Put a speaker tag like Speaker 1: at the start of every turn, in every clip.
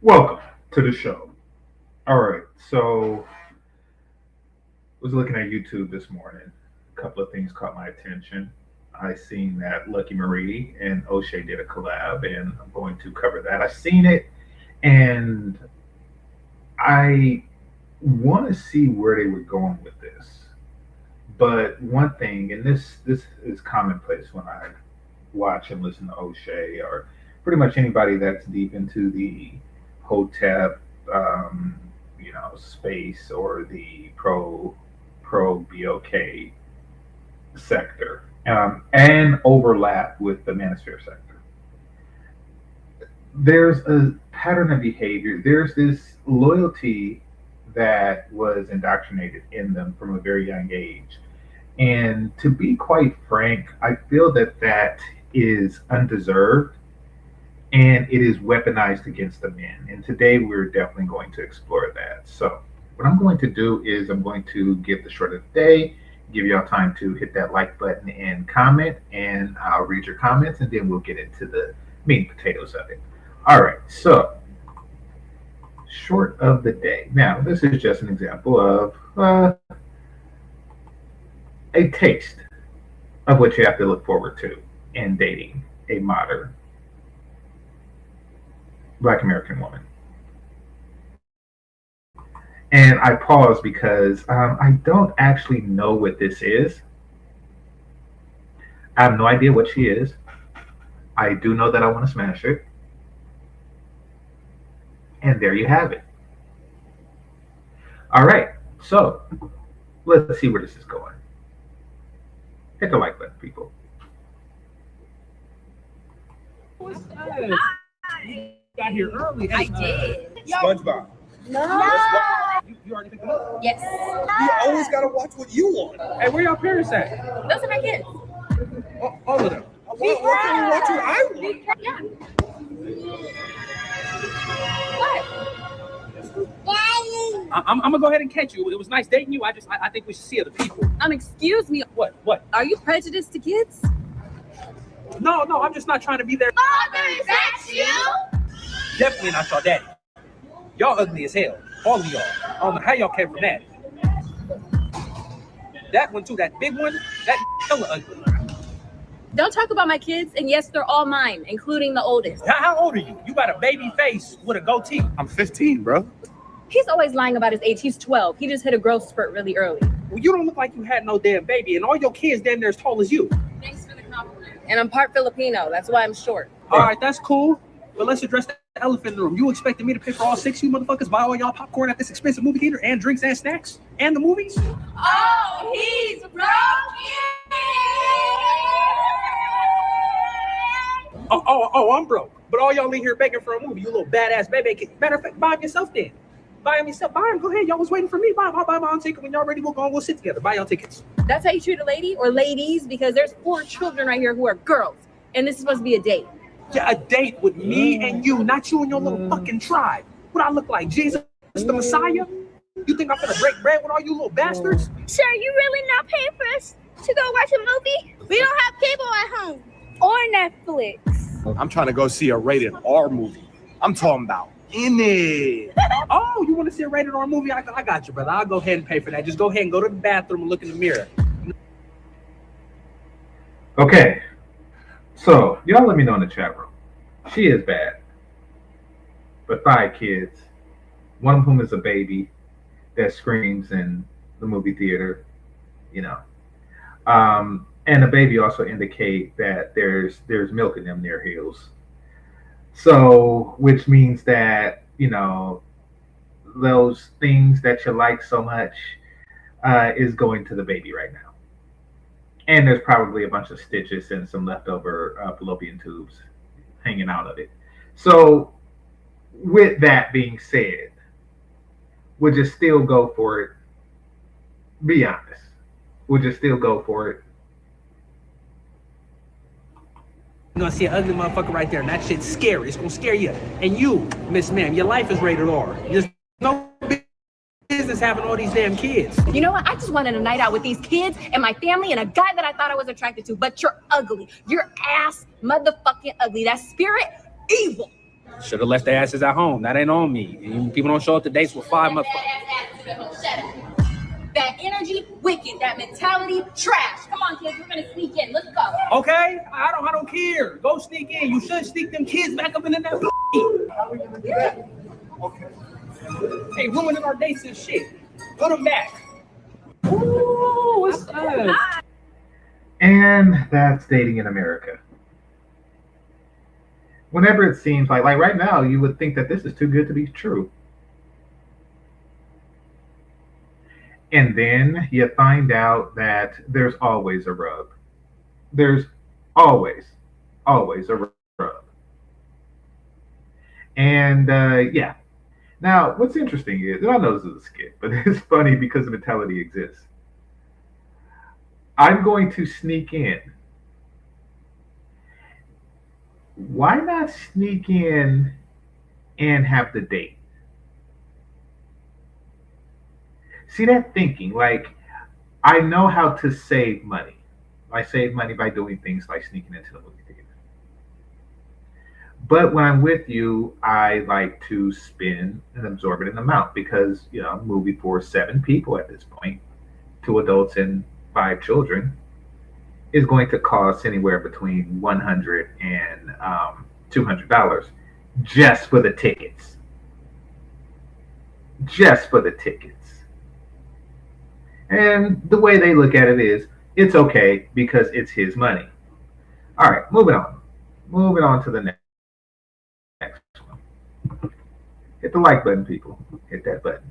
Speaker 1: Welcome to the show. All right, so was looking at YouTube this morning. A couple of things caught my attention. I seen that Lucky Marie and O'Shea did a collab, and I'm going to cover that. I seen it, and I want to see where they were going with this. But one thing, and this is commonplace when I watch and listen to O'Shea or pretty much anybody that's deep into the Hotep, space or the pro BOK sector, and overlap with the manosphere sector. There's a pattern of behavior. There's this loyalty that was indoctrinated in them from a very young age. And to be quite frank, I feel that that is undeserved and it is weaponized against the men. And today we're definitely going to explore that. So, what I'm going to do is I'm going to give the short of the day, give y'all time to hit that like button and comment, and I'll read your comments and then we'll get into the meat and potatoes of it. All right, so short of the day. Now, this is just an example of a taste of what you have to look forward to in dating a modern Black American woman. And I pause because I don't actually know what this is. I have no idea what she is. I do know that I want to smash it. And there you have it. All right, so let's see where this is going. Hit the like button, people.
Speaker 2: What's up? You got here early.
Speaker 3: I did.
Speaker 4: SpongeBob.
Speaker 3: No.
Speaker 2: You already picked them up?
Speaker 3: Yes.
Speaker 4: You always gotta watch what you want.
Speaker 2: Hey, where your parents at?
Speaker 3: Those are my kids.
Speaker 2: All of them.
Speaker 4: Why can't you watch what I want?
Speaker 3: Yeah. What?
Speaker 2: I'm gonna go ahead and catch you. It was nice dating you. I think we should see other people.
Speaker 3: Excuse me.
Speaker 2: What?
Speaker 3: Are you prejudiced to kids?
Speaker 2: No, I'm just not trying to be there.
Speaker 3: Father, is that you?
Speaker 2: Definitely not your daddy. Y'all ugly as hell. All of y'all. I don't know how y'all came from that. That one too, that big one, that hella ugly.
Speaker 3: Don't talk about my kids, and yes, they're all mine, including the oldest.
Speaker 2: How old are you? You got a baby face with a goatee.
Speaker 4: I'm 15, bro.
Speaker 3: He's always lying about his age. He's 12. He just hit a growth spurt really early.
Speaker 2: Well, you don't look like you had no damn baby, and all your kids damn near as tall as you.
Speaker 3: Thanks for the compliment. And I'm part Filipino. That's why I'm short.
Speaker 2: All right, that's cool. But let's address the elephant in the room. You expecting me to pay for all 6 of you motherfuckers, buy all y'all popcorn at this expensive movie theater, and drinks and snacks, and the movies?
Speaker 3: Oh, he's broken!
Speaker 2: Oh, I'm broke. But all y'all in here begging for a movie, you little badass baby. Matter of fact, buy him yourself then. Buy him yourself. Buy him. Go ahead. Y'all was waiting for me. Buy him. I'll buy my own ticket. When y'all ready, we'll go and we'll sit together. Buy y'all tickets.
Speaker 3: That's how you treat a lady or ladies, because there's 4 children right here who are girls, and this is supposed to be a date.
Speaker 2: Yeah, a date with me and you, not you and your little fucking tribe. What I look like, Jesus the Messiah? You think I'm gonna break bread with all you little bastards?
Speaker 5: Sir, you really not paying for us to go watch a movie? We don't have cable at home or Netflix.
Speaker 4: I'm trying to go see a rated R movie. I'm talking about in it.
Speaker 2: Oh, you want to see a rated R movie? I got you, brother. I'll go ahead and pay for that. Just go ahead and go to the bathroom and look in the mirror.
Speaker 1: Okay, so y'all let me know in the chat room. She is bad, but 5 kids, one of whom is a baby that screams in the movie theater, and the baby also indicate that there's milk in them near heels. So, which means that those things that you like so much is going to the baby right now. And there's probably a bunch of stitches and some leftover fallopian tubes hanging out of it. So, with that being said, would you still go for it? Be honest. Would you still go for it?
Speaker 2: You're gonna see an ugly motherfucker right there, and that shit's scary. It's gonna scare you. And you, Miss Ma'am, your life is rated R. There's no business having all these damn kids.
Speaker 3: You know what? I just wanted a night out with these kids and my family and a guy that I thought I was attracted to, but you're ugly. You're ass motherfucking ugly. That spirit, evil.
Speaker 2: Should have left their asses at home. That ain't on me. People don't show up to dates with 5 months.
Speaker 3: That energy, wicked. That mentality, trash. Come on, kids, we're gonna sneak in. Let's go.
Speaker 2: Okay, I don't care. Go sneak in. You should sneak them kids back up into that. How are we gonna do that? Okay. Hey, ruining our dates and shit. Put them back. Ooh, what's up?
Speaker 1: And that's dating in America. Whenever it seems like right now, you would think that this is too good to be true. And then you find out that there's always a rub. There's always a rub. And yeah. Now, what's interesting is, and I know this is a skit, but it's funny because the mentality exists. I'm going to sneak in. Why not sneak in and have the date? See that thinking, I know how to save money. I save money by doing things like sneaking into the movie theater. But when I'm with you, I like to spend an exorbitant amount because, a movie for 7 people at this point, 2 adults and 5 children, is going to cost anywhere between $100 and $200 just for the tickets. Just for the tickets. And the way they look at it is, it's okay because it's his money. All right, moving on. Moving on to the next one. Hit the like button, people. Hit that button.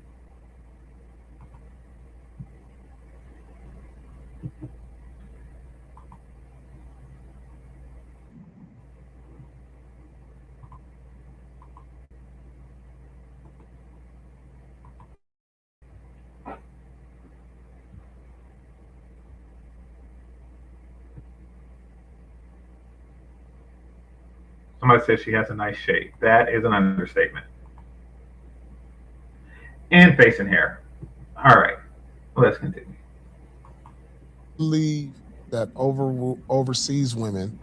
Speaker 1: Somebody says she has a nice shape. That is an understatement. And face and hair. All right, let's continue.
Speaker 6: Believe that overseas women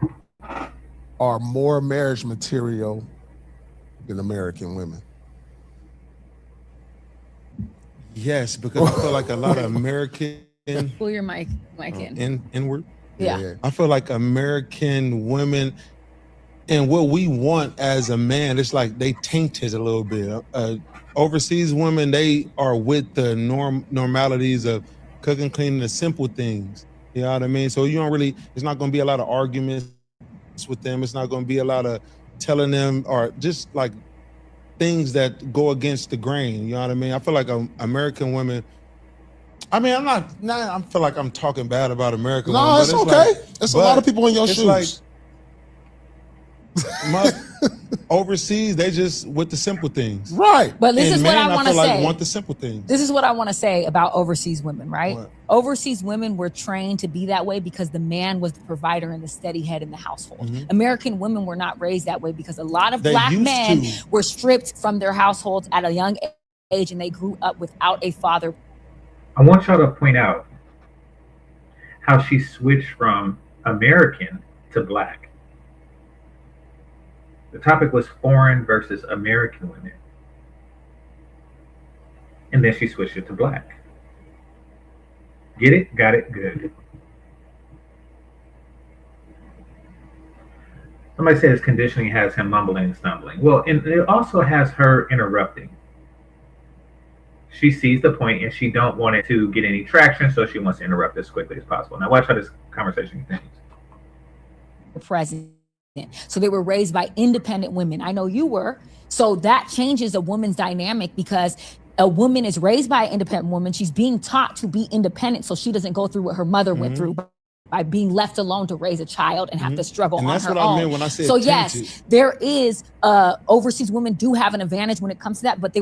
Speaker 6: are more marriage material than American women.
Speaker 7: Yes, because I feel like a lot of American.
Speaker 3: Pull your mic in.
Speaker 7: Inward.
Speaker 3: Yeah.
Speaker 7: I feel like American women. And what we want as a man, it's like they tainted a little bit. Overseas women, they are with the normalities of cooking, cleaning, the simple things. You know what I mean? So you don't really, it's not going to be a lot of arguments with them. It's not going to be a lot of telling them or just like things that go against the grain. You know what I mean? I feel like American women, I mean, I feel like I'm talking bad about American women.
Speaker 6: No, it's okay. There's a lot of people in your shoes.
Speaker 7: Like, overseas, they just with the simple things,
Speaker 6: right?
Speaker 3: But this is what I want to say.
Speaker 7: Like want the simple things.
Speaker 3: This is what I want to say about overseas women, right?
Speaker 7: What?
Speaker 3: Overseas women were trained to be that way because the man was the provider and the steady head in the household. American women were not raised that way because a lot of black men were stripped from their households at a young age and they grew up without a father.
Speaker 1: I want y'all to point out how she switched from American to black. The topic was foreign versus American women. And then she switched it to black. Get it? Got it? Good. Somebody says conditioning has him mumbling and stumbling. Well, and it also has her interrupting. She sees the point and she don't want it to get any traction, so she wants to interrupt as quickly as possible. Now watch how this conversation continues.
Speaker 3: Present. So they were raised by independent women. I know you were. So that changes a woman's dynamic because a woman is raised by an independent woman. She's being taught to be independent so she doesn't go through what her mother went through by being left alone to raise a child and have to struggle on her own.
Speaker 7: That's what I meant when I said
Speaker 3: so
Speaker 7: tainted.
Speaker 3: Yes, there is overseas women do have an advantage when it comes to that, but they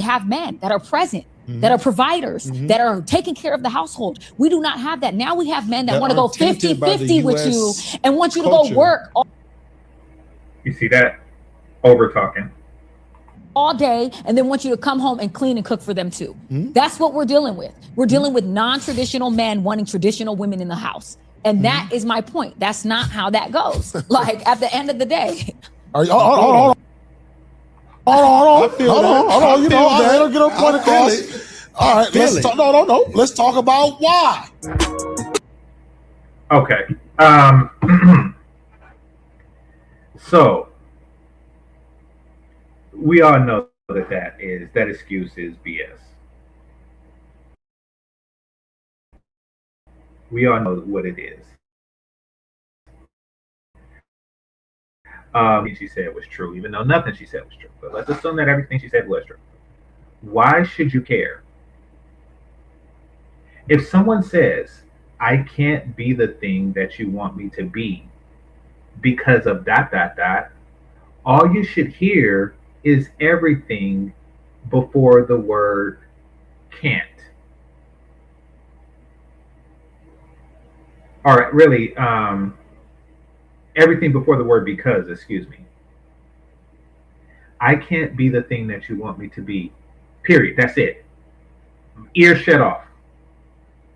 Speaker 3: have men that are present. That are providers, that are taking care of the household. We do not have that. Now we have men that want to go 50-50 with you and want you to go work.
Speaker 1: You see that? Over talking.
Speaker 3: All day and then want you to come home and clean and cook for them too. That's what we're dealing with. We're dealing with non-traditional men wanting traditional women in the house. And that is my point. That's not how that goes. Like at the end of the day.
Speaker 6: Hold on. Hold
Speaker 7: feel
Speaker 6: on.
Speaker 7: that.
Speaker 6: Hold on.
Speaker 7: I
Speaker 6: You
Speaker 7: feel
Speaker 6: know, I
Speaker 7: that.
Speaker 6: let her get her point
Speaker 7: I feel
Speaker 6: across.
Speaker 7: it.
Speaker 6: All right,
Speaker 7: Feel
Speaker 6: let's
Speaker 7: it.
Speaker 6: talk. No. Let's talk about why.
Speaker 1: Okay. So we all know that excuse is BS. We all know what it is. She said was true, even though nothing she said was true. But let's assume that everything she said was true. Why should you care? If someone says, I can't be the thing that you want me to be because of dot dot dot, all you should hear is everything before the word can't. Or really, everything before the word because, excuse me. I can't be the thing that you want me to be. Period. That's it. Ear shut off.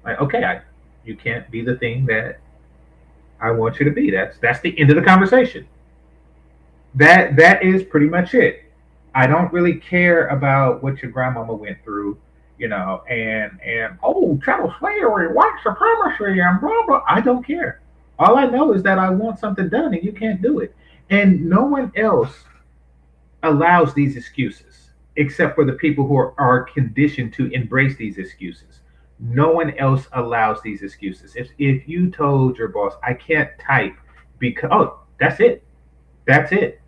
Speaker 1: Like, okay, you can't be the thing that I want you to be. That's the end of the conversation. That is pretty much it. I don't really care about what your grandmama went through, and oh, chattel slavery, white supremacy, and blah blah. I don't care. All I know is that I want something done, and you can't do it. And no one else allows these excuses, except for the people who are conditioned to embrace these excuses. No one else allows these excuses. If you told your boss, I can't type because, oh, that's it. That's it.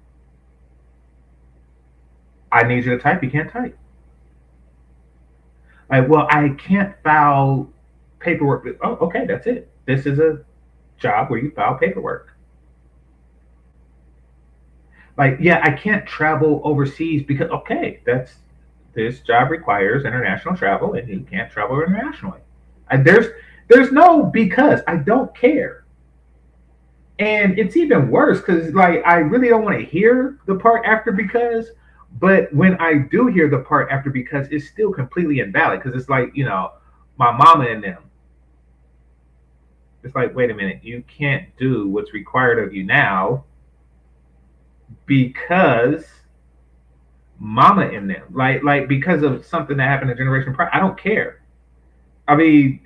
Speaker 1: I need you to type. You can't type. Like, well, I can't file paperwork. Oh, okay, that's it. This is a job where you file paperwork. Like, yeah, I can't travel overseas because, okay, this job requires international travel, and you can't travel internationally. There's no because. I don't care. And it's even worse because, like, I really don't want to hear the part after because, but when I do hear the part after because, it's still completely invalid because it's like, my mama and them. It's like, wait a minute, you can't do what's required of you now because mama and them. Like because of something that happened a generation prior. I don't care. I mean,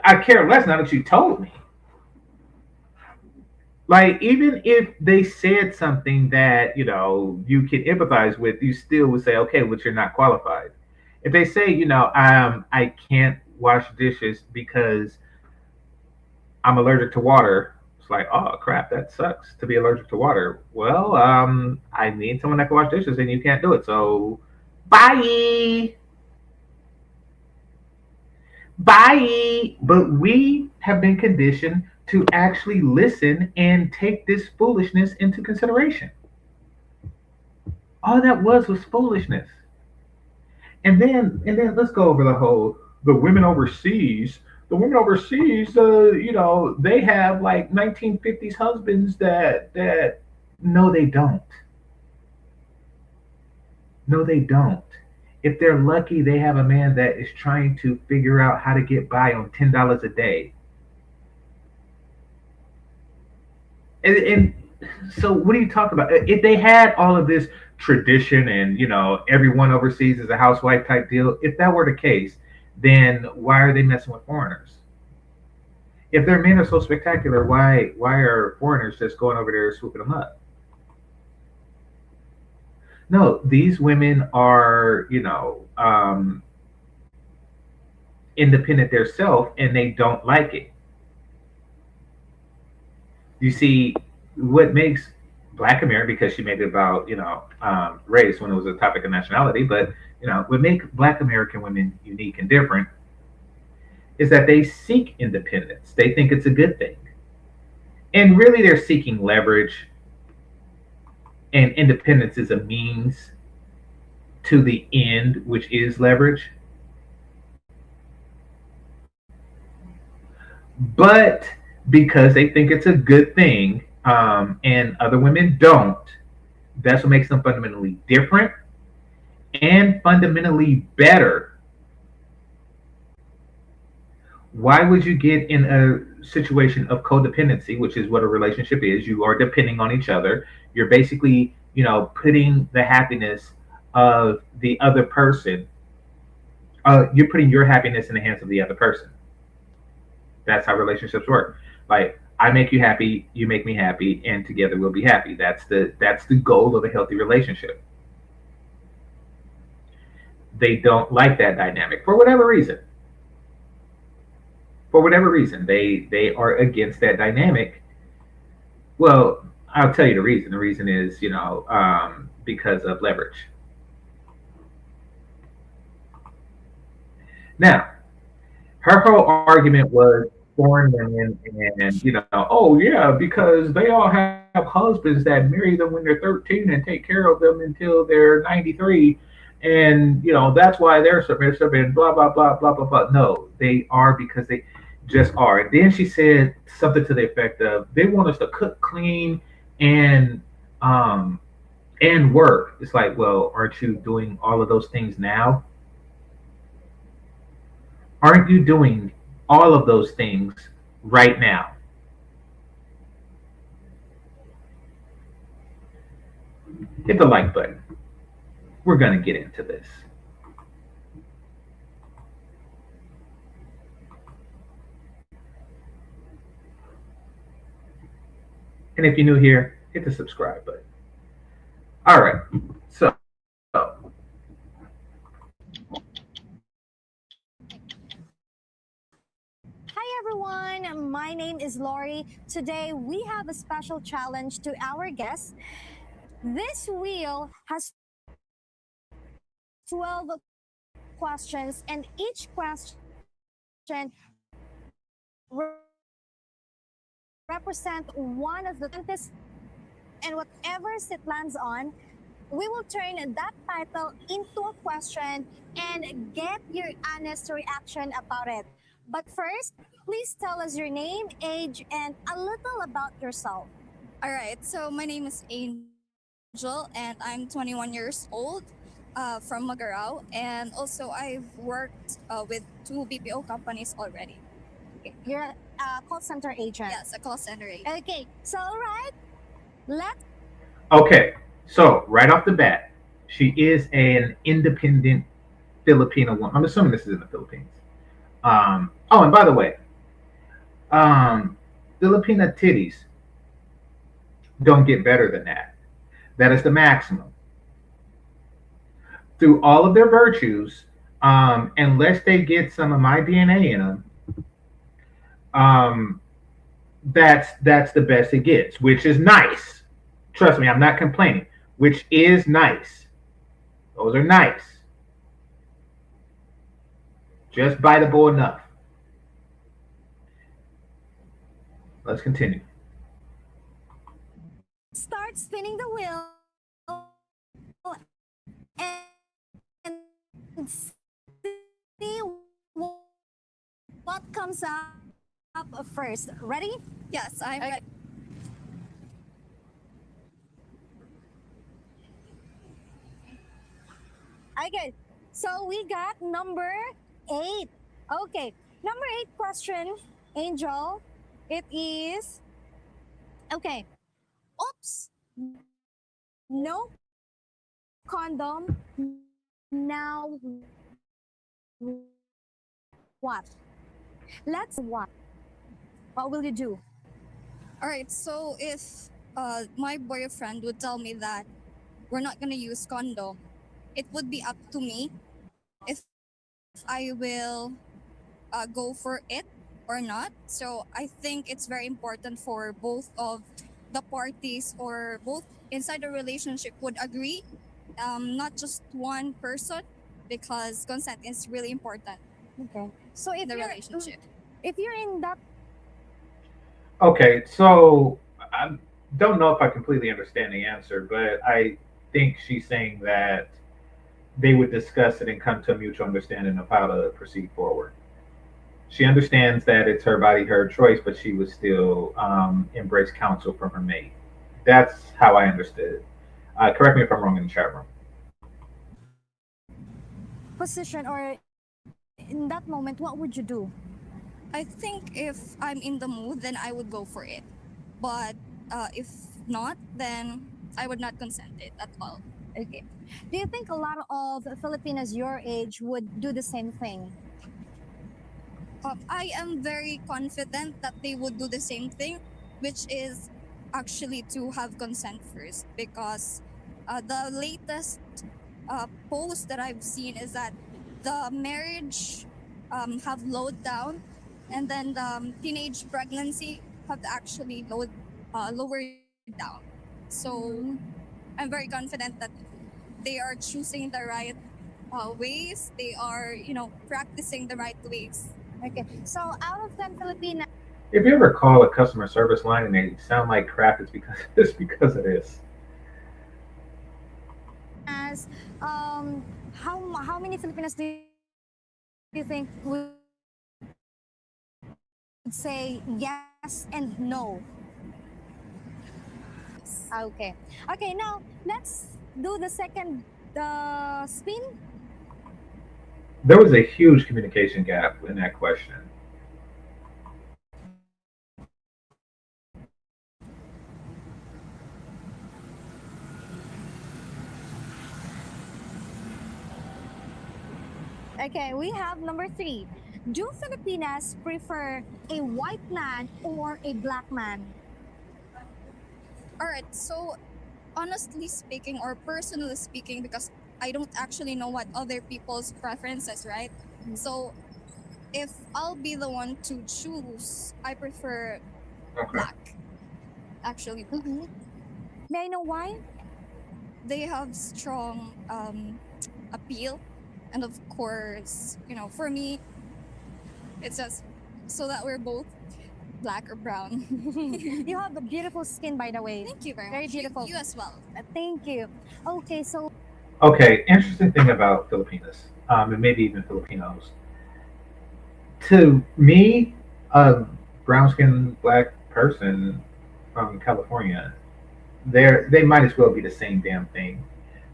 Speaker 1: I care less now that you told me. Like, even if they said something that you can empathize with, you still would say, okay, but you're not qualified. If they say, I can't wash dishes because I'm allergic to water, it's like, oh crap, that sucks to be allergic to water. Well, I need someone that can wash dishes, and you can't do it, so bye. Bye. But we have been conditioned to actually listen and take this foolishness into consideration. All that was foolishness. And then let's go over the women overseas. The women overseas, they have like 1950s husbands that no, they don't. No, they don't. If they're lucky, they have a man that is trying to figure out how to get by on $10 a day. And so, what are you talking about? If they had all of this tradition and everyone overseas is a housewife type deal, if that were the case, then why are they messing with foreigners? If their men are so spectacular, why are foreigners just going over there swooping them up? No, these women are independent themselves, and they don't like it. You see, what makes Black America, because she made it about race when it was a topic of nationality, but what makes Black American women unique and different is that they seek independence. They think it's a good thing, and really they're seeking leverage, and independence is a means to the end, which is leverage. But because they think it's a good thing, and other women don't, that's what makes them fundamentally different and fundamentally better. Why would you get in a situation of codependency, which is what a relationship is? You are depending on each other. You're basically putting the happiness of the other person, you're putting your happiness in the hands of the other person. That's how relationships work. Like, I make you happy, you make me happy, and together we'll be happy. That's the goal of a healthy relationship. They don't like that dynamic for whatever reason. For whatever reason, they are against that dynamic. Well, I'll tell you the reason. The reason is, because of leverage. Now, her whole argument was foreign women, and oh yeah, because they all have husbands that marry them when they're 13 and take care of them until they're 93, and that's why they're submissive and blah blah blah blah blah blah. No, they are because they just are. And then she said something to the effect of they want us to cook, clean, and um and work. It's like, well, aren't you doing all of those things now? Aren't you doing all of those things right now? Hit the like button. We're going to get into this. And if you're new here, hit the subscribe button. All right. So,
Speaker 8: Hi everyone, my name is Lori. Today we have a special challenge to our guests. This wheel has 12 questions, and each question represent one of the contestants, and whatever it lands on, we will turn that title into a question and get your honest reaction about it. But first, please tell us your name, age, and a little about yourself.
Speaker 9: All right, so my name is Angel and I'm 21 years old from Magarao. And also, I've worked with two BPO companies already.
Speaker 8: You're a call center agent.
Speaker 9: Yes, a call center agent.
Speaker 8: Okay, so all right, let's.
Speaker 1: okay. So, right off the bat, she is an independent Filipino woman. I'm assuming this is in the Philippines. Oh, and by the way, Filipina titties don't get better than that. That is the maximum. Through all of their virtues, unless they get some of my DNA in them, that's the best it gets, which is nice. Trust me, I'm not complaining. Which is nice. Those are nice. Just biteable enough. Let's continue.
Speaker 8: Start spinning the wheel and see what comes up first. Ready?
Speaker 9: Yes, I'm ready.
Speaker 8: Okay, so we got number 8. Okay, number 8 question, Angel. It is okay. Oops, no condom. Now what? Let's what? What will you do?
Speaker 9: All right, so if my boyfriend would tell me that we're not going to use condom, it would be up to me if I will go for it or not. So I think it's very important for both of the parties or both inside the relationship would agree, not just one person, because consent is really important
Speaker 8: Okay. So
Speaker 9: in the relationship.
Speaker 8: if you're in that
Speaker 1: Okay, so I don't know if I completely understand the answer, but I think she's saying that they would discuss it and come to a mutual understanding of how to proceed forward. She understands that it's her body, her choice, but she would still embrace counsel from her mate. That's how I understood. Correct me if I'm wrong in the chat room.
Speaker 8: position or in that moment, what would you do?
Speaker 9: I think if I'm in the mood, then I would go for it. But if not, then I would not consent it at all.
Speaker 8: Okay. Do you think a lot of Filipinos your age would do the same thing?
Speaker 9: I am very confident that they would do the same thing, which is actually to have consent first, because the latest post that I've seen is that the marriage have lowered down, and then the teenage pregnancy have actually lowered down. So I'm very confident that they are choosing the right ways. They are, practicing the right ways.
Speaker 8: Okay. So out of 10 Filipinas,
Speaker 1: If you ever call a customer service line and they sound like crap, it's because it's because of this.
Speaker 8: how many Filipinos do you think would say yes and no? Okay. Okay, now let's do the second spin.
Speaker 1: There was a huge communication gap in that question.
Speaker 8: Okay, we have number 3. Do Filipinas prefer a white man or a black man?
Speaker 9: All right. So, honestly speaking, or personally speaking, because I don't actually know what other people's preferences, right? So, if I'll be the one to choose, I prefer
Speaker 1: Okay.
Speaker 9: black. Actually, black.
Speaker 8: May I know why?
Speaker 9: They have strong appeal, and of course, for me, it's just so that we're both black or brown.
Speaker 8: You have a beautiful skin, by the way.
Speaker 9: Thank you very
Speaker 8: Very
Speaker 9: much.
Speaker 8: beautiful.
Speaker 9: You as well.
Speaker 8: Thank you. Okay, so
Speaker 1: Okay, interesting thing about Filipinas, and maybe even Filipinos. To me, a brown skinned black person from California, they might as well be the same damn thing.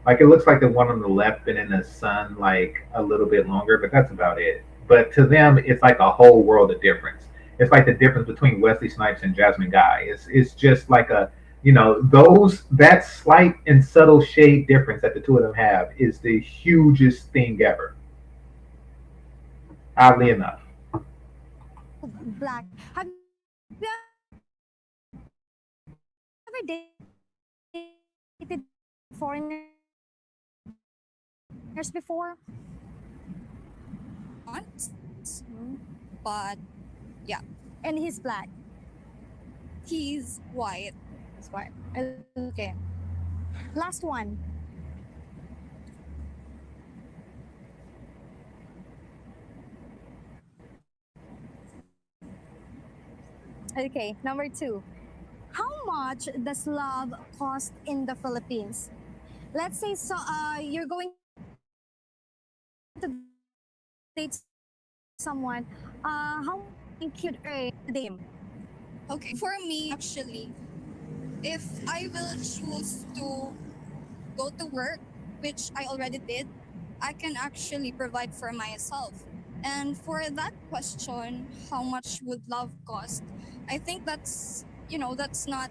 Speaker 1: Like it looks like the one on the left been in the sun like a little bit longer, but that's about it. But to them, it's like a whole world of difference. It's like the difference between Wesley Snipes and Jasmine Guy. It's just like a that slight and subtle shade difference that the two of them have is the hugest thing ever. Oddly enough.
Speaker 8: black. Have you ever dated foreigners before?
Speaker 9: Not, but yeah,
Speaker 8: And he's black.
Speaker 9: he's white.
Speaker 8: That's why. Okay. Last one. Okay, number 2. How much does love cost in the Philippines? Let's say you're going to date someone. How much could earn a day?
Speaker 9: Okay, for me, actually, if I will choose to go to work, which I already did, I can actually provide for myself. And for that question, how much would love cost? I think that's not,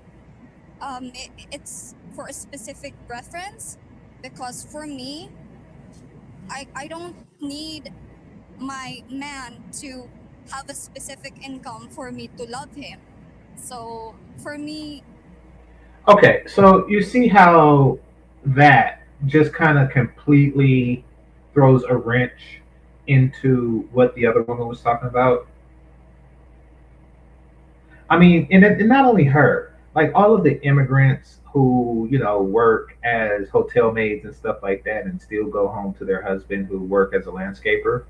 Speaker 9: it's for a specific preference, because for me, I don't need my man to have a specific income for me to love him. So for me,
Speaker 1: Okay, so you see how that just kind of completely throws a wrench into what the other woman was talking about. I mean, and not only her, like all of the immigrants who, work as hotel maids and stuff like that and still go home to their husband who work as a landscaper.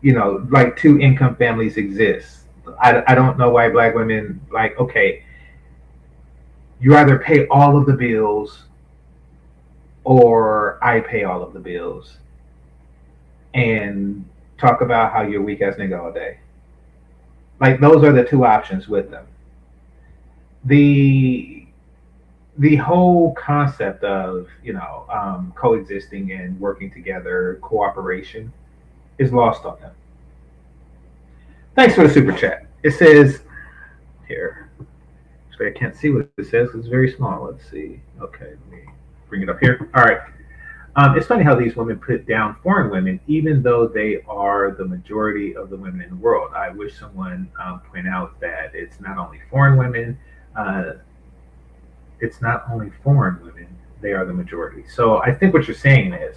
Speaker 1: Like two income families exist. I don't know why black women, like, okay, you either pay all of the bills or I pay all of the bills and talk about how you're a weak ass nigga all day. Like those are the two options with them. The the whole concept of coexisting and working together, cooperation, is lost on them. Thanks for the super chat. It says here, just Actually, I can't see what it says. It's very small. Let's see. Okay, let me bring it up here. All right. It's funny how these women put down foreign women, even though they are the majority of the women in the world. I wish someone point out that it's not only foreign women. Uh, it's not only foreign women; they are the majority. So I think what you're saying is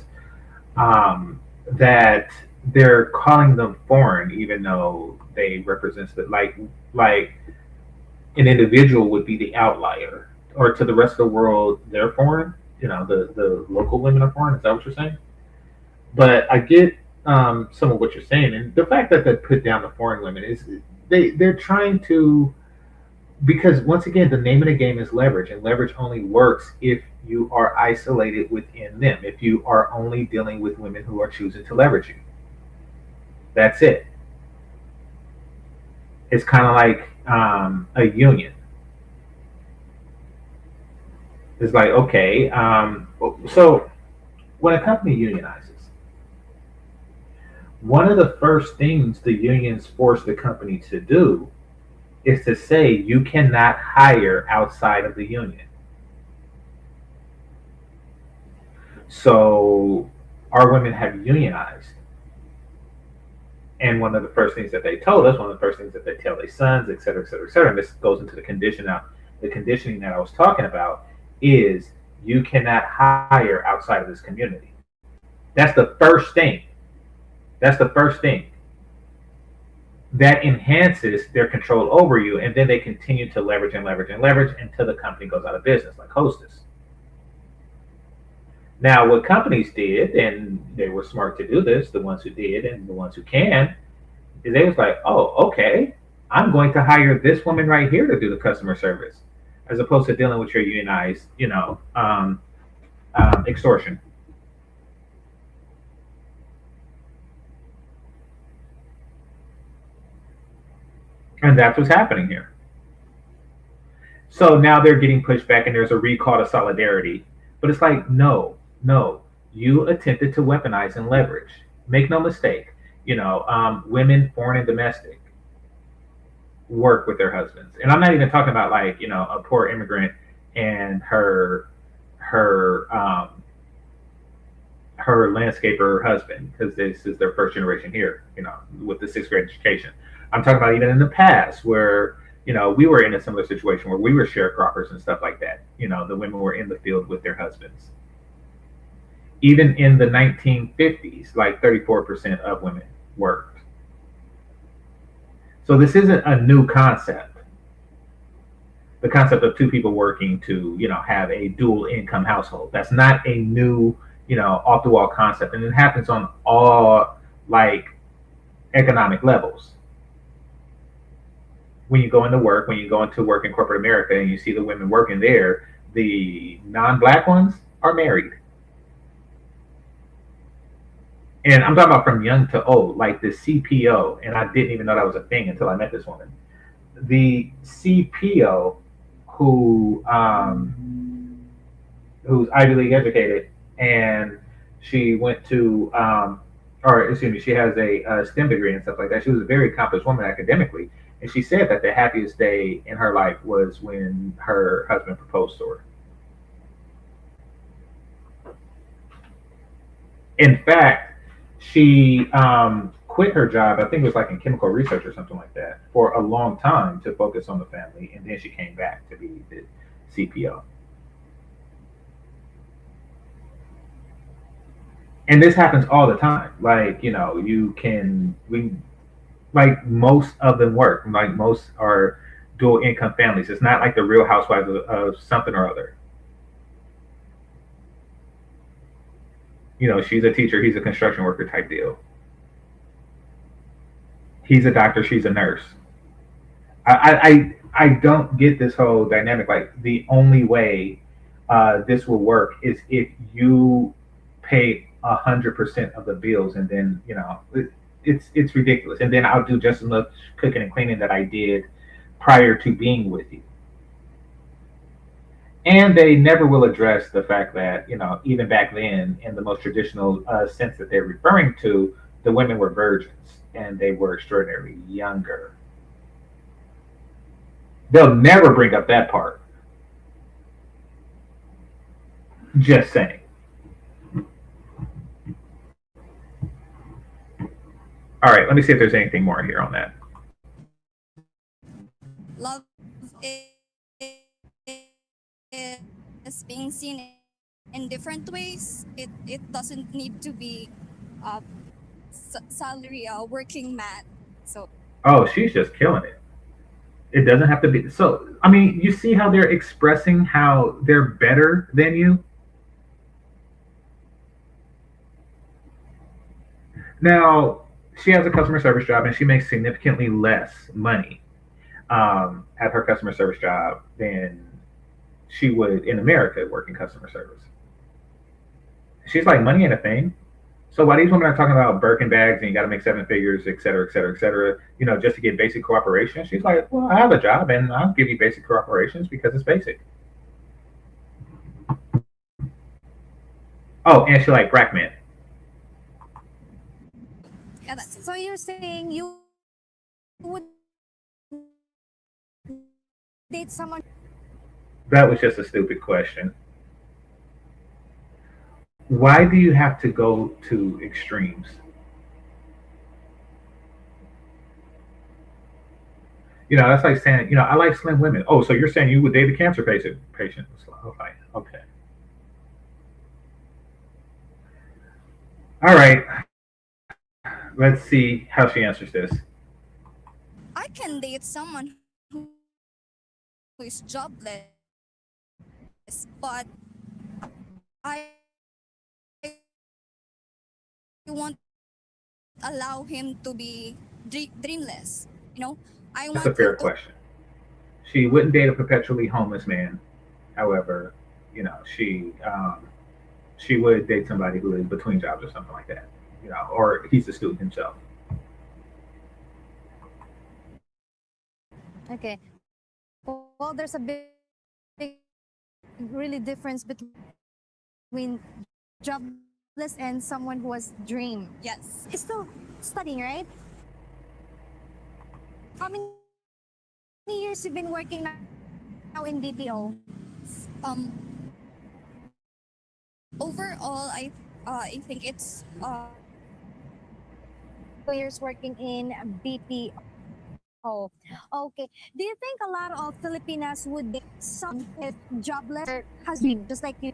Speaker 1: that they're calling them foreign, even though they represent that, like an individual would be the outlier, or to the rest of the world, they're foreign. The local women are foreign. Is that what you're saying? But I get some of what you're saying, and the fact that they put down the foreign women is they're trying to, because once again the name of the game is leverage, and leverage only works if you are isolated within them. If you are only dealing with women who are choosing to leverage you, that's it. It's kind of like a union. It's like, okay, so when a company unionizes, one of the first things the unions force the company to do is to say you cannot hire outside of the union. So our women have unionized. And one of the first things that they told us, one of the first things that they tell their sons, et cetera, et cetera, et cetera, and this goes into the conditioning that I was talking about, is you cannot hire outside of this community. That's the first thing. That's the first thing. That enhances their control over you, and then they continue to leverage and leverage and leverage until the company goes out of business, like Hostess. Now, what companies did, and they were smart to do this, the ones who did and the ones who can, is they was like, oh, okay, I'm going to hire this woman right here to do the customer service, as opposed to dealing with your unionized, extortion. And that's what's happening here. So now they're getting pushed back, and there's a recall to solidarity. But it's like, no, you attempted to weaponize and leverage. Make no mistake, women, foreign and domestic, work with their husbands. And I'm not even talking about like, a poor immigrant and her landscaper husband, because this is their first generation here, with the sixth grade education. I'm talking about even in the past where, we were in a similar situation where we were sharecroppers and stuff like that. The women were in the field with their husbands. Even in the 1950s, like 34% of women worked. So this isn't a new concept. The concept of two people working to, have a dual income household. That's not a new, off the wall concept. And it happens on all like economic levels. When you go into work in corporate America and you see the women working there, the non-black ones are married. And I'm talking about from young to old, like the CPO, and I didn't even know that was a thing until I met this woman. The CPO who's Ivy League educated, and she went to, she has a STEM degree and stuff like that. She was a very accomplished woman academically, and she said that the happiest day in her life was when her husband proposed to her. In fact, she quit her job, I think it was like in chemical research or something like that, for a long time to focus on the family, and then she came back to be the CPO. And this happens all the time. Like, like most of them work. Like most are dual income families. It's not like the Real Housewives of something or other. She's a teacher, he's a construction worker type deal. He's a doctor, she's a nurse. I don't get this whole dynamic. Like the only way this will work is if you pay 100% of the bills, and then it's ridiculous. And then I'll do just as much cooking and cleaning that I did prior to being with you. And they never will address the fact that, even back then, in the most traditional sense that they're referring to, the women were virgins and they were extraordinarily younger. They'll never bring up that part. Just saying. All right, let me see if there's anything more here on that.
Speaker 9: Love is being seen in different ways. It doesn't need to be uh, salary working man. So
Speaker 1: Oh, she's just killing it. It doesn't have to be. So, I mean, you see how they're expressing how they're better than you? Now, she has a customer service job and she makes significantly less money at her customer service job than she would in America working customer service. She's like, money ain't a thing. So while these women are talking about Birkin bags and you got to make seven figures, et cetera, et cetera, et cetera, just to get basic cooperation, she's like, well, I have a job and I'll give you basic cooperations because it's basic. Oh, and she like black men.
Speaker 9: yeah, that's it.
Speaker 8: So you're saying you would date someone?
Speaker 1: That was just a stupid question. Why do you have to go to extremes? That's like saying, I like slim women. Oh, so you're saying you would date a cancer patient? Okay. Okay. All right. Let's see how she answers this.
Speaker 9: I can date someone who is jobless, but I won't allow him to be dreamless. You know, I
Speaker 1: That's a
Speaker 9: want him
Speaker 1: fair
Speaker 9: to.
Speaker 1: question. She wouldn't date a perpetually homeless man. However, she would date somebody who is between jobs or something like that. Or he's a student himself.
Speaker 8: Okay. Well, there's a big really difference between jobless and someone who has dream.
Speaker 9: Yes.
Speaker 8: He's still studying, right? How many years you've been working now in BPO?
Speaker 9: Um. Overall, I think it's
Speaker 8: 2 years working in BPO. Okay. Do you think a lot of Filipinas would date someone if jobless or has dream, just like you?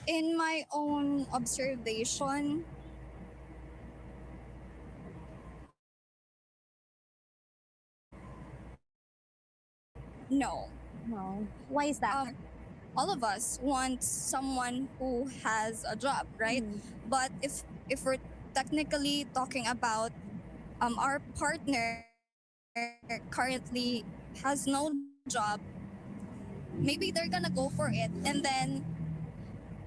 Speaker 9: in my own observation. No.
Speaker 8: No. Why is that?
Speaker 9: All of us want someone who has a job, right? But if we're technically talking about our partner currently has no job, maybe they're gonna go for it, and then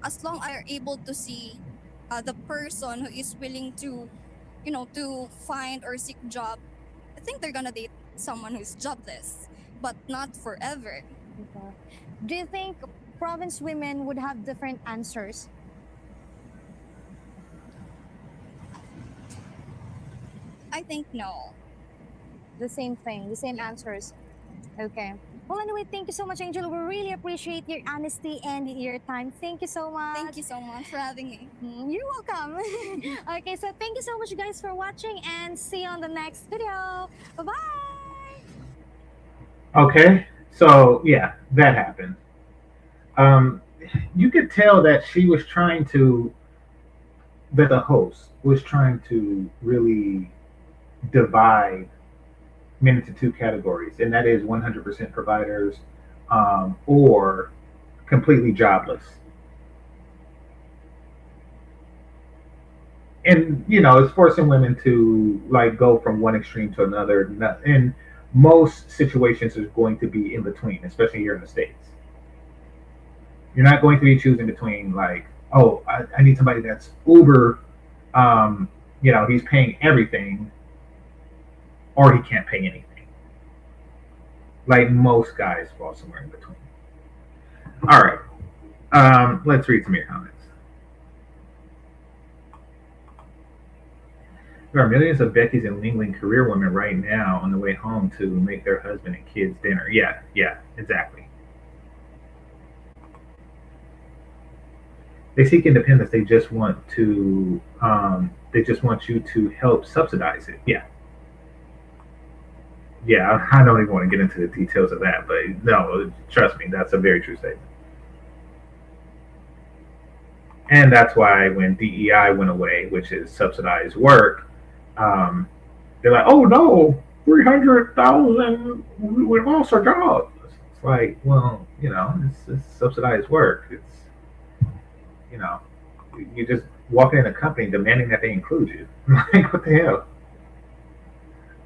Speaker 9: as long as are able to see the person who is willing to, to find or seek job, I think they're gonna date someone who's jobless, but not forever.
Speaker 8: Okay. Do you think province women would have different answers?
Speaker 9: I think no.
Speaker 8: The same thing, the same answers. Okay. Well, anyway, thank you so much, Angel. We really appreciate your honesty and your time. Thank you so much.
Speaker 9: Thank you so much for having me.
Speaker 8: You're welcome. Okay, so thank you so much, guys, for watching, and see you on the next video. Bye-bye.
Speaker 1: Okay. So yeah, that happened. Um, you could tell that she was trying to, that the host was trying to really divide men into two categories, and that is 100% providers or completely jobless. And it's forcing women to like go from one extreme to another. And most situations is going to be in between, especially here in the States. You're not going to be choosing between like, oh, I need somebody that's uber, he's paying everything, or he can't pay anything. Like most guys fall somewhere in between. All right, let's read some of your comments. There are millions of Beckys and Lingling career women right now on the way home to make their husband and kids dinner. Yeah, yeah, exactly. They seek independence. They just want you to help subsidize it. Yeah, yeah. I don't even want to get into the details of that, but no, trust me, that's a very true statement. And that's why when DEI went away, which is subsidized work, um, they're like, "Oh no, 300,000, we lost our jobs." It's like, well, it's subsidized work. You know, you just walking in a company demanding that they include you. Like, what the hell?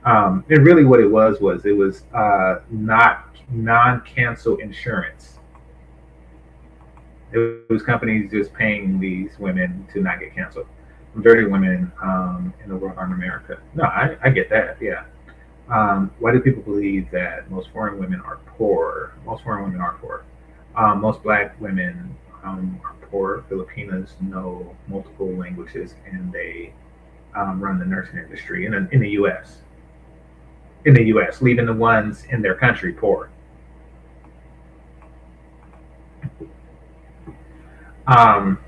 Speaker 1: And really, what it was not non-cancel insurance. It was companies just paying these women to not get canceled. Majority of women in the world aren't America. No, I get that. Yeah. Why do people believe that most foreign women are poor? Most foreign women are poor. Most black women are poor. Filipinos know multiple languages and they run the nursing industry in the U.S. In the U.S., leaving the ones in their country poor. Um,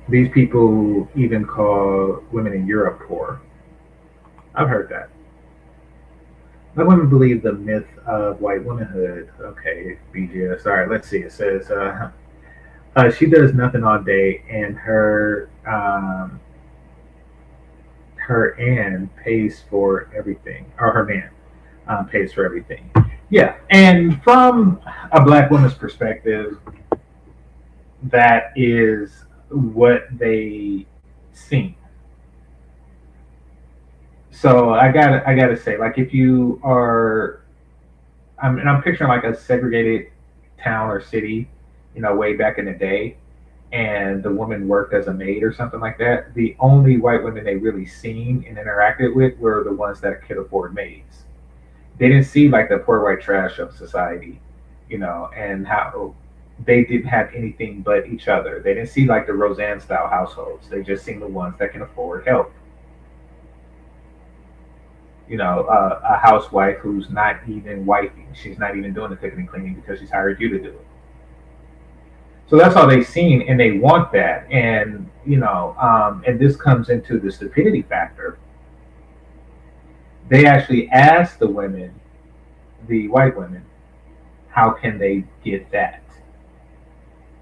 Speaker 1: these people even call women in Europe poor. I've heard that. Black women believe the myth of white womanhood. Okay, BGS. All right, let's see. It says she does nothing all day, and her and pays for everything, or her man pays for everything. Yeah, and from a black woman's perspective, that is what they see. So I gotta say, like, if you are, I'm picturing like a segregated town or city, way back in the day, and the woman worked as a maid or something like that. The only white women they really seen and interacted with were the ones that could afford maids. They didn't see like the poor white trash of society, and how they didn't have anything but each other. They didn't see like the Roseanne style households. They just seen the ones that can afford help. A housewife who's not even wifing. She's not even doing the cooking and cleaning because she's hired you to do it. So that's all they've seen, and they want that. And and this comes into the stupidity factor. They actually asked the women, the white women, how can they get that?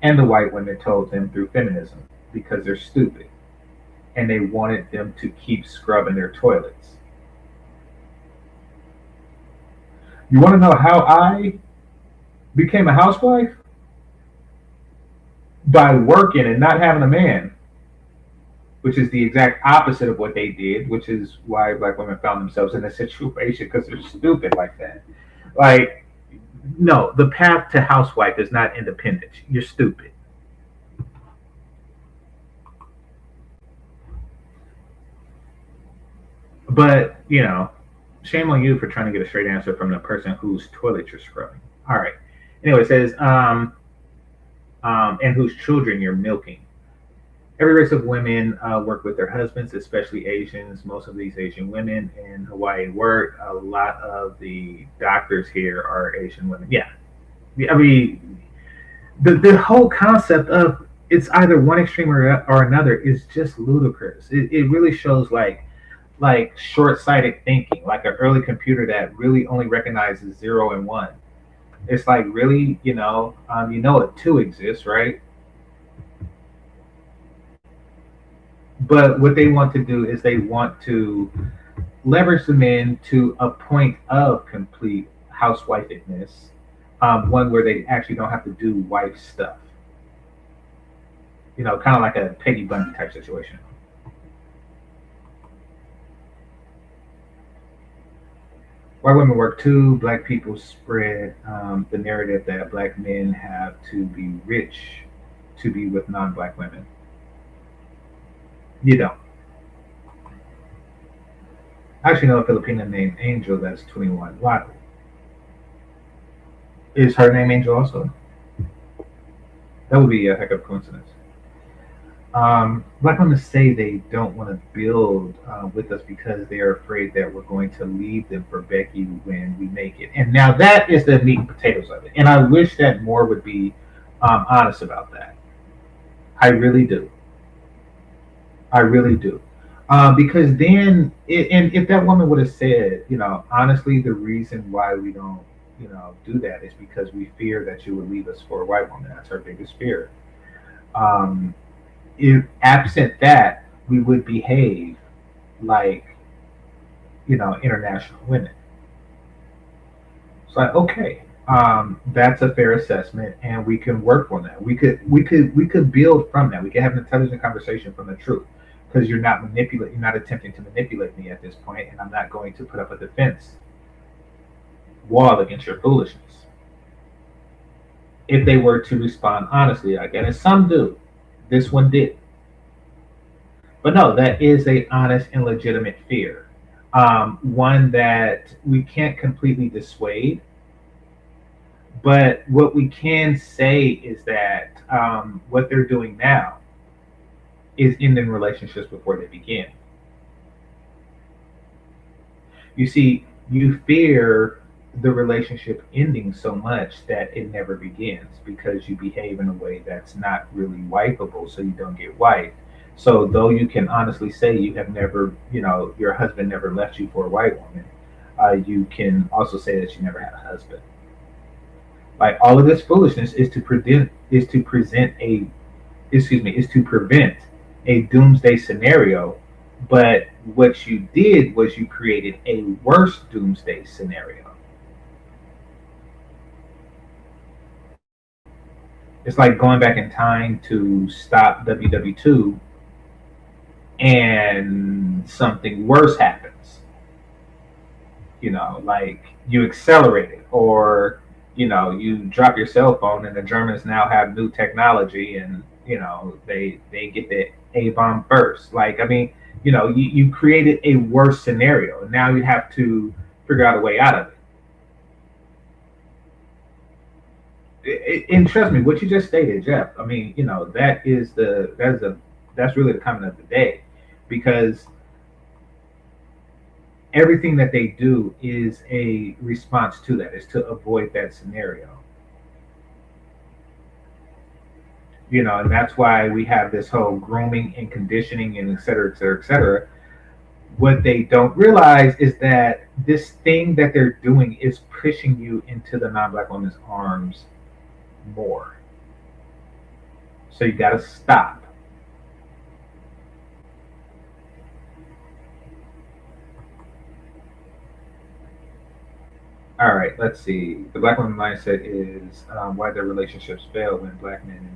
Speaker 1: And the white women told them through feminism because they're stupid, and they wanted them to keep scrubbing their toilets. You want to know how I became a housewife? By working and not having a man, which is the exact opposite of what they did, which is why black women found themselves in a situation because they're stupid like that. Like, no, the path to housewife is not independence. You're stupid. But, shame on you for trying to get a straight answer from the person whose toilet you're scrubbing. All right. Anyway, it says, and whose children you're milking. Every race of women work with their husbands, especially Asians. Most of these Asian women in Hawaii work. A lot of the doctors here are Asian women. Yeah. I mean, the whole concept of it's either one extreme or another is just ludicrous. It really shows like short-sighted thinking, like an early computer that really only recognizes 0 and 1. It's like, really, a 2 exists, right? But what they want to do is they want to leverage the men to a point of complete housewifedness, one where they actually don't have to do wife stuff. Kind of like a Peggy Bundy type situation. White women work too. Black people spread the narrative that black men have to be rich to be with non-black women. You don't. I actually know a Filipina named Angel that's 21. Why? Is her name Angel also? That would be a heck of a coincidence. Black women say they don't want to build with us because they are afraid that we're going to leave them for Becky when we make it. And now that is the meat and potatoes of it. And I wish that more would be honest about that. I really do. I really do. Because then, and if that woman would have said, honestly, the reason why we don't, do that is because we fear that you would leave us for a white woman. That's our biggest fear. Um, if absent that, we would behave like, international women. It's like, okay, that's a fair assessment, and we can work on that. We could build from that. We could have an intelligent conversation from the truth, because you're not attempting to manipulate me at this point, and I'm not going to put up a defense wall against your foolishness. If they were to respond honestly, again, and some do, this one did. But no, that is a honest and legitimate fear. One that we can't completely dissuade, but what we can say is that what they're doing now is ending relationships before they begin. You see, you fear the relationship ending so much that it never begins because you behave in a way that's not really wifeable, so you don't get wiped. So, though you can honestly say you have never, your husband never left you for a white woman, you can also say that you never had a husband. Like all of this foolishness is to prevent a doomsday scenario. But what you did was you created a worse doomsday scenario. It's like going back in time to stop WW2 and something worse happens. Like you accelerate it, or you drop your cell phone, and the Germans now have new technology, and they get the A bomb first. Like, I mean, you created a worse scenario, and now you have to figure out a way out of it. And trust me, what you just stated, Jeff. I mean, that's really the comment of the day, because everything that they do is a response to that, is to avoid that scenario. And that's why we have this whole grooming and conditioning and et cetera, et cetera, et cetera. What they don't realize is that this thing that they're doing is pushing you into the non-black woman's arms more. So you got to stop. All right, let's see. The black woman mindset is why their relationships fail when black men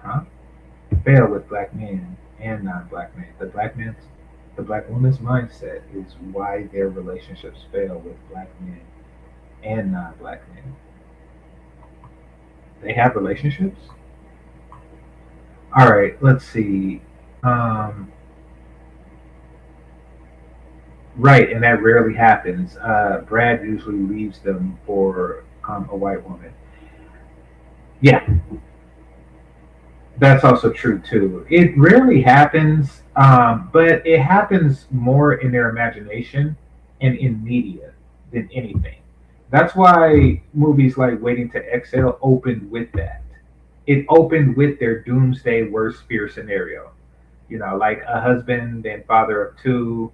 Speaker 1: and fail with black men and non-black men. The black woman's mindset is why their relationships fail with black men and non-black men. They have relationships. All right, let's see. Right, and that rarely happens. Brad usually leaves them for a white woman. Yeah, that's also true too. It rarely happens, but it happens more in their imagination and in media than anything. That's why movies like Waiting to Exhale opened with that. It opened with their doomsday worst fear scenario. Like a husband and father of two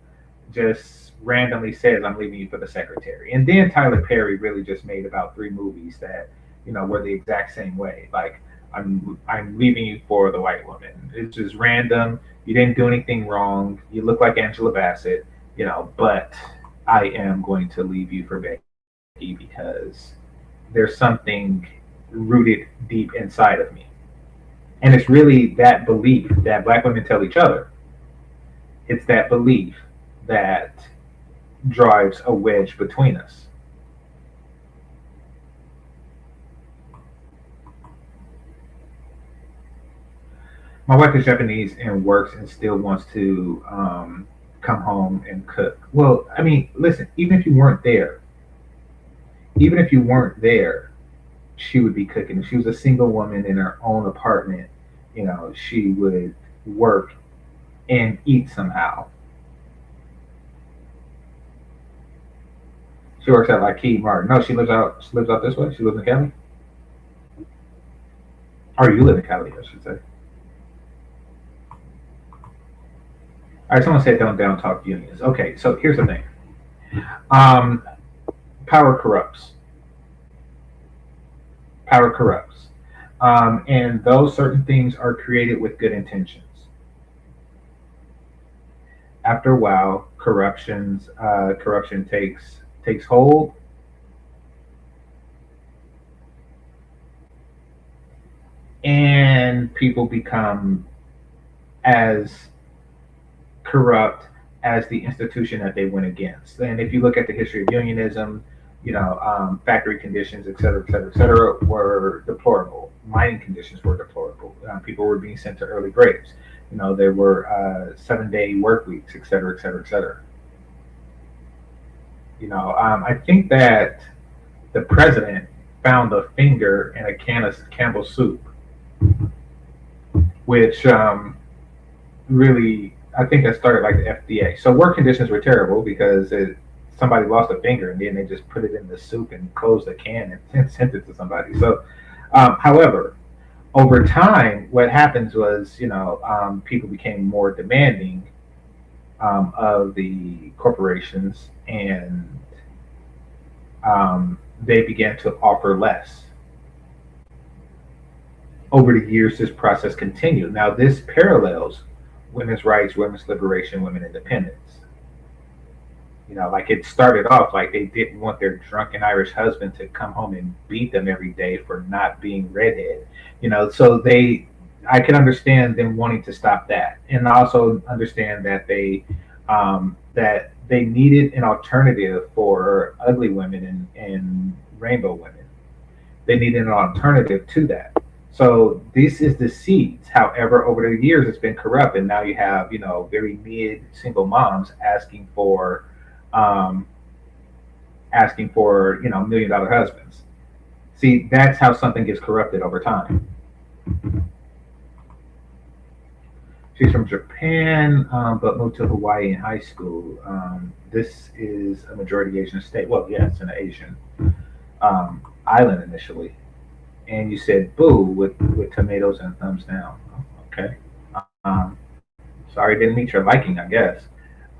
Speaker 1: just randomly says, "I'm leaving you for the secretary." And then Tyler Perry really just made about three movies that, were the exact same way. Like, I'm leaving you for the white woman. It's just random. You didn't do anything wrong. You look like Angela Bassett, but I am going to leave you for Becky because there's something rooted deep inside of me. And it's really that belief that black women tell each other. It's that belief that drives a wedge between us. My wife is Japanese and works and still wants to come home and cook. Well, I mean, listen, even if you weren't there, she would be cooking. If she was a single woman in her own apartment, she would work and eat somehow. She works at like Key Martin. No, she lives out. She lives out this way. She lives in Cali. Or you live in Cali, I should say. All right, someone said don't down talk unions. Okay, so here's the thing. Um, Power corrupts. Power corrupts. And those certain things are created with good intentions. After a while, corruption takes hold, and people become as corrupt as the institution that they went against. And if you look at the history of unionism, factory conditions, et cetera, et cetera, et cetera, were deplorable. Mining conditions were deplorable. People were being sent to early graves. There were 7-day work weeks, et cetera, et cetera, et cetera. I think that the president found a finger in a can of Campbell's soup, which really, I think that started like the FDA. So work conditions were terrible because somebody lost a finger and then they just put it in the soup and closed the can and sent it to somebody. So, however, over time, what happens was, people became more demanding of the corporations, and they began to offer less. Over the years, this process continued. Now, this parallels women's rights, women's liberation, women independence. Like it started off like they didn't want their drunken Irish husband to come home and beat them every day for not being redhead. So I can understand them wanting to stop that, and I also understand that they needed an alternative for ugly women and rainbow women. They needed an alternative to that. So this is the seeds. However, over the years, it's been corrupt, and now you have very mid single moms um, asking for $1 million husbands. See, that's how something gets corrupted over time. She's from Japan, but moved to Hawaii in high school. This is a majority Asian state. Well, yeah, it's an Asian island initially. And you said boo with tomatoes and thumbs down. Oh, okay. Um, Sorry, didn't meet your liking, I guess.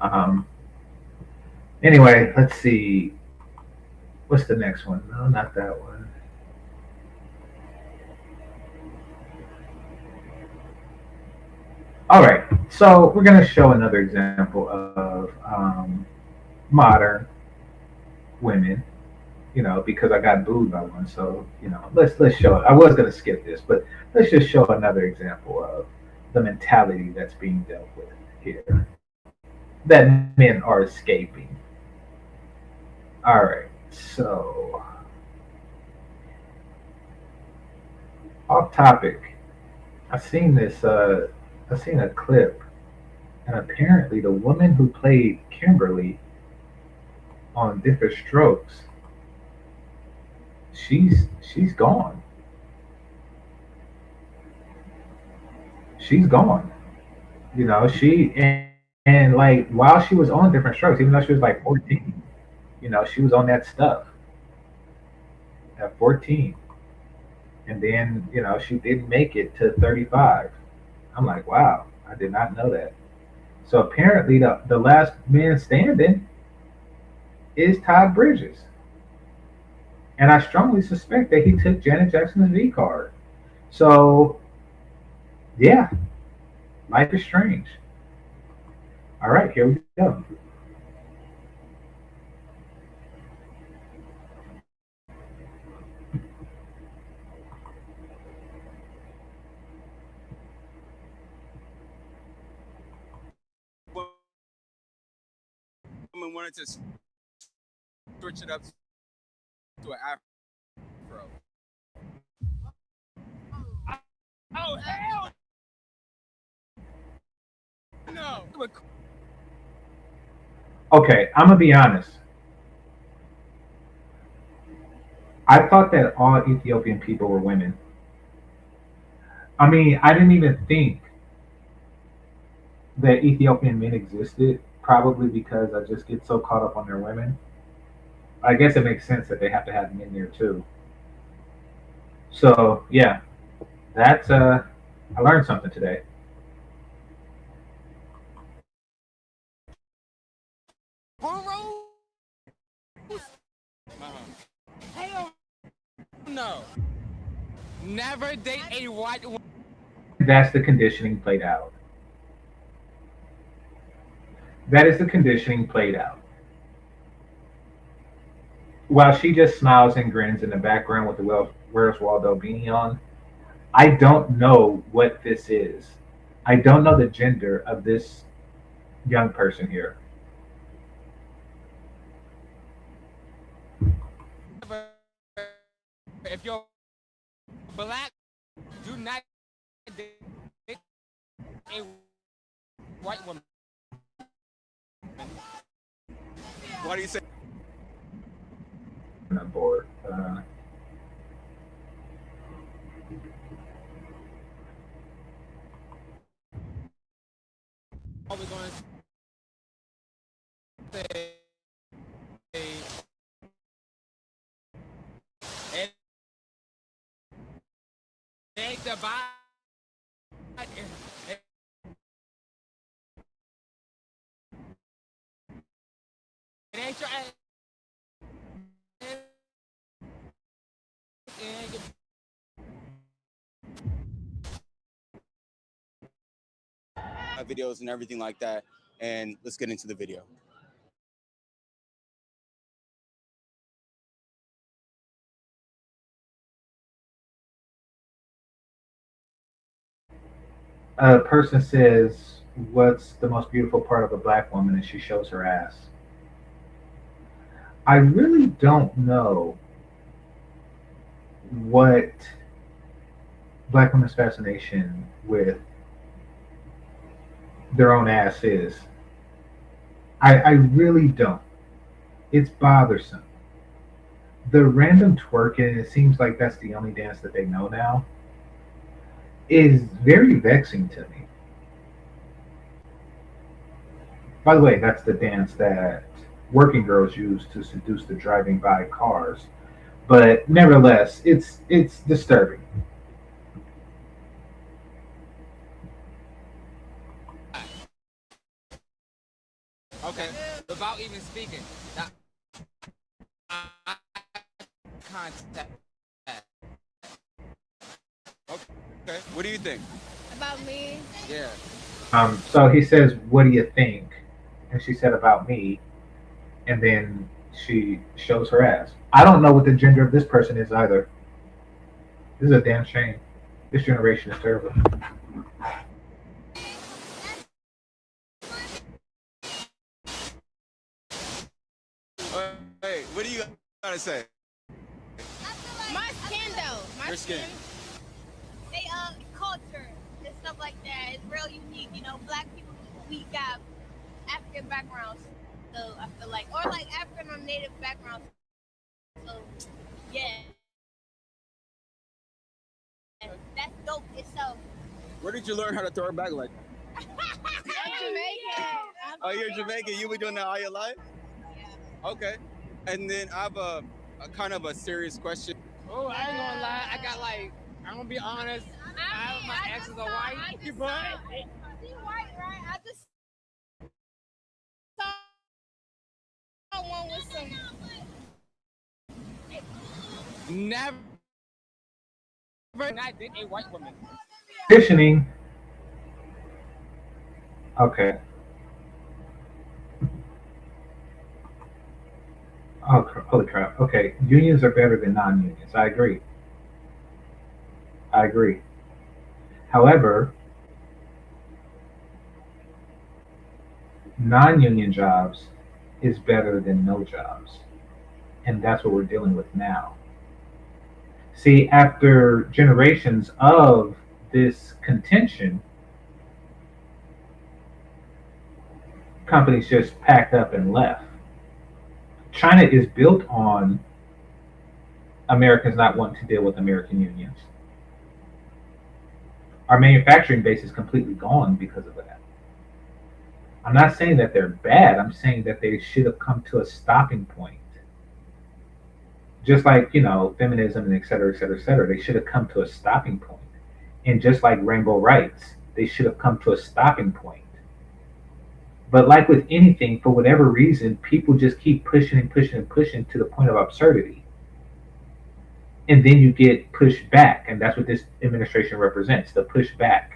Speaker 1: Um, anyway, let's see. What's the next one? No, not that one. All right. So we're going to show another example of modern women. Because I got booed by one. So let's show it. I was going to skip this, but let's just show another example of the mentality that's being dealt with here that men are escaping. All right. So off topic. I seen this. I seen a clip, and apparently the woman who played Kimberly on Different Strokes, she's gone. She's gone. And like while she was on Different Strokes, even though she was like 14, she was on that stuff at 14, and then she didn't make it to 35. I'm like, wow, I did not know that. So apparently the last man standing is Todd Bridges, and I strongly suspect that he took Janet Jackson's V card. So yeah, life is strange. All right, here we go.
Speaker 4: Women wanted to switch it up to an afro. Oh hell no!
Speaker 1: Okay, I'm gonna be honest. I thought that all Ethiopian people were women. I mean, I didn't even think that Ethiopian men existed, probably because I just get so caught up on their women. I guess it makes sense that they have to have men there too. So yeah, that's I learned something today.
Speaker 4: Burrows? Hell no. Never date a white woman.
Speaker 1: That's the conditioning played out. That is the conditioning played out. While she just smiles and grins in the background with the Where's Waldo beanie on, I don't know what this is. I don't know the gender of this young person here.
Speaker 4: If you're black, do not date a white woman. Why do you say?
Speaker 1: I'm bored.
Speaker 4: Are we going to say it ain't the body? It ain't your ass. Videos and everything like that, and let's get into the video.
Speaker 1: A person says, "What's the most beautiful part of a black woman?" and she shows her ass. I really don't know what black women's fascination with their own ass is. I really don't. It's bothersome. The random twerking, it seems like that's the only dance that they know now, is very vexing to me. By the way, that's the dance that working girls use to seduce the driving by cars. But nevertheless, it's disturbing.
Speaker 4: Okay, without even speaking, now, contact. Okay, what do you think?
Speaker 5: About me?
Speaker 4: Yeah.
Speaker 1: So he says, "What do you think?" And she said, "About me." And then she shows her ass. I don't know what the gender of this person is either. This is a damn shame. This generation is terrible.
Speaker 4: Hey, what do you gotta say?
Speaker 5: My skin though. My
Speaker 4: Your skin.
Speaker 5: They culture and stuff like that. It's real unique. You know, black people we got African backgrounds. So I feel like or like African or native backgrounds. So yeah. That's dope itself.
Speaker 4: Where did you learn how to throw it back like?
Speaker 5: I'm Jamaican.
Speaker 4: Oh, you're Jamaican. You been doing that all your life?
Speaker 5: Yeah.
Speaker 4: Okay. And then I have a kind of a serious question. Oh, I ain't gonna lie. I got like, I'm gonna be honest. My exes are white.
Speaker 5: You white, right? I just saw one with some.
Speaker 4: Never. Not date a white woman.
Speaker 1: Conditioning. Okay. Oh, holy crap. Okay. Unions are better than non unions. I agree. I agree. However, non union jobs is better than no jobs. And that's what we're dealing with now. See, after generations of this contention, companies just packed up and left. China is built on Americans not wanting to deal with American unions. Our manufacturing base is completely gone because of that. I'm not saying that they're bad. I'm saying that they should have come to a stopping point. Just like, feminism and et cetera, et cetera, et cetera, they should have come to a stopping point. And just like rainbow rights, they should have come to a stopping point. But like with anything, for whatever reason, people just keep pushing and pushing and pushing to the point of absurdity. And then you get pushed back. And that's what this administration represents, the pushback.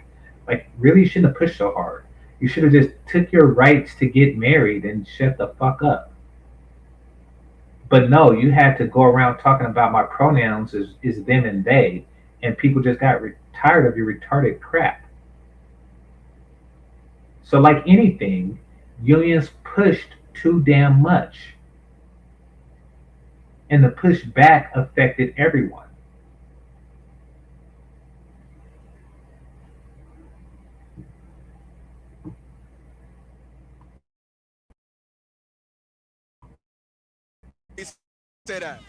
Speaker 1: Like, really, you shouldn't have pushed so hard. You should have just took your rights to get married and shut the fuck up. But no, you had to go around talking about my pronouns is them and they, and people just got tired of your retarded crap. So, like anything, unions pushed too damn much. And the pushback affected everyone.
Speaker 4: Say that.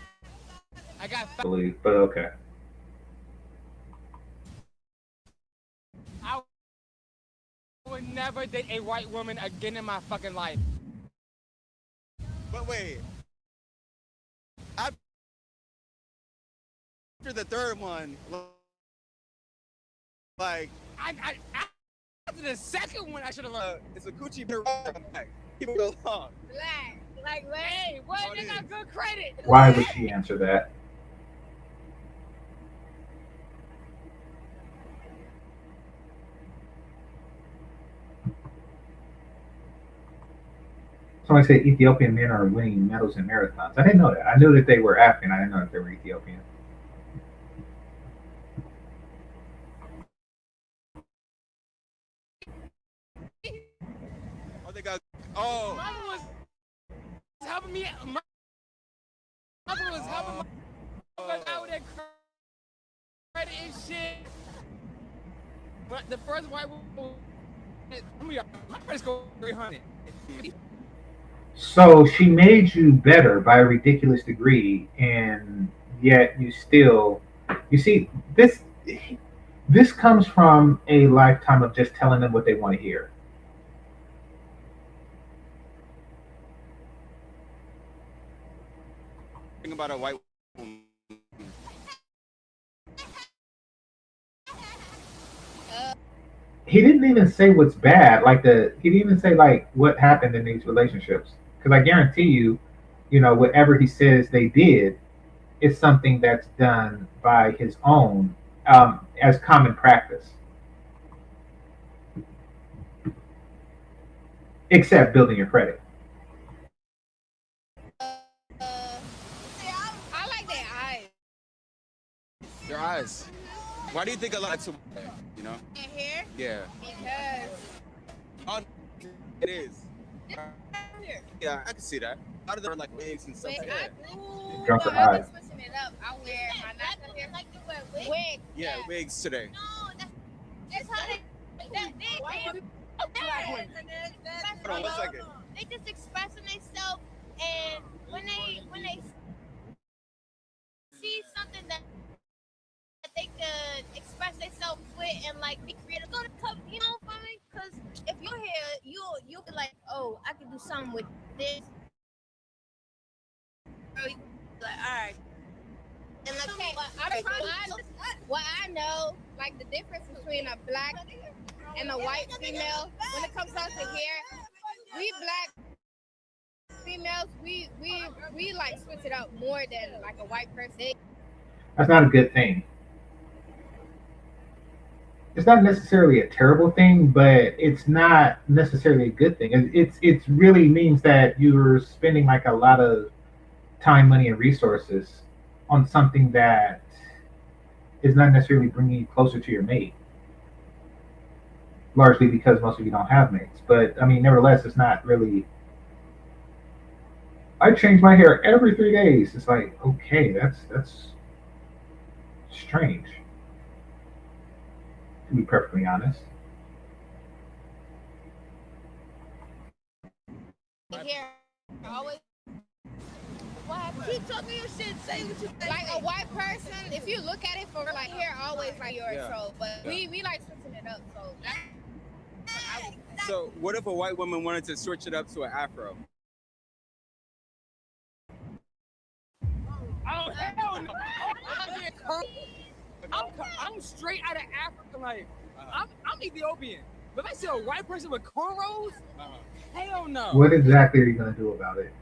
Speaker 4: I got.
Speaker 1: Believe, but okay.
Speaker 4: I would never date a white woman again in my fucking life. But wait. After the third one, like after the second one, I should have. It's a coochie beer. Keep it along.
Speaker 5: Black. Like, hey, what? They got good credit.
Speaker 1: Why would she answer that? Somebody said Ethiopian men are winning medals in marathons. I didn't know that. I knew that they were African. I didn't know that they were Ethiopian.
Speaker 4: Oh, they got. Oh. Mama was helping me. Mama was helping me out that credit and shit. But the first white woman, my credit score 300.
Speaker 1: So she made you better by a ridiculous degree, and yet you still, you see, this comes from a lifetime of just telling them what they want to hear.
Speaker 4: Think about a white woman.
Speaker 1: He didn't even say what's bad. He didn't even say like what happened in these relationships. Because I guarantee you, whatever he says they did, is something that's done by his own as common practice. Except building your credit.
Speaker 5: I like their eyes.
Speaker 4: Their eyes. Why do you think a lot of
Speaker 5: Their hair?
Speaker 4: Yeah.
Speaker 5: Because.
Speaker 4: Oh, it is. Yeah, I can see that. A lot of them are like wigs and stuff like that.
Speaker 1: Drunk or
Speaker 5: I've
Speaker 1: high.
Speaker 5: been switching it up. I wear my natural hair. Like to wear wigs.
Speaker 4: Yeah, wigs today.
Speaker 5: No, that's how they.
Speaker 4: Hold on 1 second.
Speaker 5: They just expressing themselves, and when they see something that they could express themselves with and like be creative, go to come, for me. Because if you're here, you'll be like, oh, I could do something with this. Like, all right. And what I know, like the difference between a black and a white female, when it comes down to hair, we black females, we like switch it up more than like a white person.
Speaker 1: That's not a good thing. It's not necessarily a terrible thing, but it's not necessarily a good thing. It really means that you're spending like a lot of time, money, and resources on something that is not necessarily bringing you closer to your mate. Largely because most of you don't have mates. But I mean, nevertheless, it's not really. I change my hair every 3 days. It's like, okay, that's strange. To be perfectly honest.
Speaker 5: Here, always. Keep talking your shit. Say what you think. Like a white person, if if you look at it for like hair, always like yours.
Speaker 4: Yeah.
Speaker 5: So, but we like switching it up. So that's
Speaker 4: So what if a white woman wanted to switch it up to an afro? Oh hell no! I'm straight out of Africa. Like I'm Ethiopian, but if I see a white person with cornrows, hell no.
Speaker 1: What exactly are you going to do about it?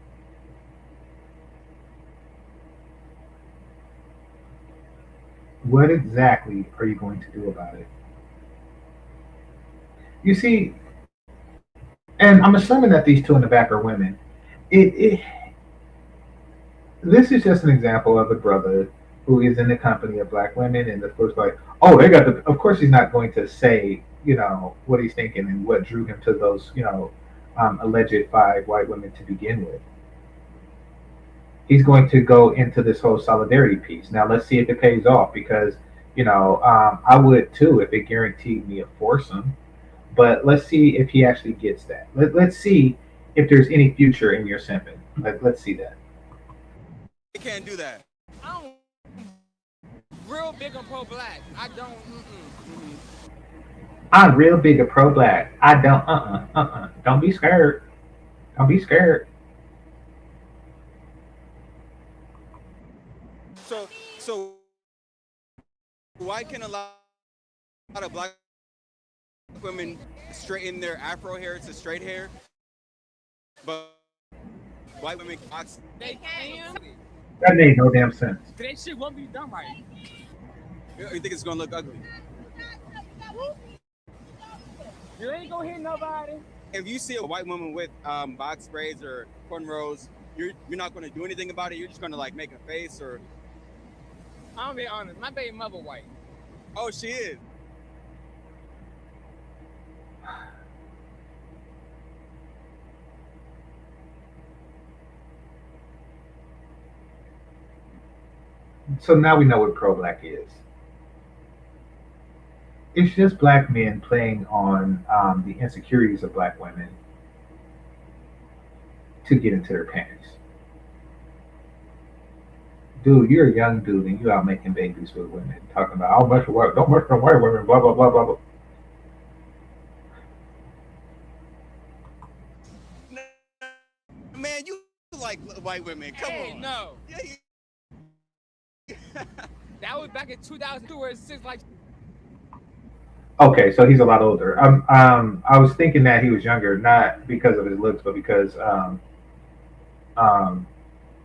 Speaker 1: What exactly are you going to do about it? You see, and I'm assuming that these two in the back are women. It This is just an example of a brother who is in the company of black women, and of course, like, oh, they got the. Of course, he's not going to say, what he's thinking and what drew him to those, alleged 5 white women to begin with. He's going to go into this whole solidarity piece. Now, let's see if it pays off, because, I would too if it guaranteed me a foursome. But let's see if he actually gets that. Let's see if there's any future in your simping. Let's see that.
Speaker 4: You can't do that. I'm real big on pro-black. I don't.
Speaker 1: I'm real big a pro-black. I don't. Don't be scared. Don't be scared.
Speaker 4: So why can a lot of black women straighten their afro hair to straight hair, but white women box? They can.
Speaker 1: That made no damn sense.
Speaker 4: That shit won't be done right. You think it's gonna look ugly? You ain't gonna hit nobody. If you see a white woman with box braids or cornrows, you're not gonna do anything about it. You're just gonna like make a face or. I'm gonna be honest. My baby mother white. Oh, she is.
Speaker 1: So now we know what pro-black is. It's just black men playing on the insecurities of black women to get into their panties. Dude, you're a young dude and you out making babies with women, talking about don't mess with white women, blah blah blah blah blah.
Speaker 4: Man, you like white women? Come on. No. That was back in 2002, where it's just like.
Speaker 1: Okay, so he's a lot older. I was thinking that he was younger, not because of his looks, but because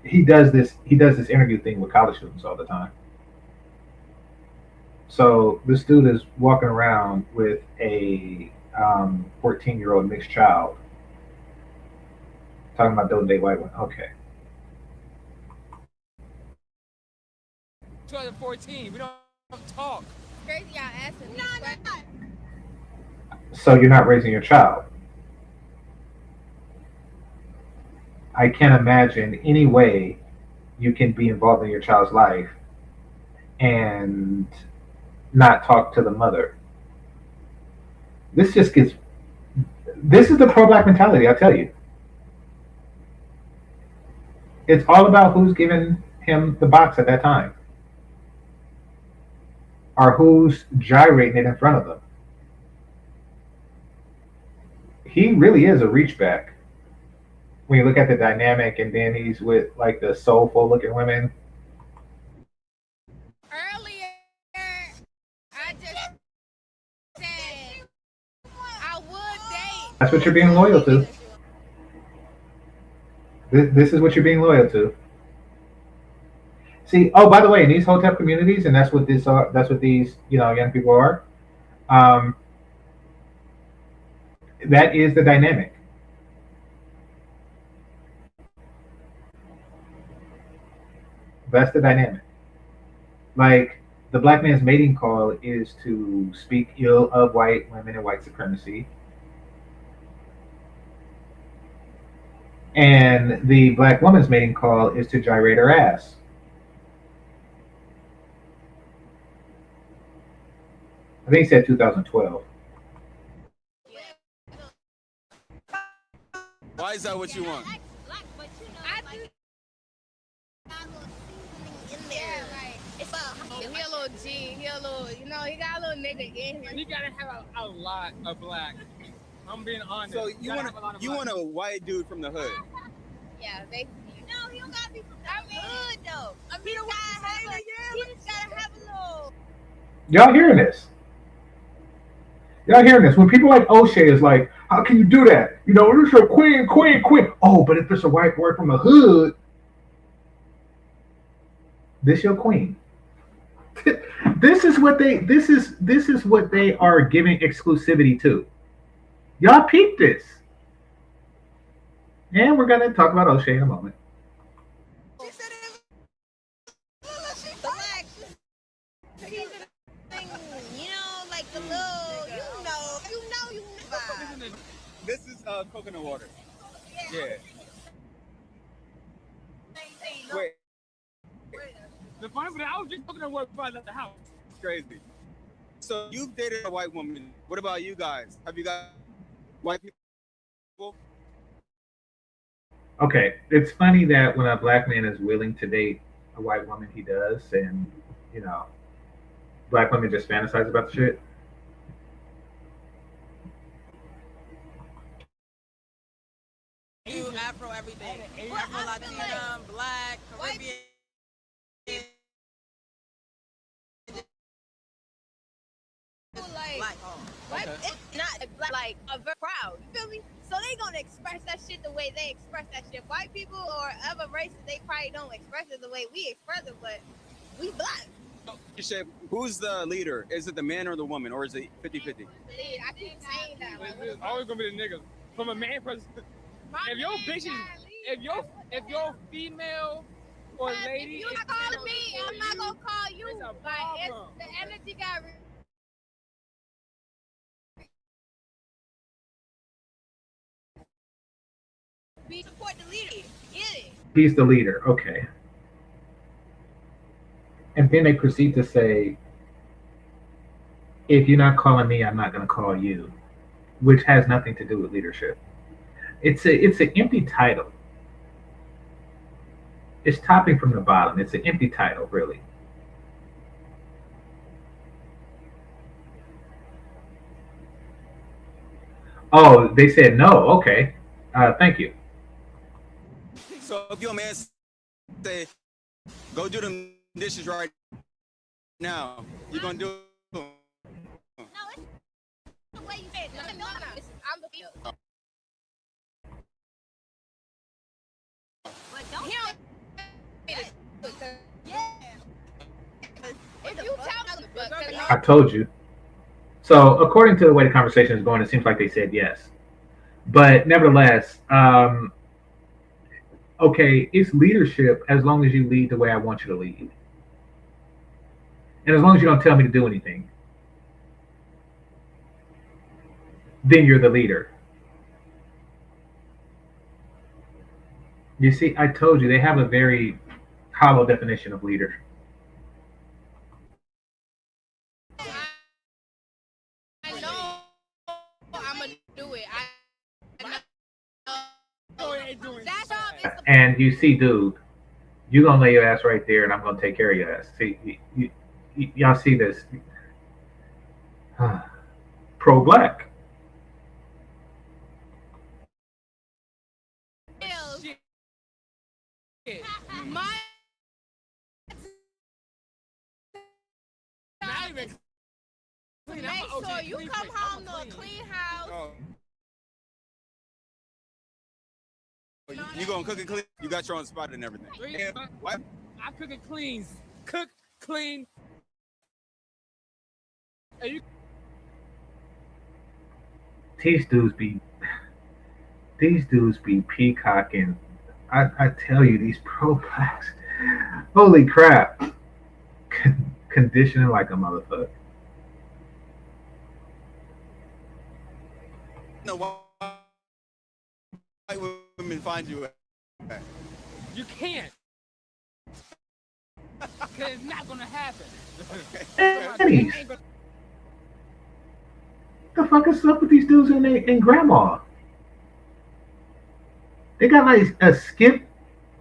Speaker 1: he does this interview thing with college students all the time. So this dude is walking around with a 14-year-old mixed child, talking about don't date white women. Okay.
Speaker 4: 2014. We don't talk.
Speaker 5: crazy y'all asking me.
Speaker 1: So you're not raising your child. I can't imagine any way you can be involved in your child's life and not talk to the mother. This is the pro-black mentality, I'll tell you. It's all about who's giving him the box at that time, or who's gyrating it in front of them. He really is a reach back when you look at the dynamic, and then he's with like the soulful looking women.
Speaker 5: Earlier, I just said I would date.
Speaker 1: That's what you're being loyal to. This is what you're being loyal to. See, oh, by the way, in these hotel communities, and that's what these young people are. That is the dynamic. That's the dynamic. Like, the black man's mating call is to speak ill of white women and white supremacy. And the black woman's mating call is to gyrate her ass. I think he said 2012.
Speaker 4: Why is that what you want?
Speaker 5: he a little G. He a little, you know, he got a little nigga in him.
Speaker 4: You gotta have a lot of black. I'm being honest.
Speaker 10: So you want a white dude from the hood?
Speaker 5: Yeah, they. No, he don't gotta be from the hood though. I mean, he just gotta have a little.
Speaker 1: Y'all hearing this? Y'all hearing this? When people like O'Shea is like, how can you do that? You know, it's your queen. Oh, but if it's a white boy from the hood, this your queen. This is what they are giving exclusivity to. Y'all peep this. And we're gonna talk about O'Shea in a moment.
Speaker 5: She said it was black. You know, like the little, you know.
Speaker 10: This is coconut water. Yeah. Wait.
Speaker 4: The funny thing, I was just talking to work before I left the house.
Speaker 10: It's crazy. So you've dated a white woman. What about you guys? Have you got white people?
Speaker 1: Okay, it's funny that when a black man is willing to date a white woman, he does, and you know, black women just fantasize about the shit.
Speaker 11: You Afro everything. Afro Latina, black, Caribbean.
Speaker 5: Like, it's not like a very proud. You feel me? So they gonna express that shit the way they express that shit. White people or other races, they probably don't express it the way we express it, but we black.
Speaker 10: Who's the leader? Is it the man or the woman, or is it 50-50?
Speaker 5: I keep saying that.
Speaker 4: It's always gonna be the niggas. From a man perspective, if your bitch is, if your female or lady,
Speaker 5: if you not calling me, I'm not gonna call you. Like, it's the energy got. We support the leader. Get it.
Speaker 1: He's the leader, okay. And then they proceed to say, if you're not calling me, I'm not going to call you, which has nothing to do with leadership. It's an empty title. It's topping from the bottom. It's an empty title, really. Oh, they said no. Okay. Thank you.
Speaker 10: So if your man say, go do them dishes right now, you gonna do them?
Speaker 5: No, it's the way you say it. No. I'm the field. But don't if you tell me,
Speaker 1: I told you. So according to the way the conversation is going, it seems like they said yes. But nevertheless, okay, it's leadership as long as you lead the way I want you to lead. And as long as you don't tell me to do anything, then you're the leader. You see, I told you, they have a very hollow definition of leader.
Speaker 5: I know I'm going to do it. That's all.
Speaker 1: And you see, dude, you're going to lay your ass right there and I'm going to take care of your ass. See, y'all see this. Pro-black.
Speaker 5: Make sure you come home to a clean house.
Speaker 10: Oh. You gonna cook and clean? You got your own spot and everything.
Speaker 4: Yeah.
Speaker 10: What?
Speaker 4: I cook and clean. Cook, clean. And you...
Speaker 1: These dudes be peacocking. I tell you, these pro-blacks, holy crap, conditioning like a motherfucker.
Speaker 10: No, white women find you at?
Speaker 4: You can't. Because it's not going to happen.
Speaker 1: Eddie, the fuck is up with these dudes and grandma? They got like a skip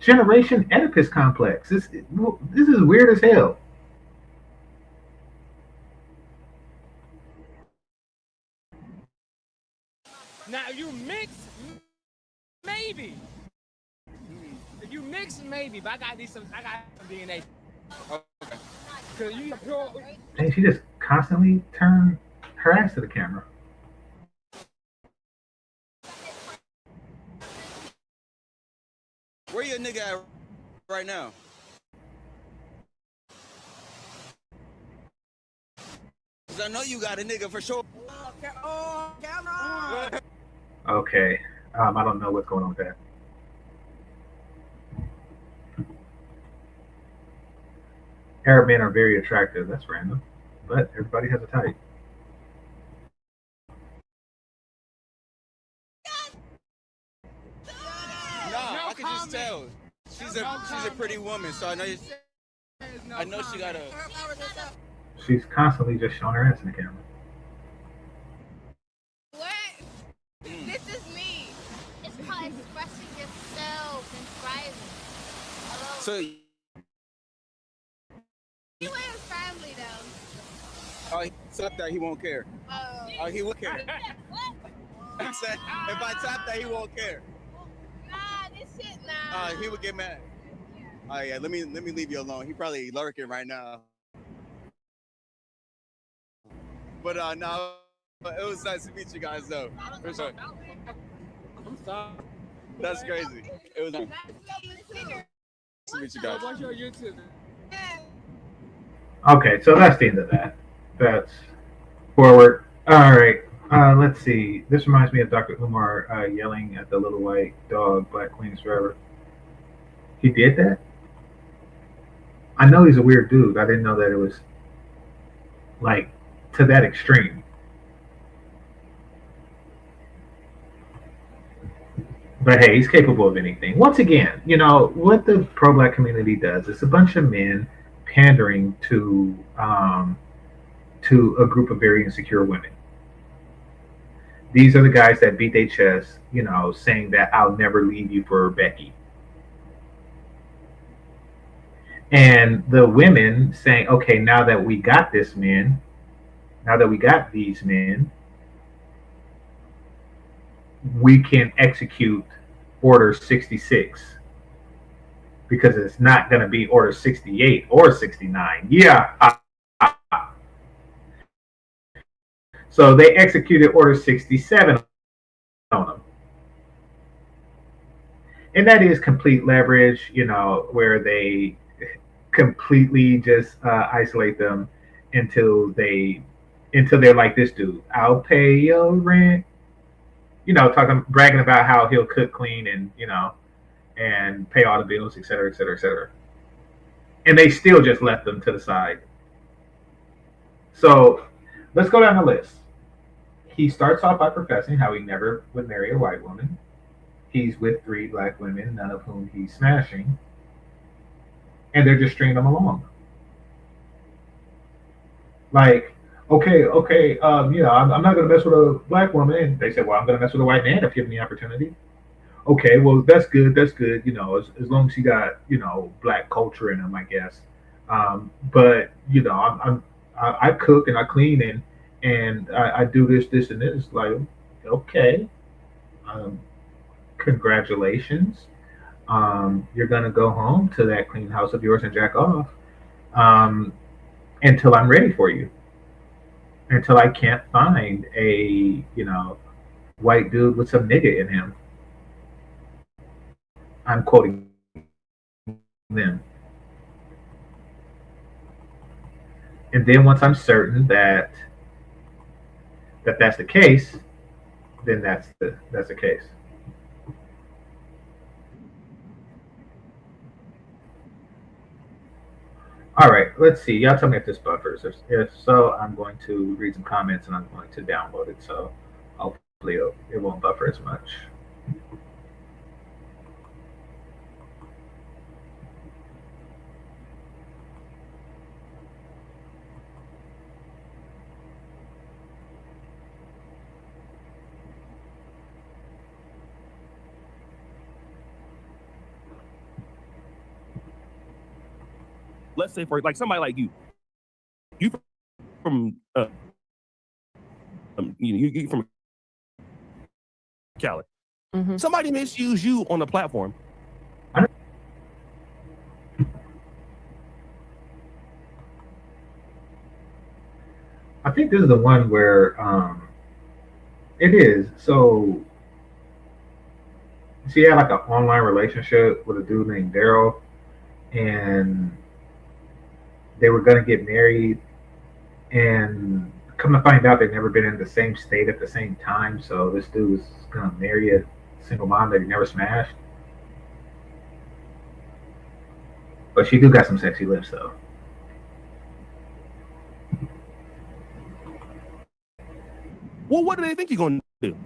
Speaker 1: generation Oedipus complex. This is weird as hell.
Speaker 4: Now, if you mix, maybe. If you mix, maybe. But I got some DNA. Okay. Cause you pure.
Speaker 1: And she just constantly turned her ass to the camera.
Speaker 10: Where your nigga at right now? Cause I know you got a nigga for sure.
Speaker 11: Oh, camera.
Speaker 1: Okay. I don't know what's going on with that. Arab men are very attractive. That's random. But everybody has a type.
Speaker 10: Nah, I can just tell. She's a pretty woman, so I know she got a.
Speaker 1: She's constantly just showing her ass in the camera.
Speaker 5: What? This is me. It's called expressing yourself and thriving. Hello.
Speaker 10: So
Speaker 5: You and his family though.
Speaker 10: tap that he won't care.
Speaker 5: Oh.
Speaker 10: He will care.
Speaker 5: What?
Speaker 10: I'm saying if I tap that he won't care.
Speaker 5: Nah, this shit nah.
Speaker 10: He would get mad. Oh yeah, let me leave you alone. He probably lurking right now. But no, it was nice to meet you guys though. For sure.
Speaker 4: I'm sorry.
Speaker 10: That's crazy. It was nice to meet you guys.
Speaker 4: What's your YouTube?
Speaker 1: Okay, so that's the end of that. That's forward. All right. Let's see. This reminds me of Dr. Umar yelling at the little white dog, Black Queens Forever. He did that? I know he's a weird dude. I didn't know that it was like to that extreme. But hey, he's capable of anything. Once again, you know, what the pro-black community does is a bunch of men pandering to a group of very insecure women. These are the guys that beat their chest, you know, saying that I'll never leave you for Becky. And the women saying, okay, now that we got these men, we can execute Order 66 because it's not going to be Order 68 or 69. Yeah. So they executed Order 67 on them. And that is complete leverage, you know, where they completely just isolate them until they're like this dude. I'll pay your rent. You know, bragging about how he'll cook, clean, and you know, and pay all the bills, et cetera, et cetera, et cetera. And they still just left them to the side. So let's go down the list. He starts off by professing how he never would marry a white woman. He's with 3 black women, none of whom he's smashing. And they're just stringing him along. Like, okay, yeah, I'm not going to mess with a black woman. And they said, well, I'm going to mess with a white man if you give me the opportunity. Okay, well, that's good, you know, as long as you got, you know, black culture in him, I guess. But, you know, I cook and I clean and I do this, and this. Like, okay, congratulations. You're going to go home to that clean house of yours and jack off until I'm ready for you. Until I can't find a, you know, white dude with some nigga in him. I'm quoting them. And then once I'm certain that that's the case, then that's the case. All right, let's see. Y'all tell me if this buffers. If so, I'm going to read some comments and I'm going to download it. So hopefully it won't buffer as much.
Speaker 12: Let's say for like somebody like you from you from Cali. Somebody misuse you on the platform.
Speaker 1: I think this is the one where it is. So she had like an online relationship with a dude named Daryl, and they were gonna get married, and come to find out they'd never been in the same state at the same time. So this dude was gonna marry a single mom that he never smashed. But she do got some sexy lips though.
Speaker 12: Well, what do they think you're gonna do?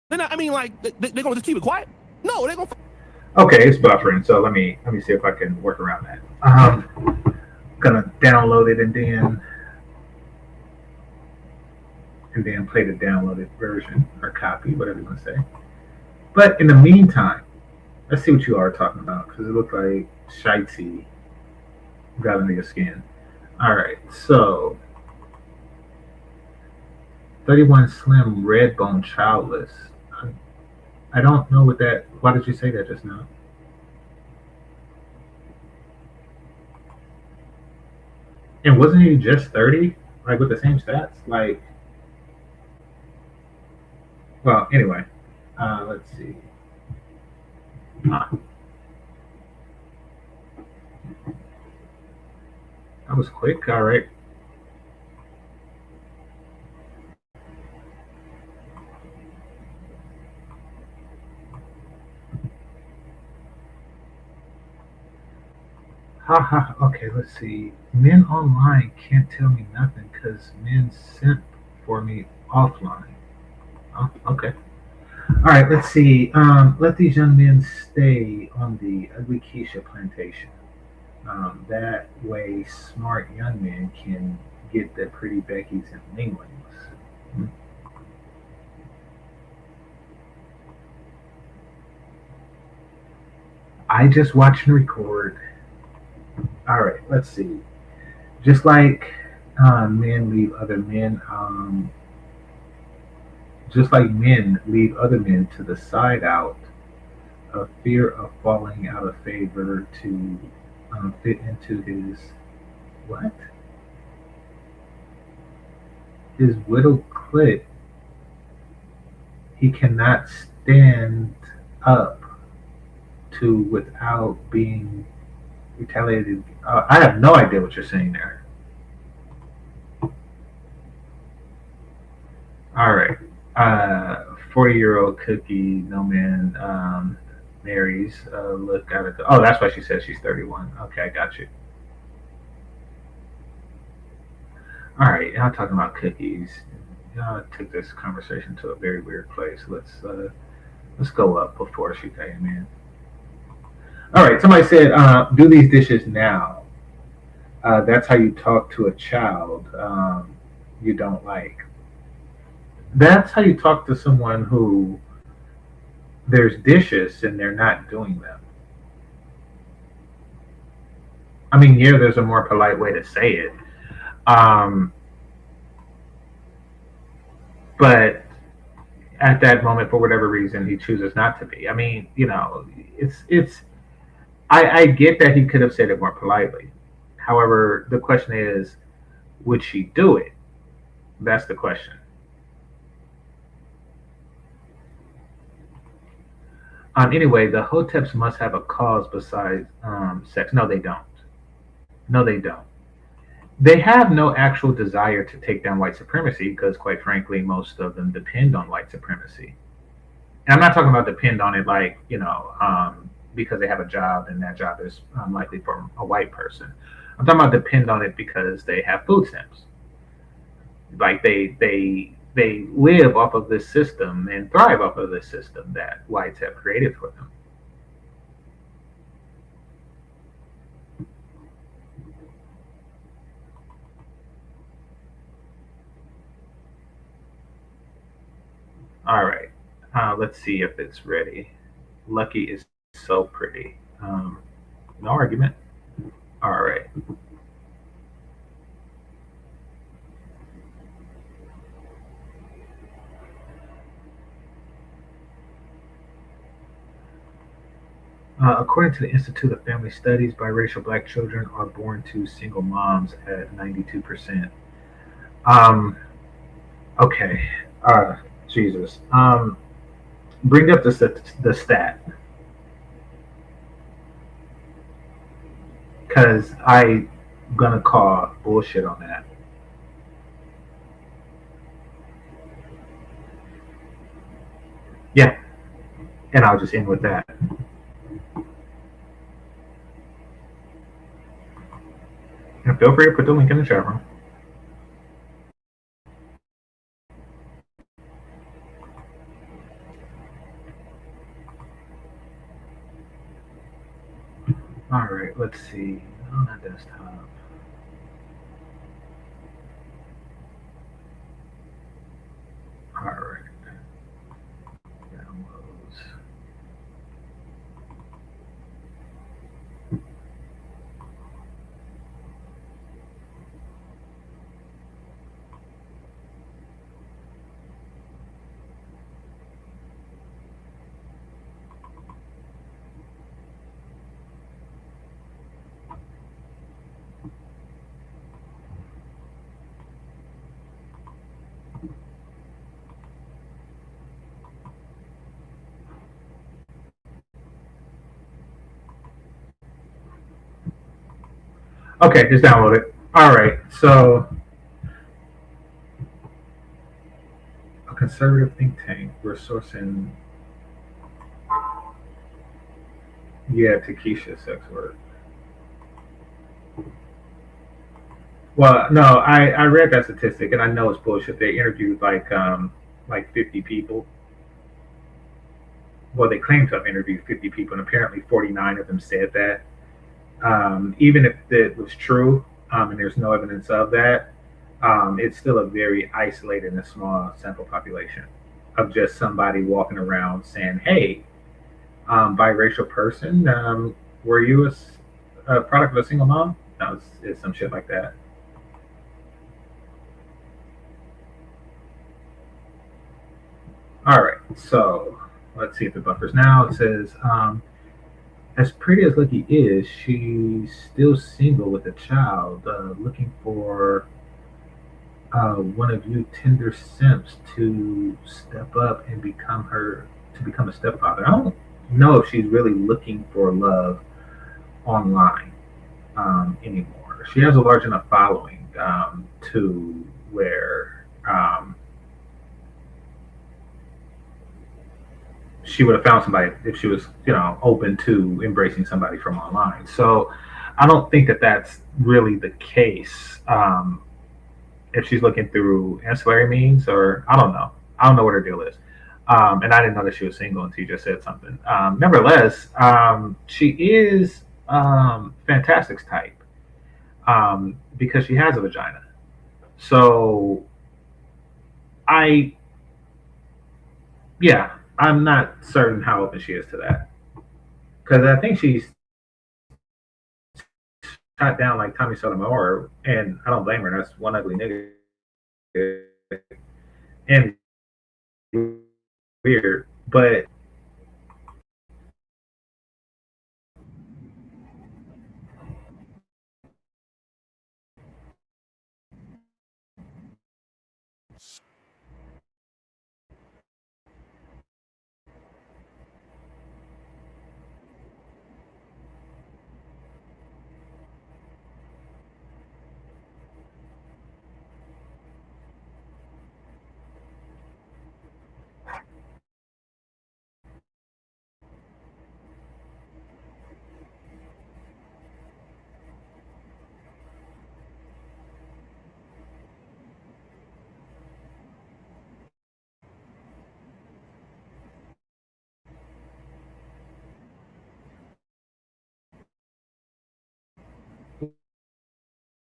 Speaker 12: I mean, like they're gonna just keep it quiet? No, they're gonna.
Speaker 1: Okay, it's buffering, so let me see if I can work around that. Gonna download it and then play the downloaded version or copy, whatever you want to say. But in the meantime, let's see what you are talking about because it looked like shitey got under your skin. All right, so 31 Slim Redbone Childless. I don't know what that. Why did you say that just now? And wasn't he just 30? Like with the same stats? Like, well, anyway, let's see. That was quick. All right. Haha. Okay, let's see. Men online can't tell me nothing because men simp for me offline. Oh, okay. All right, let's see. Let these young men stay on the ugly Keisha plantation. That way, smart young men can get the pretty Beckys and Linglings. Hmm. I just watch and record. All right, let's see. Just like men leave other men, just like men leave other men to the side out of fear of falling out of favor to fit into his what? His widow clit. He cannot stand up to without being retaliated. I have no idea what you're saying there. All right. 40-year-old cookie, no man marries. Look out at the. Oh, that's why she says she's 31. Okay, I got you. All right, y'all talking about cookies. Y'all took this conversation to a very weird place. Let's go up before she came in. All right, somebody said, do these dishes now. That's how you talk to a child you don't like. That's how you talk to someone who there's dishes and they're not doing them. I mean, yeah, there's a more polite way to say it. But at that moment, for whatever reason, he chooses not to be. I mean, it's. I get that he could have said it more politely. However, the question is, would she do it? That's the question. Anyway, the Hoteps must have a cause besides sex. No, they don't. No, they don't. They have no actual desire to take down white supremacy because, quite frankly, most of them depend on white supremacy. And I'm not talking about depend on it like, because they have a job and that job is likely for a white person. I'm talking about depend on it because they have food stamps. Like they live off of this system and thrive off of this system that whites have created for them. All right, let's see if it's ready. Lucky is so pretty. No argument. All right. According to the Institute of Family Studies, biracial black children are born to single moms at 92%. Um, okay. Jesus. Bring up the stat, because I gonna call bullshit on that. Yeah, and I'll just end with that. And feel free to put the link in the chat room. All right, let's see. On that desktop. All right. Downloads. Okay, it's downloaded. All right, so a conservative think tank. We're sourcing. Yeah, Takesha sex work. Well, no, I read that statistic and I know it's bullshit. They interviewed like 50 people. Well, they claim to have interviewed 50 people, and apparently 49 of them said that. Even if it was true, and there's no evidence of that, it's still a very isolated and small sample population of just somebody walking around saying, "Hey, biracial person, were you a product of a single mom?" No, it's some shit like that. All right, so let's see if it buffers now. It says, as pretty as Lucky is, she's still single with a child, looking for one of you tender simps to step up and become a stepfather. I don't know if she's really looking for love online anymore. She has a large enough following to where she would have found somebody if she was, open to embracing somebody from online. So I don't think that that's really the case. If she's looking through ancillary means, or I don't know what her deal is. And I didn't know that she was single until you just said something. Nevertheless, she is Fantastic's type because she has a vagina. So I, yeah, I'm not certain how open she is to that because I think she's shot down like Tommy Sotomayor, and I don't blame her. That's one ugly nigga and weird. But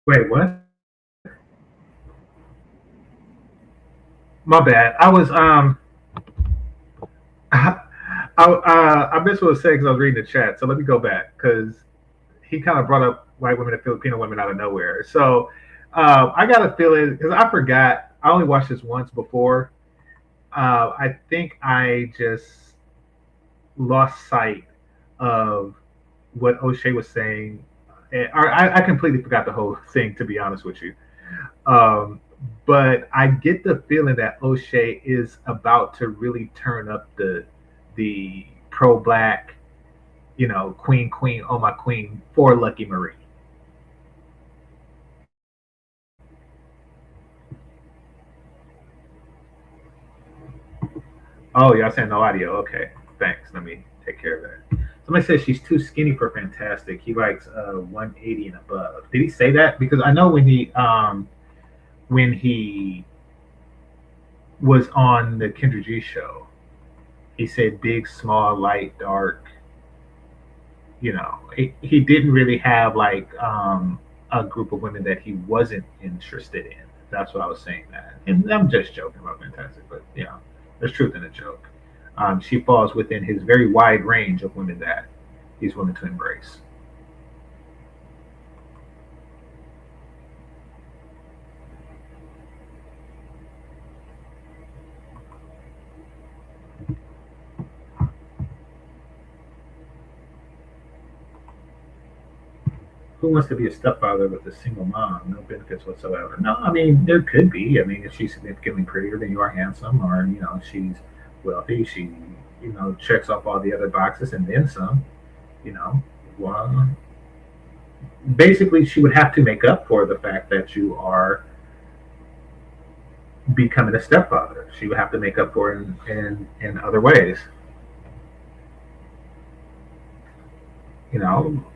Speaker 1: wait, what? My bad. I was I missed what I was saying because I was reading the chat. So let me go back because he kind of brought up white women and Filipino women out of nowhere. So I got a feeling because I forgot. I only watched this once before. I think I just lost sight of what O'Shea was saying. I completely forgot the whole thing, to be honest with you. Um, but I get the feeling that O'Shea is about to really turn up the pro black, queen, queen, oh my queen for Lucky Marie. Oh, y'all saying no audio? Okay, thanks. Let me take care of that. Somebody says she's too skinny for fantastic. He likes 180 and above. Did he say that? Because I know when he was on the Kendra G show, he said big, small, light, dark. He didn't really have like a group of women that he wasn't interested in. That's what I was saying that. And I'm just joking about fantastic, but there's truth in the joke. She falls within his very wide range of women that he's willing to embrace. Who wants to be a stepfather with a single mom, no benefits whatsoever? No, I mean there could be. I mean, if she's significantly prettier than you are, handsome, or she's wealthy, she checks off all the other boxes and then some. You know, well, basically she would have to make up for the fact that you are becoming a stepfather. She would have to make up for it in other ways.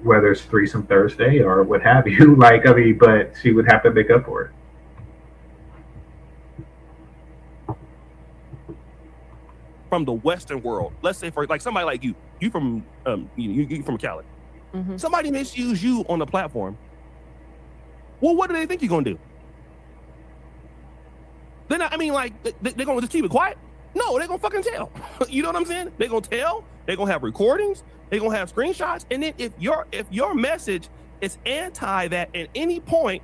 Speaker 1: Whether it's threesome Thursday or what have you. Like, I mean, but she would have to make up for it.
Speaker 12: From the Western world, let's say for like somebody like you from you from Cali. Mm-hmm. Somebody misuse you on the platform. Well, what do they think you're gonna do? They're not. I mean, like they're gonna just keep it quiet. No, they're gonna fucking tell. You know what I'm saying? They're gonna tell. They're gonna have recordings. They're gonna have screenshots. And then if your message is anti that at any point,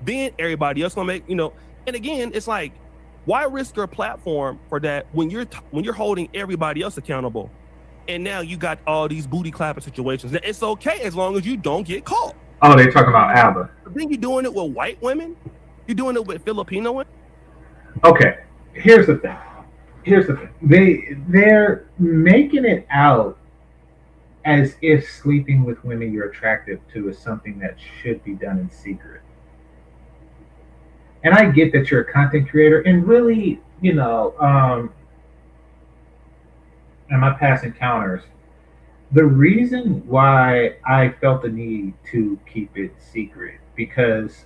Speaker 12: then everybody else gonna make And again, it's like, why risk your platform for that when you're holding everybody else accountable? And now you got all these booty clapping situations. Now, it's okay as long as you don't get caught.
Speaker 1: Oh, they're talking about Alba.
Speaker 12: But then you're doing it with white women. You're doing it with Filipino women.
Speaker 1: Okay, here's the thing. They're making it out as if sleeping with women you're attracted to is something that should be done in secret. And I get that you're a content creator, and really, in my past encounters, the reason why I felt the need to keep it secret because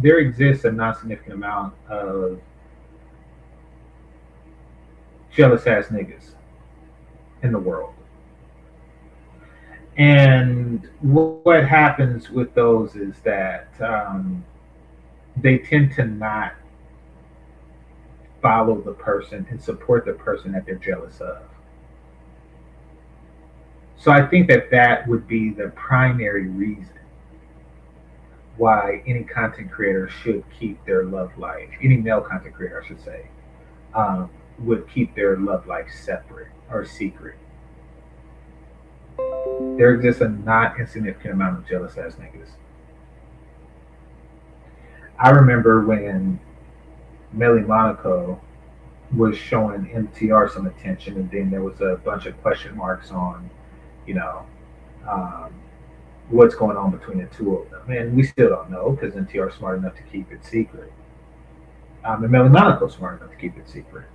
Speaker 1: there exists a non-significant amount of jealous ass niggas in the world. And what happens with those is that they tend to not follow the person and support the person that they're jealous of. So I think that would be the primary reason why any content creator should keep their love life, any male content creator, I should say, would keep their love life separate or secret. There exists a not insignificant amount of jealous ass niggas. I remember when Melly Monaco was showing MTR some attention, and then there was a bunch of question marks on, what's going on between the two of them. And we still don't know because MTR is smart enough to keep it secret. And Melly Monaco is smart enough to keep it secret.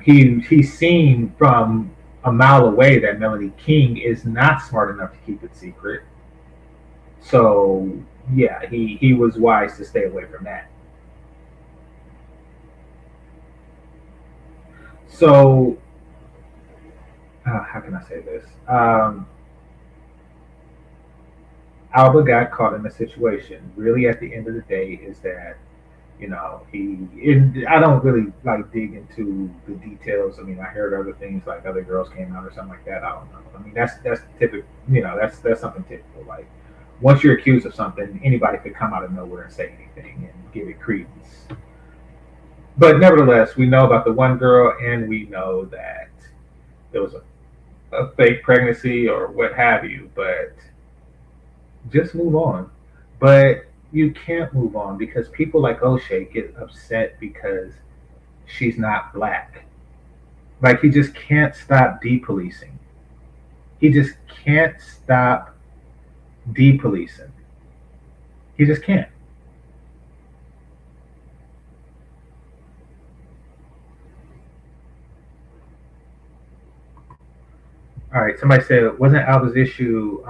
Speaker 1: He's seen from a mile away that Melody King is not smart enough to keep it secret. So yeah, he was wise to stay away from that. So how can I say this? Alba got caught in a situation. Really, at the end of the day, is that I don't really like dig into the details. I mean, I heard other things like other girls came out or something like that. I don't know. I mean, that's typical. That's something typical. Like once you're accused of something, anybody could come out of nowhere and say anything and give it credence. But nevertheless, we know about the one girl, and we know that there was a fake pregnancy or what have you. But just move on. But you can't move on because people like O'Shea get upset because she's not black. Like he just can't stop depolicing. He just can't stop depolicing. He just can't. All right. Somebody said, wasn't Alba's issue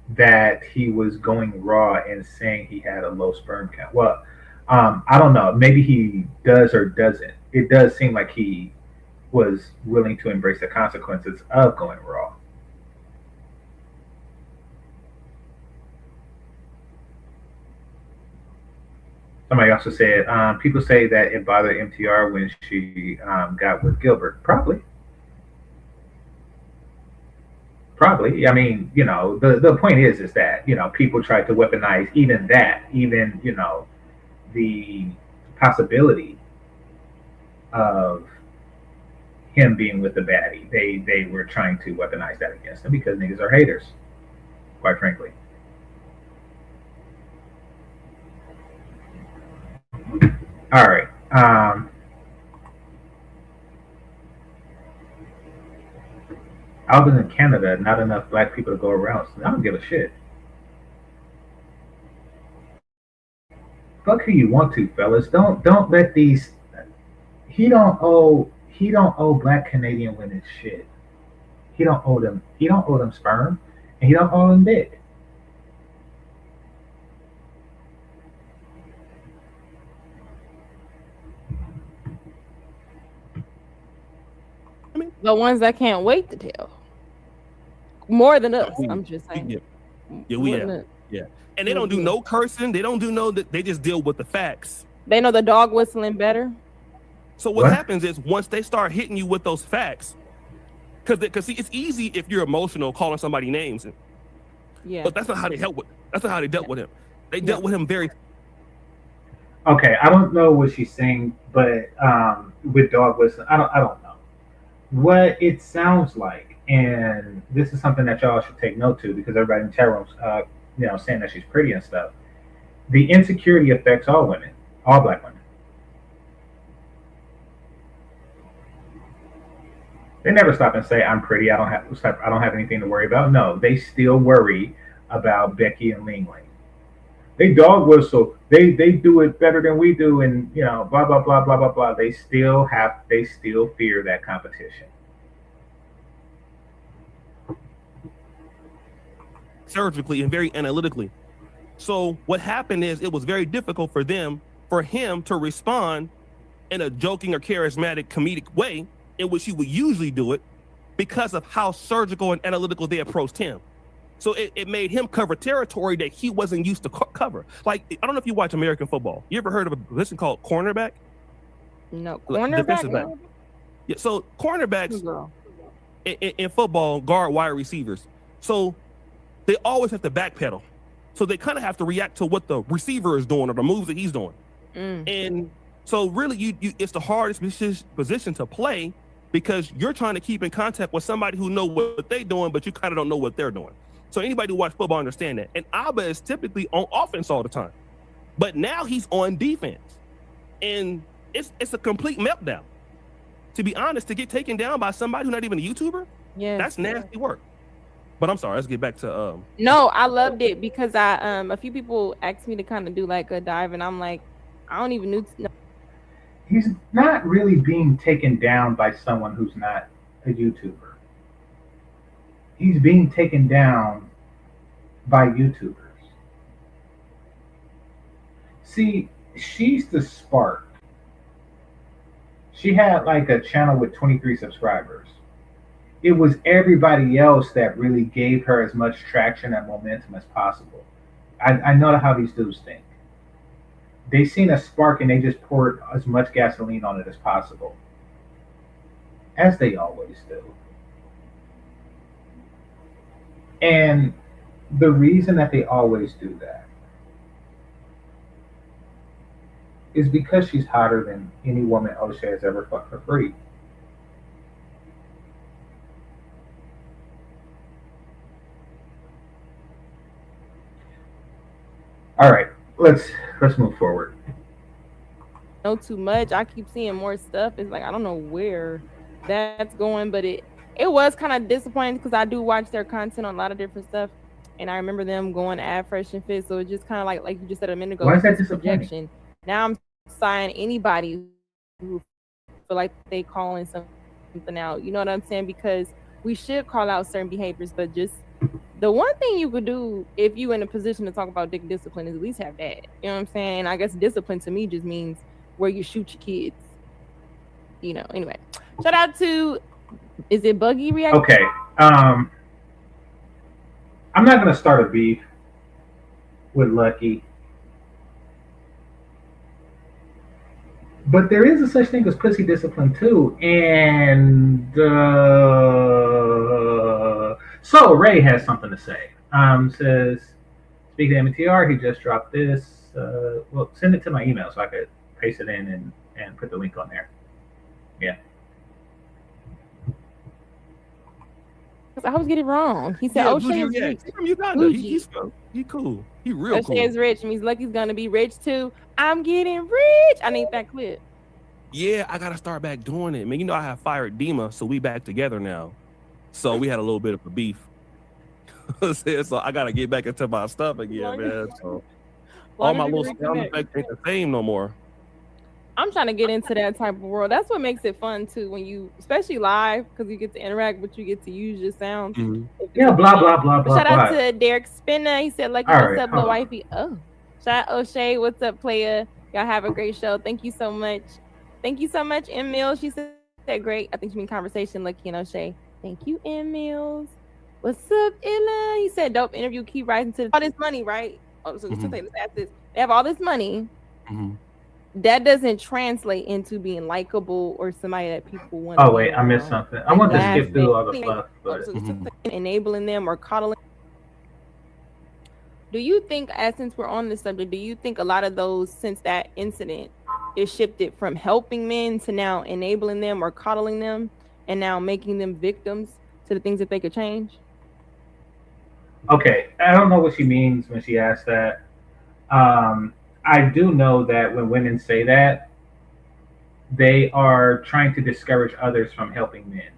Speaker 1: that he was going raw and saying he had a low sperm count? Well, I don't know. Maybe he does or doesn't. It does seem like he was willing to embrace the consequences of going raw. Somebody also said, people say that it bothered MTR when she got with Gilbert. Probably. Probably. I mean, the point is that, people try to weaponize even that, even, the possibility of him being with the baddie. They were trying to weaponize that against him because niggas are haters, quite frankly. All right. Alba's in Canada, not enough black people to go around. So I don't give a shit. Fuck who you want to, fellas. Don't let these. He don't owe black Canadian women shit. He don't owe them. He don't owe them sperm, and he don't owe them dick.
Speaker 13: The ones that can't wait to tell. More than us, I'm just saying.
Speaker 12: Yeah, we have. Yeah. And they don't do no cursing. They don't do no, they just deal with the facts.
Speaker 13: They know the dog whistling better.
Speaker 12: So what happens is once they start hitting you with those facts, because see, it's easy if you're emotional calling somebody names.
Speaker 13: Yeah.
Speaker 12: But that's not how they dealt with him. They dealt with him very.
Speaker 1: Okay, I don't know what she's saying, but with dog whistling, I don't know what it sounds like, and this is something that y'all should take note to because everybody in the chat room's saying that she's pretty and stuff. The insecurity affects all women, all black women. They never stop and say, "I'm pretty. I don't have anything to worry about." No, they still worry about Becky and Ling Ling. They dog whistle. They do it better than we do, and blah blah blah blah blah blah. They still fear that competition.
Speaker 12: Surgically and very analytically. So what happened is it was very difficult for him to respond in a joking or charismatic comedic way in which he would usually do it because of how surgical and analytical they approached him. So it made him cover territory that he wasn't used to cover. Like, I don't know if you watch American football. You ever heard of a position called cornerback?
Speaker 13: No, cornerback?
Speaker 12: Back. Yeah, so cornerbacks in football guard wide receivers. So they always have to backpedal. So they kind of have to react to what the receiver is doing or the moves that he's doing. And so really, you it's the hardest position to play because you're trying to keep in contact with somebody who know what they're doing, but you kind of don't know what they're doing. So anybody who watch football understand that. And Alba is typically on offense all the time, but now he's on defense, and it's a complete meltdown. To be honest, to get taken down by somebody who's not even a YouTuber, that's nasty work. But I'm sorry, let's get back to
Speaker 13: No, I loved it because a few people asked me to kind of do like a dive, and I'm like, I don't even know.
Speaker 1: He's not really being taken down by someone who's not a YouTuber. He's being taken down by YouTubers. See, she's the spark. She had like a channel with 23 subscribers. It was everybody else that really gave her as much traction and momentum as possible. I know how these dudes think. They seen a spark and they just poured as much gasoline on it as possible. As they always do. And The reason that they always do that is because she's hotter than any woman O'Shea has ever fucked for free. All right, let's move forward.
Speaker 13: Know too much. I keep seeing more stuff. It's like I don't know where that's going, but it was kind of disappointing because I do watch their content on a lot of different stuff, and I remember them going ad fresh and fit. So it's just kind of like you just said a minute ago,
Speaker 1: Why is
Speaker 13: it's
Speaker 1: that
Speaker 13: just
Speaker 1: disappointing?
Speaker 13: projection. Now I'm signing anybody who feel like they calling something out. You know what I'm saying? Because we should call out certain behaviors, but just the one thing you could do if you in a position to talk about dick discipline is at least have that. You know what I'm saying? I guess discipline to me just means where you shoot your kids. Anyway. Shout out to is it Buggy React?
Speaker 1: Okay, um, I'm not gonna start a beef with Lucky, but there is a such thing as pussy discipline too. And so Ray has something to say. Says, speaking of MTR, he just dropped this. Well, send it to my email so I could paste it in and put the link on there. Yeah.
Speaker 13: I always get it wrong. He said,
Speaker 12: Yeah,
Speaker 13: O'Shea is
Speaker 12: Bougie,
Speaker 13: rich.
Speaker 12: he's from Uganda. He cool. He real cool.
Speaker 13: O'Shea is rich means Lucky's gonna be rich too. I'm getting rich. I need that clip.
Speaker 12: Yeah, I gotta start back doing it, man. You know I have fired Dima, so we back together now. So we had a little bit of a beef. So I gotta get back into my stuff again, man. So all my little sound effects ain't the same no more.
Speaker 13: I'm trying to get into that type of world. That's what makes it fun too, when you, especially live, because you get to interact, but you get to use your sounds.
Speaker 1: Yeah, blah blah blah blah.
Speaker 13: Shout out
Speaker 1: blah.
Speaker 13: to Derek Spinner. He said, "Lucky,
Speaker 1: All
Speaker 13: what's
Speaker 1: right,
Speaker 13: up, little wifey?" Oh, shout out O'Shea. What's up, player? Y'all have a great show. Thank you so much. Thank you so much, M Mills. She said great. I think she mean conversation. Lucky and O'Shea. Thank you, M Mills. What's up, Ella? He said, dope interview. Keep rising to all this money, right? Oh, so let's ask this. They have all this money. That doesn't translate into being likable or somebody that people want.
Speaker 1: Oh wait, I missed something. I want to skip through all the stuff, but
Speaker 13: enabling them or coddling. Do you think, as since we're on this subject, do you think a lot of those, since that incident, is shifted from helping men to now enabling them or coddling them, and now making them victims to the things that they could change?
Speaker 1: Okay, I don't know what she means when she asks that. I do know that when women say that, they are trying to discourage others from helping men.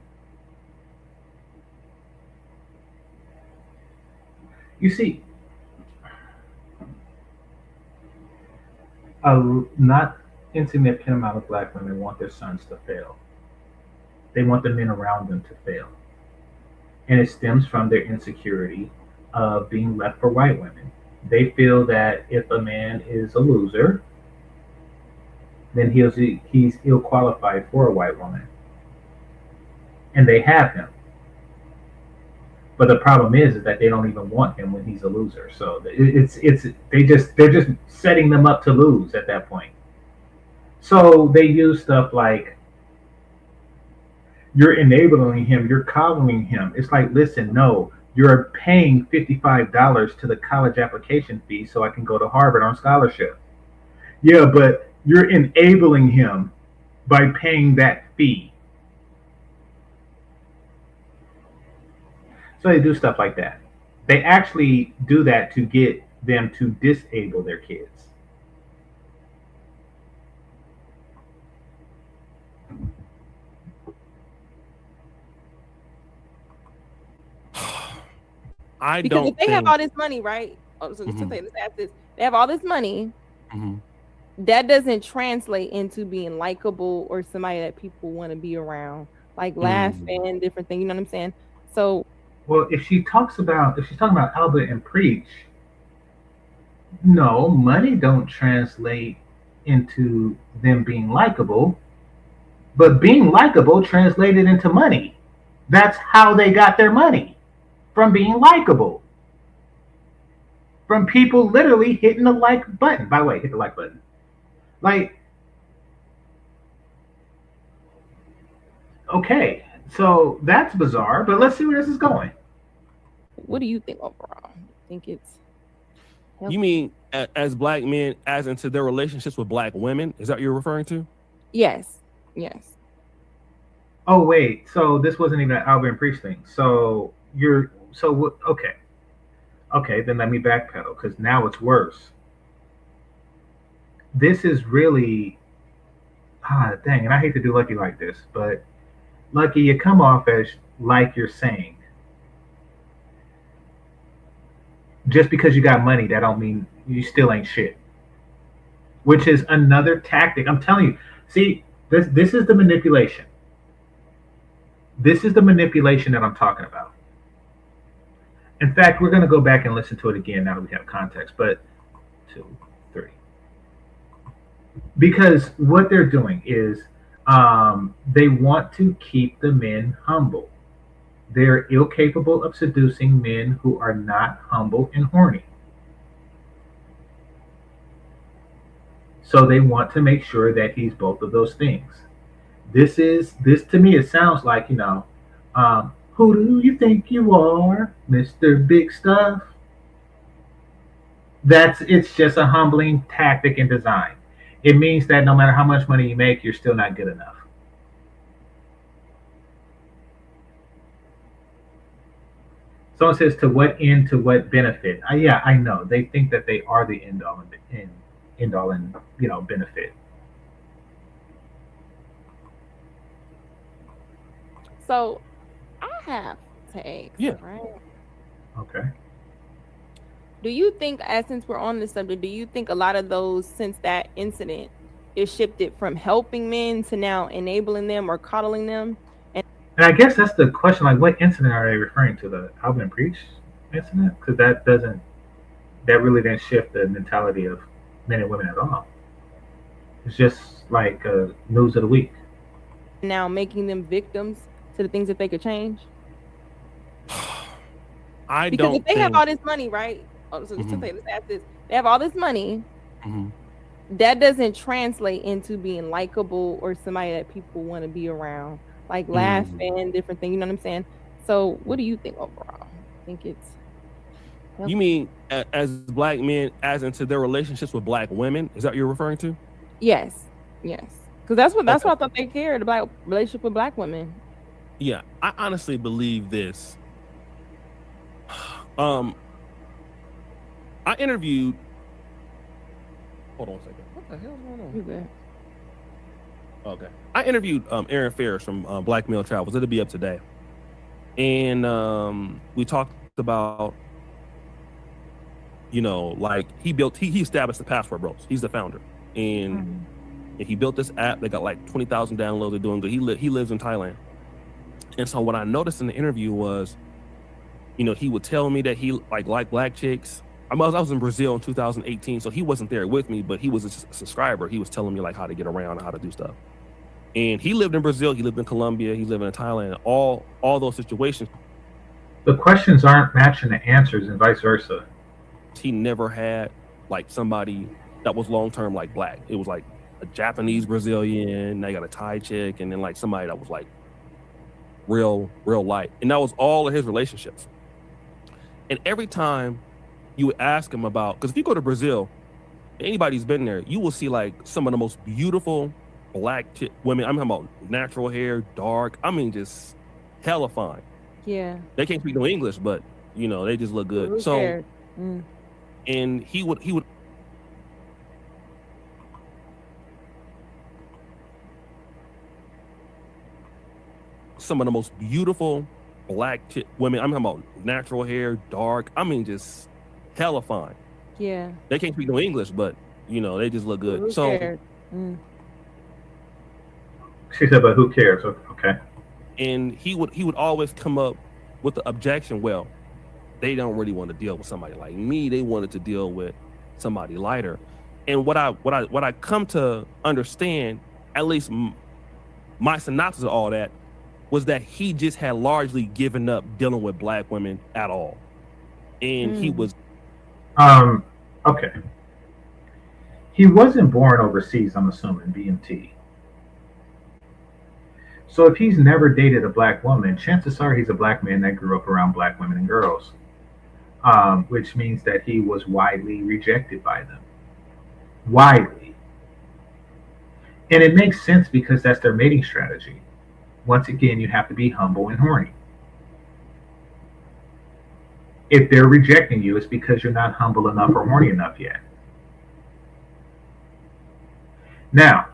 Speaker 1: You see, a not insignificant amount of black women want their sons to fail. They want the men around them to fail. And it stems from their insecurity of being left for white women. They feel that if a man is a loser, then he's ill qualified for a white woman, and they have him. But the problem is that they don't even want him when he's a loser. So they're just setting them up to lose at that point. So they use stuff like, you're enabling him, you're coddling him. It's like, listen, no, you're paying $55 to the college application fee so I can go to Harvard on scholarship. Yeah, but you're enabling him by paying that fee. So they do stuff like that. They actually do that to get them to disable their kids.
Speaker 13: Because if they have all this money, right? Oh, so let's ask this. They have all this money. That doesn't translate into being likable or somebody that people want to be around, like laughing, different things. You know what I'm saying? So,
Speaker 1: well, if she's talking about Albert and Preach, no, money don't translate into them being likable, but being likable translated into money. That's how they got their money, from being likable, from people literally hitting the like button. By the way, hit the like button. Like, okay, so that's bizarre, but let's see where this is going.
Speaker 13: What do you think overall? think it's
Speaker 12: You mean as black men, as into their relationships with black women? Is that what you're referring to?
Speaker 13: yes, yes.
Speaker 1: Oh wait, so this wasn't even an Alvin Priest thing. So you're so okay, okay. Then let me backpedal because now it's worse. This is really dang, and I hate to do Lucky like this, but Lucky, you come off as like you're saying just because you got money, that don't mean you still ain't shit. Which is another tactic. I'm telling you. See, this is the manipulation. This is the manipulation that I'm talking about. In fact, we're going to go back and listen to it again now that we have context. But 2, 3, because what they're doing is they want to keep the men humble. They're ill capable of seducing men who are not humble and horny. So they want to make sure that he's both of those things. This to me, it sounds like, who do you think you are, Mr. Big Stuff? It's just a humbling tactic and design. It means that no matter how much money you make, you're still not good enough. Someone says, to what end, to what benefit? Yeah, I know. They think that they are the end all and benefit.
Speaker 13: So I have takes.
Speaker 12: Yeah.
Speaker 13: Right.
Speaker 1: Okay.
Speaker 13: Do you think, since we're on this subject, do you think a lot of those, since that incident, is shifted from helping men to now enabling them or coddling them?
Speaker 1: And I guess that's the question. Like, what incident are they referring to? The Alvin Preach incident? Because that really didn't shift the mentality of men and women at all. It's just like news of the week.
Speaker 13: Now making them victims to the things that they could change. Because if they have all this money, right? Oh, so just to say, let's ask this: they have all this money. That doesn't translate into being likable or somebody that people want to be around, like laughing, different things. You know what I'm saying? So, what do you think overall? I think it's.
Speaker 12: You mean as black men, as into their relationships with black women? Is that what you're referring to?
Speaker 13: Yes, yes. Because that's what I thought they cared about, relationship with black women.
Speaker 12: Yeah, I honestly believe this. I interviewed. Hold on a second. What the hell is going on?
Speaker 13: You good?
Speaker 12: Okay. I interviewed Aaron Ferris from Black Male Travels. It'll be up today. And we talked about, like he established the Passport Bros. He's the founder. And he built this app. They got like 20,000 downloads. They're doing good. He lives in Thailand. And so what I noticed in the interview was, he would tell me that he liked black chicks. I was in Brazil in 2018, so he wasn't there with me, but he was a subscriber. He was telling me like how to get around and how to do stuff. And he lived in Brazil, he lived in Colombia, he lived in Thailand, all those situations.
Speaker 1: The questions aren't matching the answers and vice versa.
Speaker 12: He never had like somebody that was long-term like black. It was like a Japanese Brazilian, they got a Thai chick, and then like somebody that was like real light. And that was all of his relationships. And every time you would ask him about, because if you go to Brazil, anybody's been there, you will see like some of the most beautiful black women. I'm talking about natural hair, dark. I mean, just hella fine.
Speaker 13: Yeah.
Speaker 12: They can't speak no English, but they just look good. So, and he would some of the most beautiful black women. I'm talking about natural hair, dark. I mean, just hella fine.
Speaker 13: Yeah.
Speaker 12: They can't speak no English, but they just look good. So
Speaker 1: she said, but who cares? Okay.
Speaker 12: And he would always come up with the objection, well, they don't really want to deal with somebody like me. They wanted to deal with somebody lighter. And what I come to understand, at least my synopsis of all that, was that he just had largely given up dealing with black women at all. And he was
Speaker 1: okay. He wasn't born overseas, I'm assuming, BMT. So if he's never dated a black woman, chances are he's a black man that grew up around black women and girls. which means that he was widely rejected by them. Widely. And it makes sense because that's their mating strategy. Once again, you have to be humble and horny. If they're rejecting you, it's because you're not humble enough or horny enough yet. Now,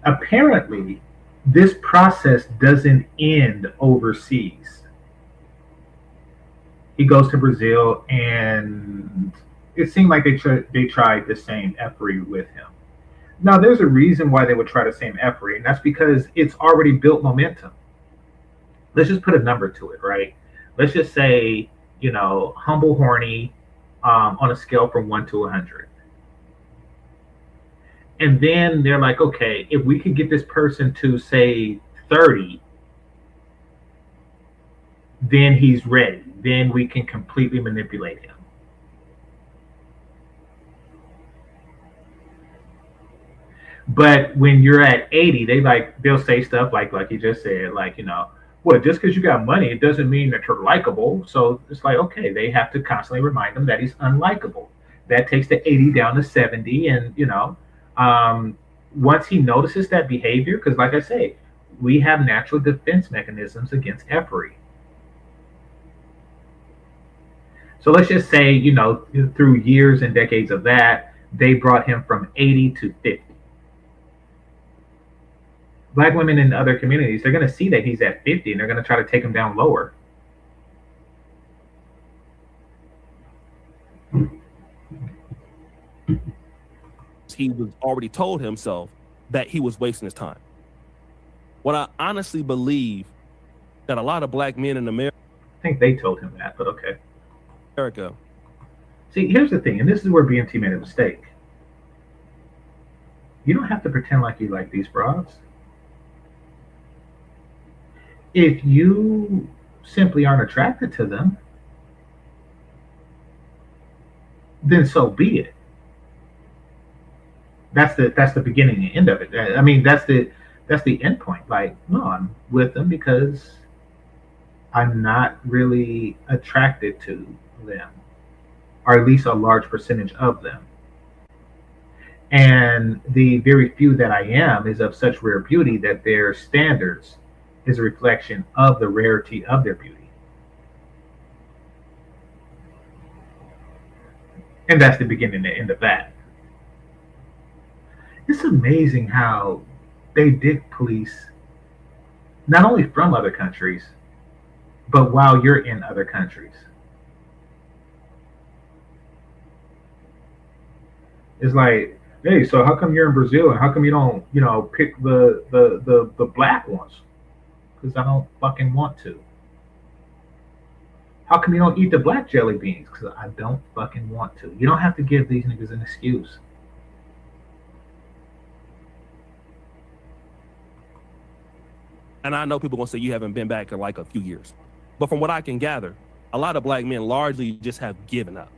Speaker 1: apparently, this process doesn't end overseas. He goes to Brazil, and it seemed like they tried the same effery with him. Now, there's a reason why they would try the same effery, and that's because it's already built momentum. Let's just put a number to it, right? Let's just say, humble, horny, on a scale from 1 to 100. And then they're like, okay, if we could get this person to say 30, then he's ready. Then we can completely manipulate him. But when you're at 80, they'll say stuff like you just said, well, just because you got money, it doesn't mean that you're likable. So it's like, okay, they have to constantly remind them that he's unlikable. That takes the 80 down to 70, and once he notices that behavior, because like I say, we have natural defense mechanisms against effery. So let's just say, through years and decades of that, they brought him from 80 to 50. Black women in other communities, they're going to see that he's at 50 and they're going to try to take him down lower.
Speaker 12: He was already told himself that he was wasting his time. What I honestly believe that a lot of black men in America,
Speaker 1: I think they told him that, but okay.
Speaker 12: America.
Speaker 1: See, here's the thing, and this is where BMT made a mistake. You don't have to pretend like you like these broads. If you simply aren't attracted to them, then so be it. That's the beginning and end of it. I mean, that's the end point. Like, no, I'm with them because I'm not really attracted to them, or at least a large percentage of them. And the very few that I am is of such rare beauty that their standards is a reflection of the rarity of their beauty. And that's the beginning and end of that. It's amazing how they dick police not only from other countries, but while you're in other countries. It's like, hey, so how come you're in Brazil and how come you don't, pick the black ones? Because I don't fucking want to. How come you don't eat the black jelly beans? Because I don't fucking want to. You don't have to give these niggas an excuse.
Speaker 12: And I know people are gonna say you haven't been back in like a few years, but from what I can gather, a lot of black men largely just have given up,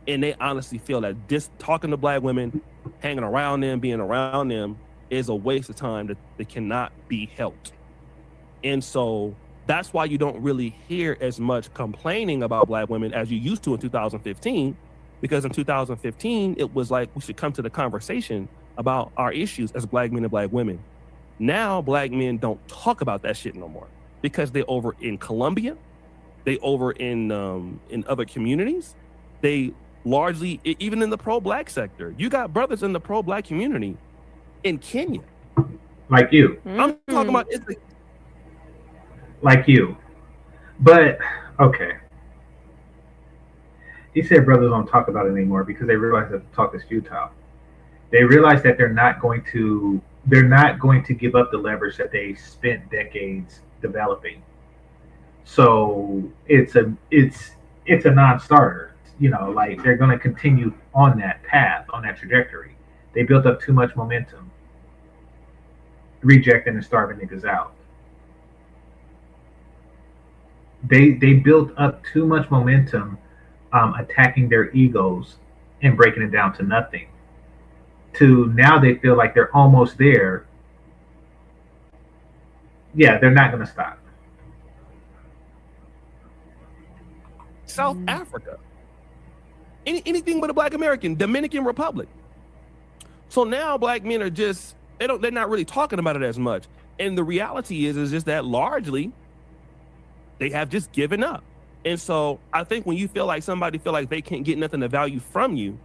Speaker 12: and they honestly feel that just talking to black women, hanging around them, being around them is a waste of time that cannot be helped. And so that's why you don't really hear as much complaining about black women as you used to in 2015, because in 2015 it was like we should come to the conversation about our issues as black men and black women. Now black men don't talk about that shit no more because they're over in Colombia, they over in other communities. They largely, even in the pro-black sector, you got brothers in the pro-black community in Kenya.
Speaker 1: Like you.
Speaker 12: I'm talking about it's
Speaker 1: like you. But okay. He said brothers don't talk about it anymore because they realize that talk is futile. They realize that they're not going to give up the leverage that they spent decades developing. So it's a non-starter. Like they're going to continue on that path, on that trajectory. They built up too much momentum, rejecting and starving niggas out. They built up too much momentum, attacking their egos and breaking it down to nothing. To now they feel like they're almost there. Yeah, they're not going to stop.
Speaker 12: South Africa, anything but a Black American, Dominican Republic. So now Black men are just, they're not really talking about it as much. And the reality is just that largely they have just given up. And so I think when you feel like somebody feel like they can't get nothing of value from you,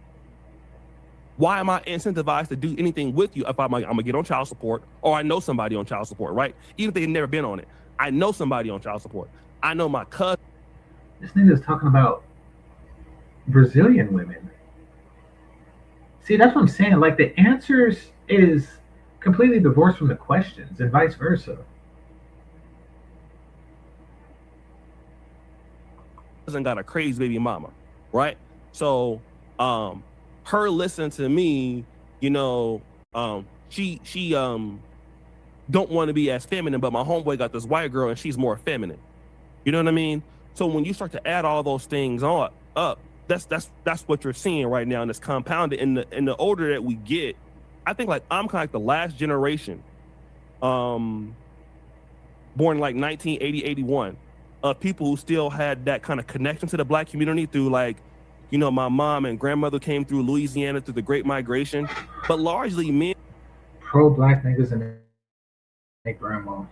Speaker 12: why am I incentivized to do anything with you if I'm gonna get on child support, or I know somebody on child support, right? Even if they've never been on it, I know somebody on child support. I know my cousin.
Speaker 1: This nigga's talking about Brazilian women. See, that's what I'm saying. Like, the answers is completely divorced from the questions, and vice versa.
Speaker 12: Got a crazy baby mama, right? So her listening to me, you know, she don't want to be as feminine, but my homeboy got this white girl and she's more feminine. You know what I mean? So when you start to add all those things up, that's what you're seeing right now, and it's compounded. And the older that we get, I think like I'm kind of like the last generation, born like 1980, 81, of people who still had that kind of connection to the Black community through, like, you know, my mom and grandmother came through Louisiana through the Great Migration, but largely men.
Speaker 1: Pro-Black niggas and their grandma.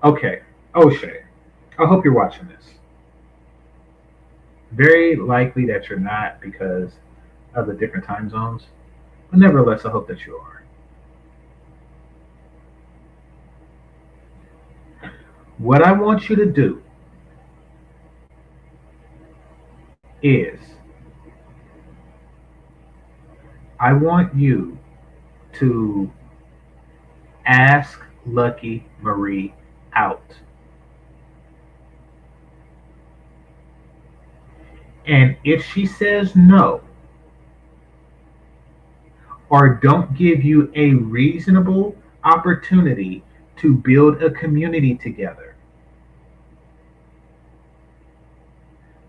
Speaker 1: Okay, O'Shea, I hope you're watching this. Very likely that you're not because of the different time zones, but nevertheless, I hope that you are. What I want you to do is I want you to ask Lucky Marie out. And if she says no, or don't give you a reasonable opportunity to build a community together,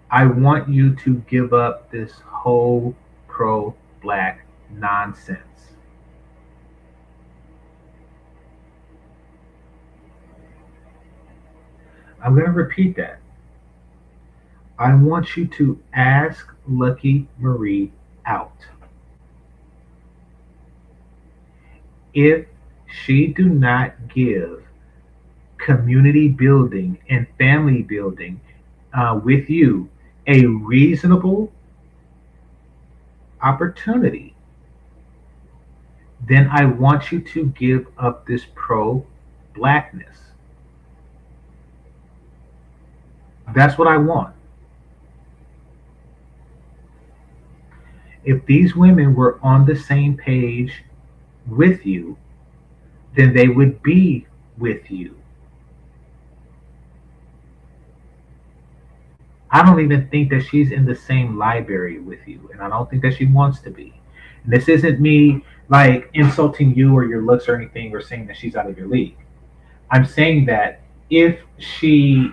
Speaker 1: I want you to give up this whole pro-Black nonsense. I'm going to repeat that. I want you to ask Lucky Marie out. If she do not give community building and family building with you a reasonable opportunity, then I want you to give up this pro-Blackness. That's what I want. If these women were on the same page with you, then they would be with you. I don't even think that she's in the same library with you, and I don't think that she wants to be. And this isn't me like insulting you or your looks or anything, or saying that she's out of your league. I'm saying that if she,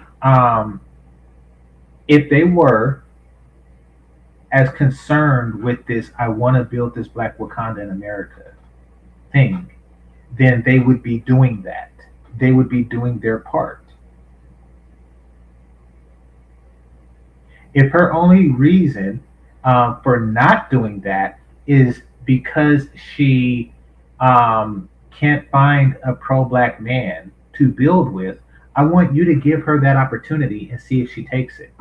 Speaker 1: if they were as concerned with this, I want to build this Black Wakanda in America thing, then they would be doing that. They would be doing their part. If her only reason for not doing that is because she can't find a pro-Black man to build with, I want you to give her that opportunity and see if she takes it.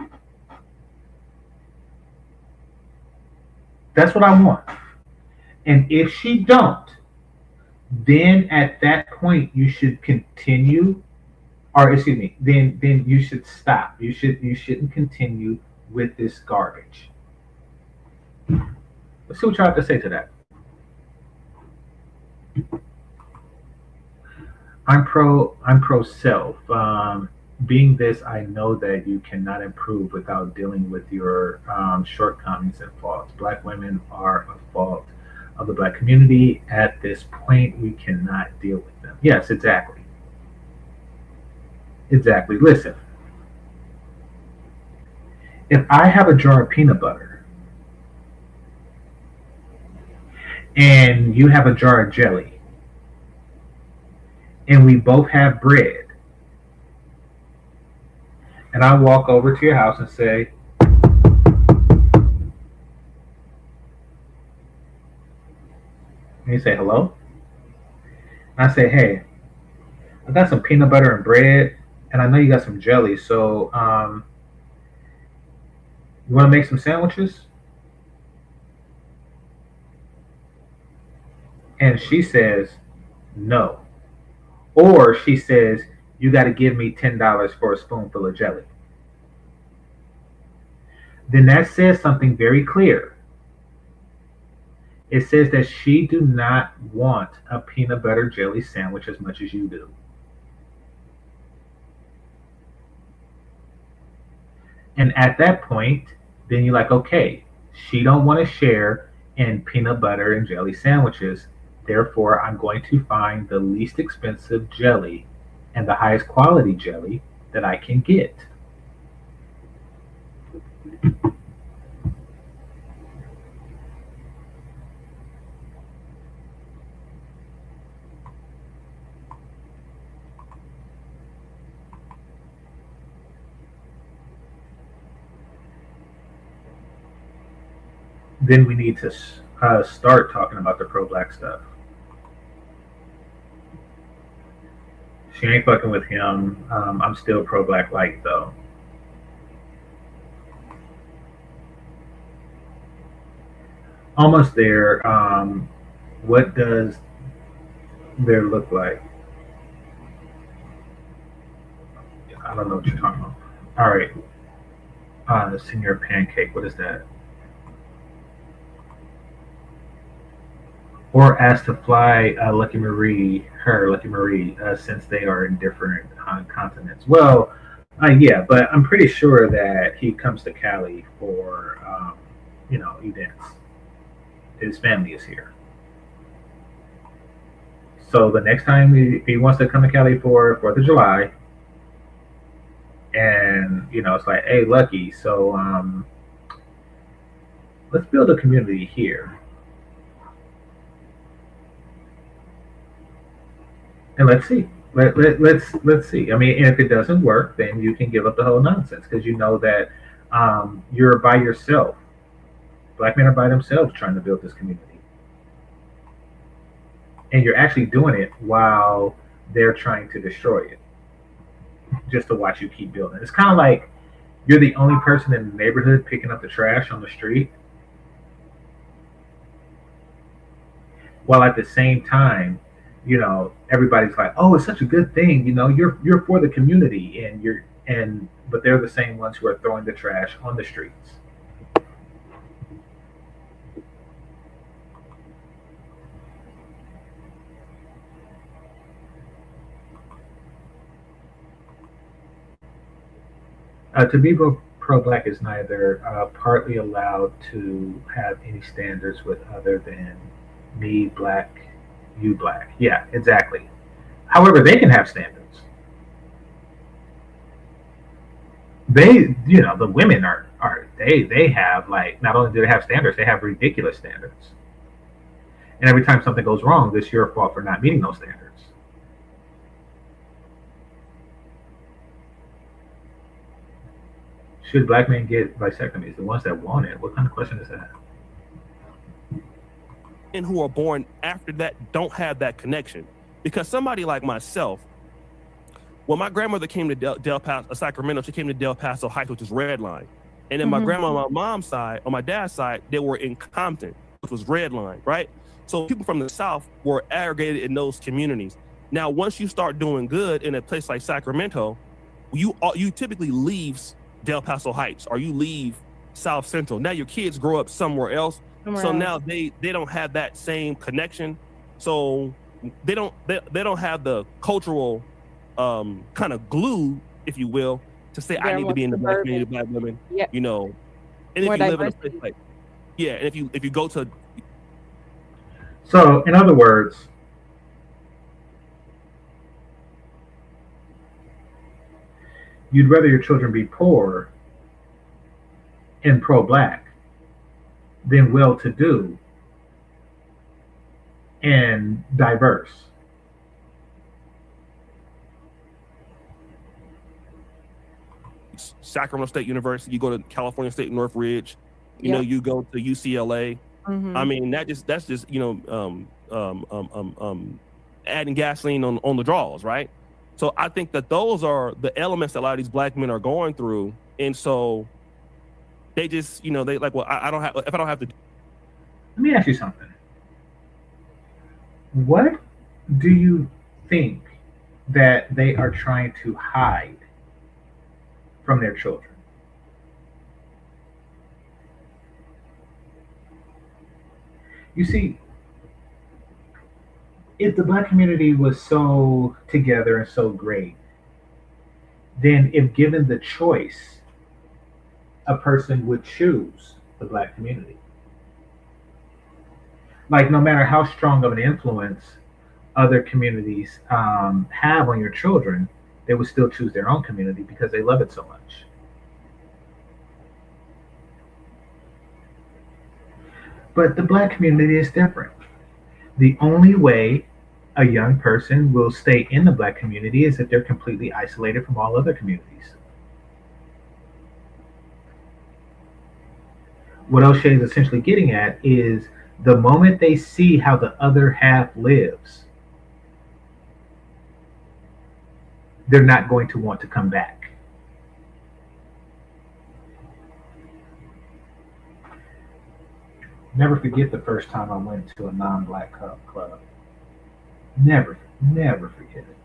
Speaker 1: That's what I want. And if she don't, then at that point you should continue, or excuse me, then you should stop. You shouldn't continue with this garbage. Let's see what you have to say to that. I'm pro self. Being this, I know that you cannot improve without dealing with your shortcomings and faults. Black women are a fault of the Black community. At this point, we cannot deal with them. Yes, exactly. Exactly. Listen, if I have a jar of peanut butter and you have a jar of jelly, and we both have bread, and I walk over to your house and say, and you say hello, and I say, hey, I got some peanut butter and bread, and I know you got some jelly, so you want to make some sandwiches? And she says, no. Or she says, you got to give me $10 for a spoonful of jelly. Then that says something very clear. It says that she do not want a peanut butter jelly sandwich as much as you do. And at that point, then you're like, okay, she don't want to share in peanut butter and jelly sandwiches. Therefore, I'm going to find the least expensive jelly and the highest quality jelly that I can get. Then we need to start talking about the pro-black stuff. She ain't fucking with him. I'm still pro-black light though. Almost there. What does there look like? I don't know what you're talking about. All right. Senior pancake. What is that? Or asked to fly Lucky Marie, since they are in different continents. Well, yeah, but I'm pretty sure that he comes to Cali for, events. His family is here. So the next time he wants to come to Cali for 4th of July, and, it's like, hey, Lucky, so let's build a community here. And let's see. Let's see. I mean, and if it doesn't work, then you can give up the whole nonsense because you know that you're by yourself. Black men are by themselves trying to build this community, and you're actually doing it while they're trying to destroy it, just to watch you keep building. It's kind of like you're the only person in the neighborhood picking up the trash on the street, while at the same time, everybody's like, oh, it's such a good thing, you're for the community, but they're the same ones who are throwing the trash on the streets. To be pro-black is neither partly allowed to have any standards with other than me, black, you, black. Yeah, exactly. However, they can have standards. The women they have, like, not only do they have standards, they have ridiculous standards. And every time something goes wrong, it's your fault for not meeting those standards. Should black men get vasectomies? The ones that want it. What kind of question is that?
Speaker 12: And who are born after that don't have that connection. Because somebody like myself, when my grandmother came to Del Paso, Sacramento, she came to Del Paso Heights, which is red line. And then my grandma on my mom's side, on my dad's side, they were in Compton, which was red line, right? So people from the South were aggregated in those communities. Now, once you start doing good in a place like Sacramento, you typically leave Del Paso Heights or you leave South Central. Now your kids grow up somewhere else. Now they don't have that same connection. So they don't have the cultural kind of glue, if you will, to say I need to be in the black community, black women.
Speaker 13: Yeah.
Speaker 12: And if you live in a place like, yeah, and if you go to.
Speaker 1: So in other words, you'd rather your children be poor and pro-black than well-to-do and diverse.
Speaker 12: Sacramento State University, you go to California State Northridge, you
Speaker 13: Yep.
Speaker 12: know, you go to UCLA.
Speaker 13: Mhm.
Speaker 12: I mean, that's just adding gasoline on the draws, right? So I think that those are the elements that a lot of these black men are going through, and so they just, they like, well, I don't have, if I don't have to.
Speaker 1: Let me ask you something. What do you think that they are trying to hide from their children? You see, if the black community was so together and so great, then if given the choice, a person would choose the black community. Like, no matter how strong of an influence other communities have on your children, they would still choose their own community because they love it so much. But the black community is different. The only way a young person will stay in the black community is if they're completely isolated from all other communities. What O'Shea is essentially getting at is the moment they see how the other half lives, they're not going to want to come back. Never forget the first time I went to a non-black club. Never forget it.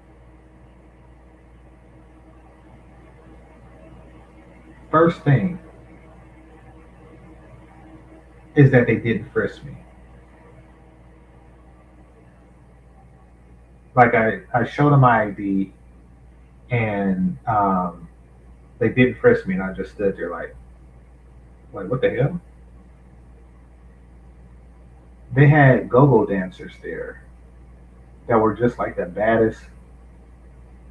Speaker 1: First thing is that they didn't frisk me. Like I showed them my ID and they didn't frisk me and I just stood there like what the hell? They had go-go dancers there that were just like the baddest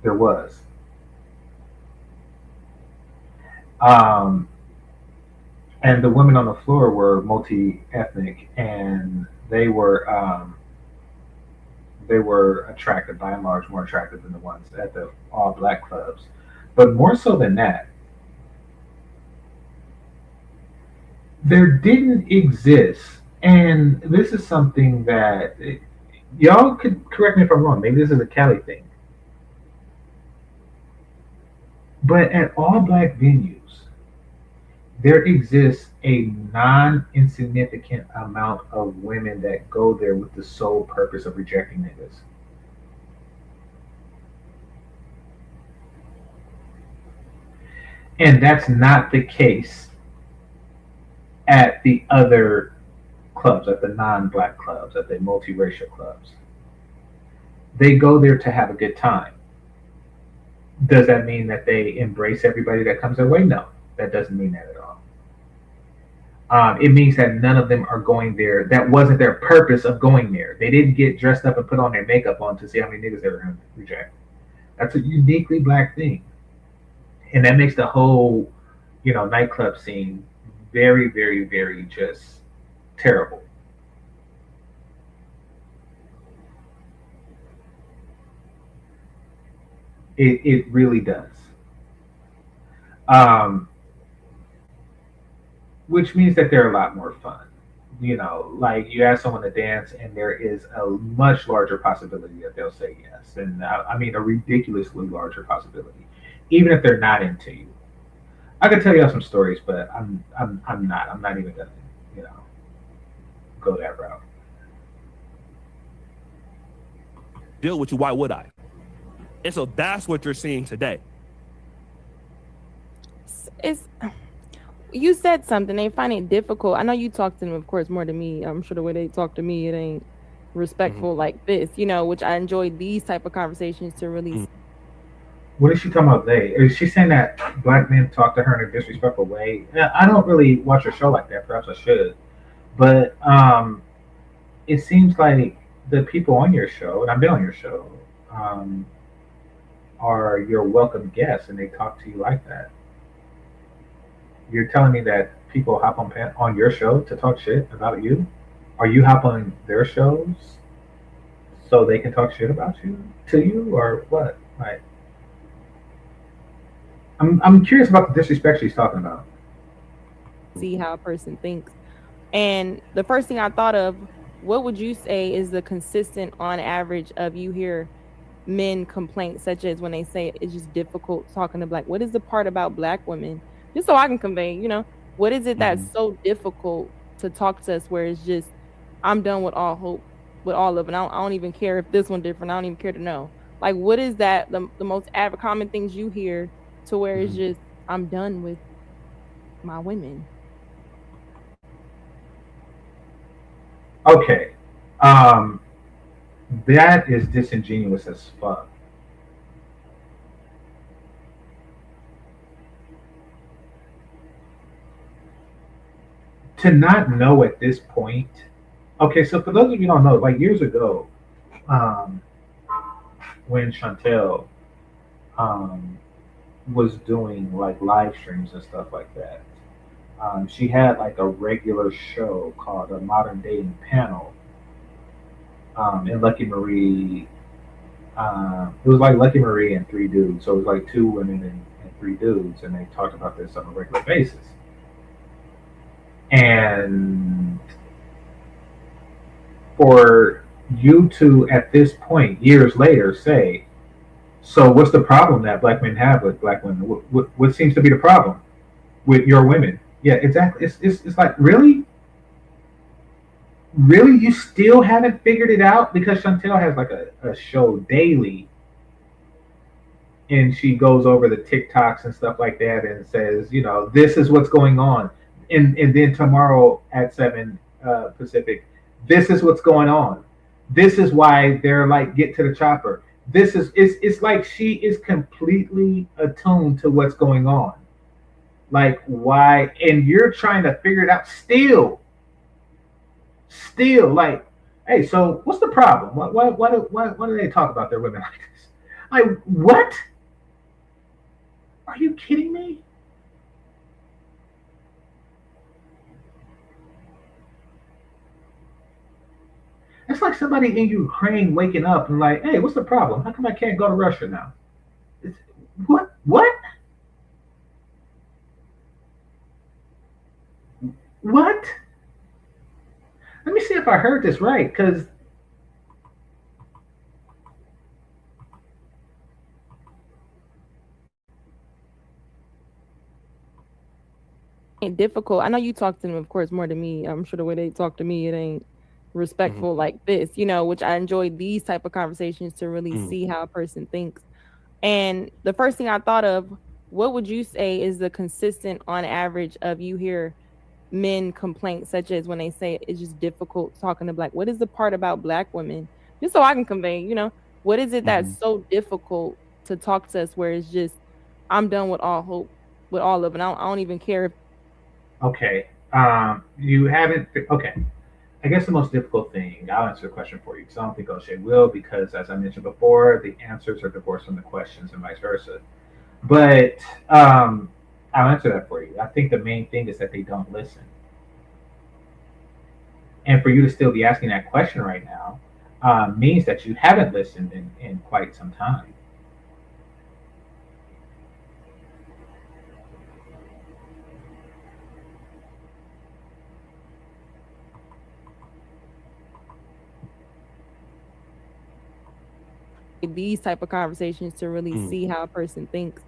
Speaker 1: there was. And the women on the floor were multi-ethnic, and they were attractive, by and large, more attractive than the ones at the all-black clubs. But more so than that, there didn't exist, and this is something that y'all could correct me if I'm wrong. Maybe this is a Cali thing, but at all-black venues, there exists a non-insignificant amount of women that go there with the sole purpose of rejecting niggas. And that's not the case at the other clubs, at the non-black clubs, at the multiracial clubs. They go there to have a good time. Does that mean that they embrace everybody that comes their way? No, that doesn't mean that at all. It means that none of them are going there. That wasn't their purpose of going there. They didn't get dressed up and put on their makeup on to see how many niggas they were going to reject. That's a uniquely black thing. And that makes the whole, nightclub scene very, very, very just terrible. It really does. Which means that they're a lot more fun. Like you ask someone to dance, and there is a much larger possibility that they'll say yes, and I mean a ridiculously larger possibility, even if they're not into you. I could tell you some stories, but I'm not even gonna, go that route.
Speaker 12: Deal with you, why would I? And so that's what you're seeing today.
Speaker 13: You said something. They find it difficult. I know you talk to them, of course, more than me. I'm sure the way they talk to me, it ain't respectful like this, which I enjoy these type of conversations to really.
Speaker 1: What is she talking about? Is she saying that black men talk to her in a disrespectful way? I don't really watch her show like that. Perhaps I should, but it seems like the people on your show, and I've been on your show, are your welcome guests, and they talk to you like that. You're telling me that people hop on your show to talk shit about you? Are you hop on their shows so they can talk shit about you to you or what? Like, I'm curious about the disrespect she's talking about.
Speaker 13: See how a person thinks. And the first thing I thought of, what would you say is the consistent on average of you hear men complaints such as when they say it's just difficult talking to black, what is the part about black women? Just so I can convey, what is it that's so difficult to talk to us where it's just I'm done with all hope, with all of it. I don't even care if this one different. I don't even care to know. Like what is that the most common things you hear to where it's just I'm done with my women.
Speaker 1: Okay, um, that is disingenuous as fuck. To not know at this point. Okay, so for those of you who don't know, like years ago, um, when Chantel um, was doing like live streams and stuff like that, she had like a regular show called a Modern Dating Panel, and Lucky Marie. It was like Lucky Marie and three dudes, so it was like two women and three dudes, and they talked about this on a regular basis. And for you to, at this point, years later, say, so what's the problem that black men have with black women? What seems to be the problem with your women? Yeah, exactly. It's like, really? Really? You still haven't figured it out? Because Chantel has like a show daily, and she goes over the TikToks and stuff like that and says, this is what's going on. And then tomorrow at 7 Pacific, this is what's going on. This is why they're like, get to the chopper. It's like she is completely attuned to what's going on. Like, why? And you're trying to figure it out still, like, hey, so what's the problem? Why do they talk about their women like this? Like, what? Are you kidding me? It's like somebody in Ukraine waking up and like, hey, what's the problem? How come I can't go to Russia now? It's, what? What? What? Let me see if I heard this right, because
Speaker 13: Ain't difficult. I know you talk to them, of course, more than me. I'm sure the way they talk to me, it ain't respectful like this, which I enjoy these type of conversations to really see how a person thinks. And the first thing I thought of, what would you say is the consistent on average of you hear men complaints such as when they say it's just difficult talking to black, what is the part about black women? Just so I can convey, what is it that's so difficult to talk to us where it's just I'm done with all hope, with all of it. I don't even care if
Speaker 1: okay, you haven't. Okay, I guess the most difficult thing. I'll answer the question for you because I don't think O'Shea will, because as I mentioned before, the answers are divorced from the questions and vice versa. But I'll answer that for you. I think the main thing is that they don't listen. And for you to still be asking that question right now means that you haven't listened in quite some time.
Speaker 13: these type of conversations to really see how a person thinks.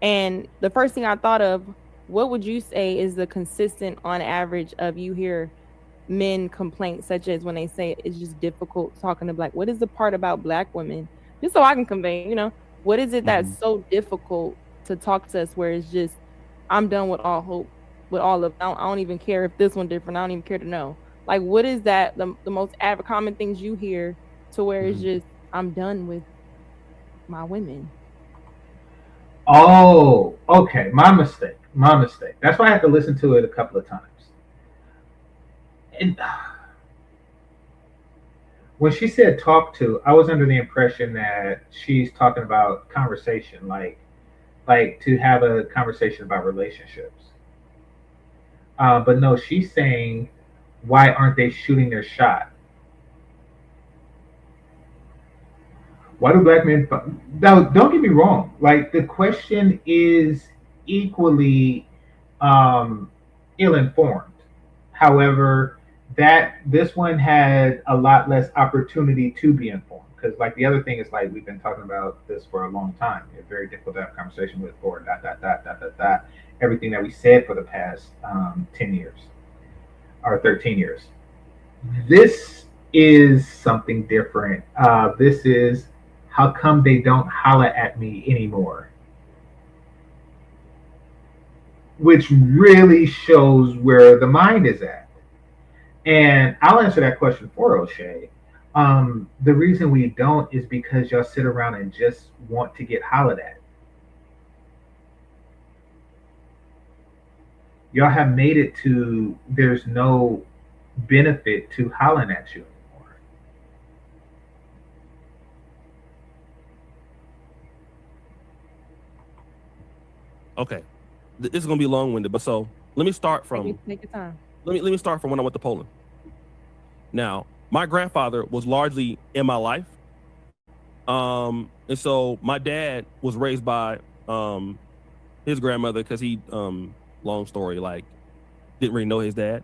Speaker 13: And the first thing I thought of, what would you say is the consistent on average of you hear men complaints such as when they say it's just difficult talking to black, what is the part about black women? Just so I can convey, what is it that's so difficult to talk to us where it's just I'm done with all hope, with all of I don't even care if this one different. I don't even care to know. Like what is that the most common things you hear to where it's just I'm done with my women.
Speaker 1: Oh, okay. My mistake. My mistake. That's why I had to listen to it a couple of times. And when she said talk to, I was under the impression that she's talking about conversation, like to have a conversation about relationships. But no, she's saying, why aren't they shooting their shot? Why do black men? Now, don't get me wrong. Like the question is equally ill-informed. However, that this one had a lot less opportunity to be informed because, like, the other thing is like we've been talking about this for a long time. It's very difficult to have a conversation with for dot dot dot dot dot dot everything that we said for the past 10 years or 13 years. This is something different. This is how come they don't holla at me anymore, which really shows where the mind is at. And I'll answer that question for O'Shea. The reason we don't is because y'all sit around and just want to get hollered at. Y'all have made it to there's no benefit to hollering at you anymore.
Speaker 12: Okay, this is gonna be long-winded, but so let me start from.
Speaker 13: Take your time.
Speaker 12: Let me start from when I went to Poland. Now, my grandfather was largely in my life, and so my dad was raised by his grandmother because he long story, like, didn't really know his dad.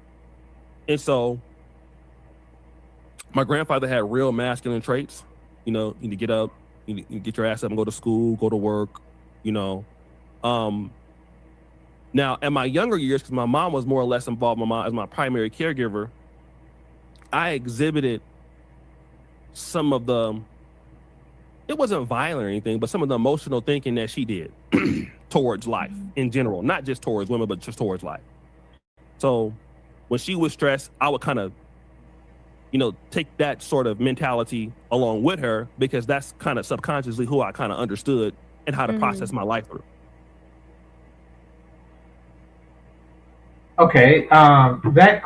Speaker 12: And so my grandfather had real masculine traits. You know, you need to get up, you need to get your ass up and go to school, go to work, you know. Now, in my younger years, because my mom was more or less involved, my mom as my primary caregiver, I exhibited some of the, it wasn't violent or anything, but some of the emotional thinking that she did towards life in general, not just towards women, but just towards life. So when she was stressed, I would kind of, you know, take that sort of mentality along with her because that's kind of subconsciously who I kind of understood and how to process my life through.
Speaker 1: Okay, that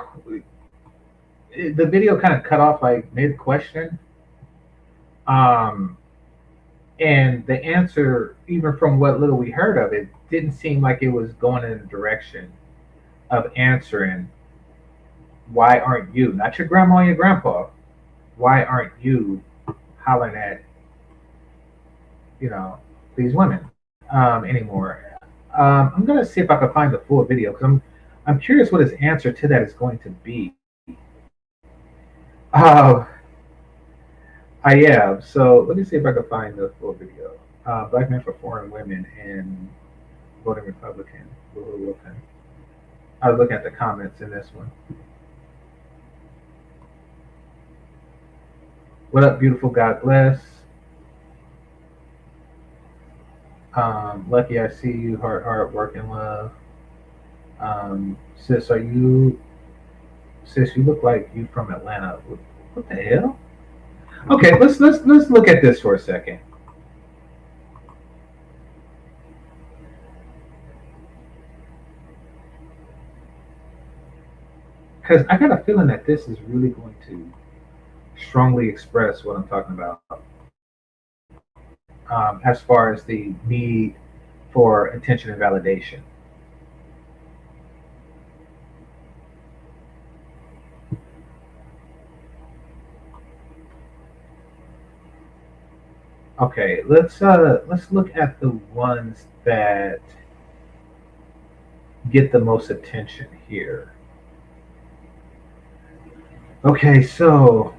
Speaker 1: the video kind of cut off like mid question, and the answer, even from what little we heard of it, didn't seem like it was going in the direction of answering why aren't you, not your grandma and your grandpa, why aren't you hollering at, you know, these women anymore? I'm gonna see if I can find the full video because I'm curious what his answer to that is going to be. I am. So let me see if I can find the full video. Black men for foreign women and voting Republican. I was looking at the comments in this one. What up, beautiful? God bless. Lucky, I see you. Heart, work, and love. Sis, you look like you from Atlanta. What the hell? Okay, let's look at this for a second. Because I got a feeling that this is really going to strongly express what I'm talking about. As far as the need for attention and validation. Okay, let's look at the ones that get the most attention here. Okay, so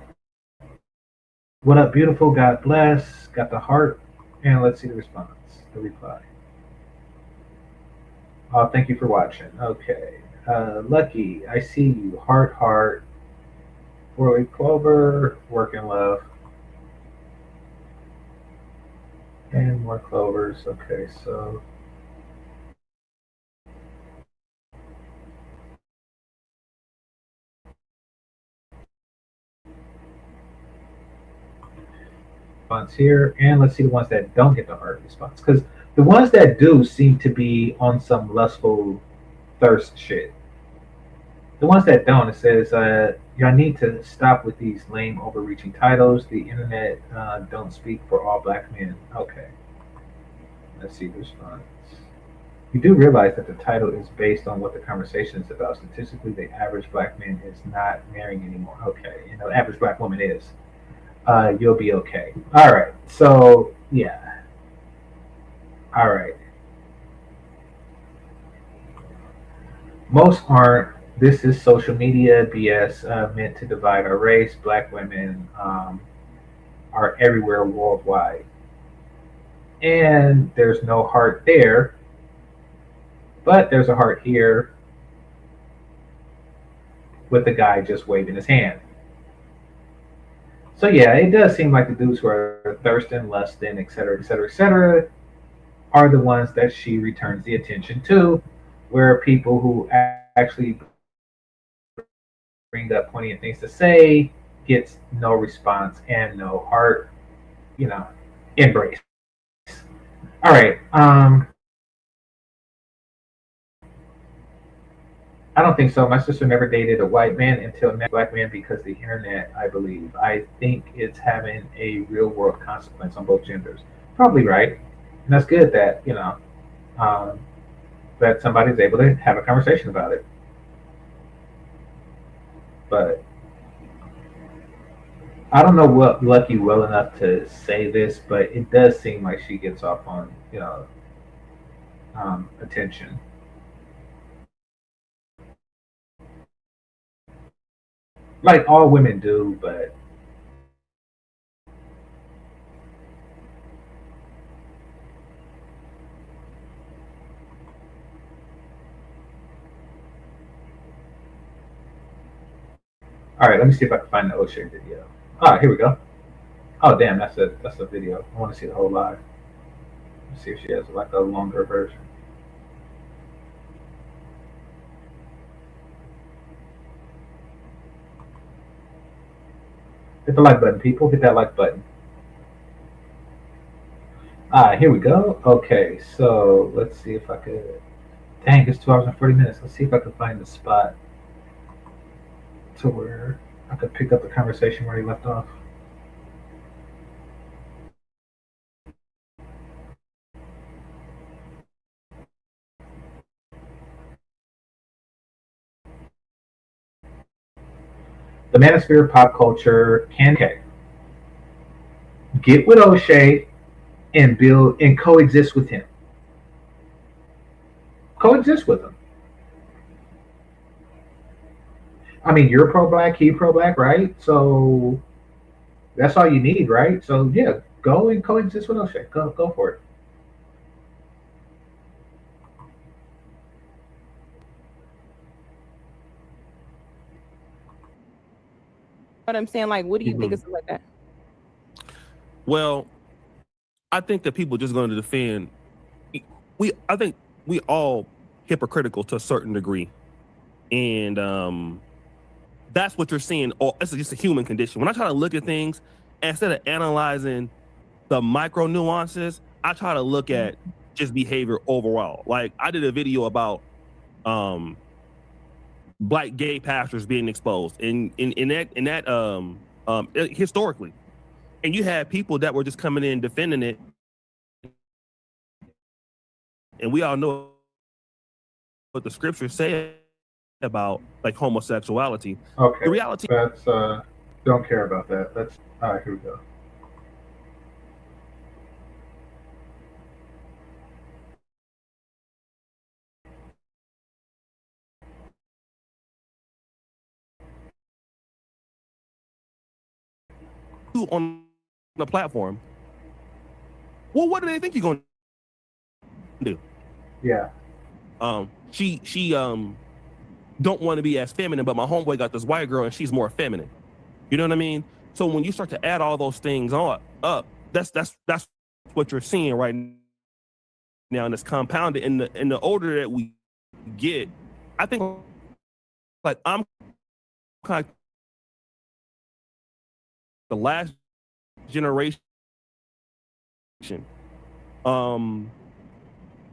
Speaker 1: what up, beautiful? God bless. Got the heart, and let's see the response, the reply. Oh, thank you for watching. Okay, Lucky, I see you. Heart, 4-week clover, work and love. And more clovers. Okay, so response here, and let's see the ones that don't get the heart response, because the ones that do seem to be on some lustful thirst shit. The ones that don't, it says y'all need to stop with these lame overreaching titles. The internet don't speak for all black men. Okay. Let's see the response. You do realize that the title is based on what the conversation is about. Statistically, the average black man is not marrying anymore. Okay, average black woman is. you'll be okay. All right. So yeah. All right. Most aren't. This is social media BS meant to divide our race. Black women are everywhere worldwide, and there's no heart there, but there's a heart here with the guy just waving his hand. So yeah, it does seem like the dudes who are thirsting, lusting, etc., etc., etc., are the ones that she returns the attention to, where people who actually bring up poignant things to say gets no response and no heart, you know, embrace. All right. I don't think so. My sister never dated a white man until met a black man because the internet, I believe. I think it's having a real world consequence on both genders. Probably right. And that's good that, um, that somebody's able to have a conversation about it. But I don't know what Lucky well enough to say this, but it does seem like she gets off on, attention. Like all women do, but all right, let me see if I can find the O'Shea video. All right, here we go. Oh damn, that's a video. I want to see the whole live. Let's see if she has like a longer version. Hit the like button, people. Hit that like button. Here we go. Okay, so let's see if I could. Dang, it's 2 hours and 40 minutes. Let's see if I can find the spot to where I could pick up the conversation where he left off. The manosphere of pop culture can get with O'Shea and build and coexist with him. Coexist with him. I mean, you're pro black, he pro black, right? So that's all you need, right? So yeah, go and coexist with O'Shea. Go for it.
Speaker 13: What I'm saying, like, what do you think of something like that?
Speaker 12: Well, I think that people are just going to defend. I think we all hypocritical to a certain degree, and that's what you're seeing. Or it's just a human condition. When I try to look at things, instead of analyzing the micro nuances, I try to look at just behavior overall. Like I did a video about black gay pastors being exposed in that historically, and you had people that were just coming in defending it, and we all know what the scriptures say about like homosexuality.
Speaker 1: Okay.
Speaker 12: The reality
Speaker 1: that's don't care about that. That's all right, here we go.
Speaker 12: on the platform. Well, what do they think you're going to do?
Speaker 1: Yeah.
Speaker 12: She don't want to be as feminine, but my homeboy got this white girl and she's more feminine. You know what I mean? So when you start to add all those things up, that's what you're seeing right now, and it's compounded. And the older that we get, I think like I'm kind of the last generation, born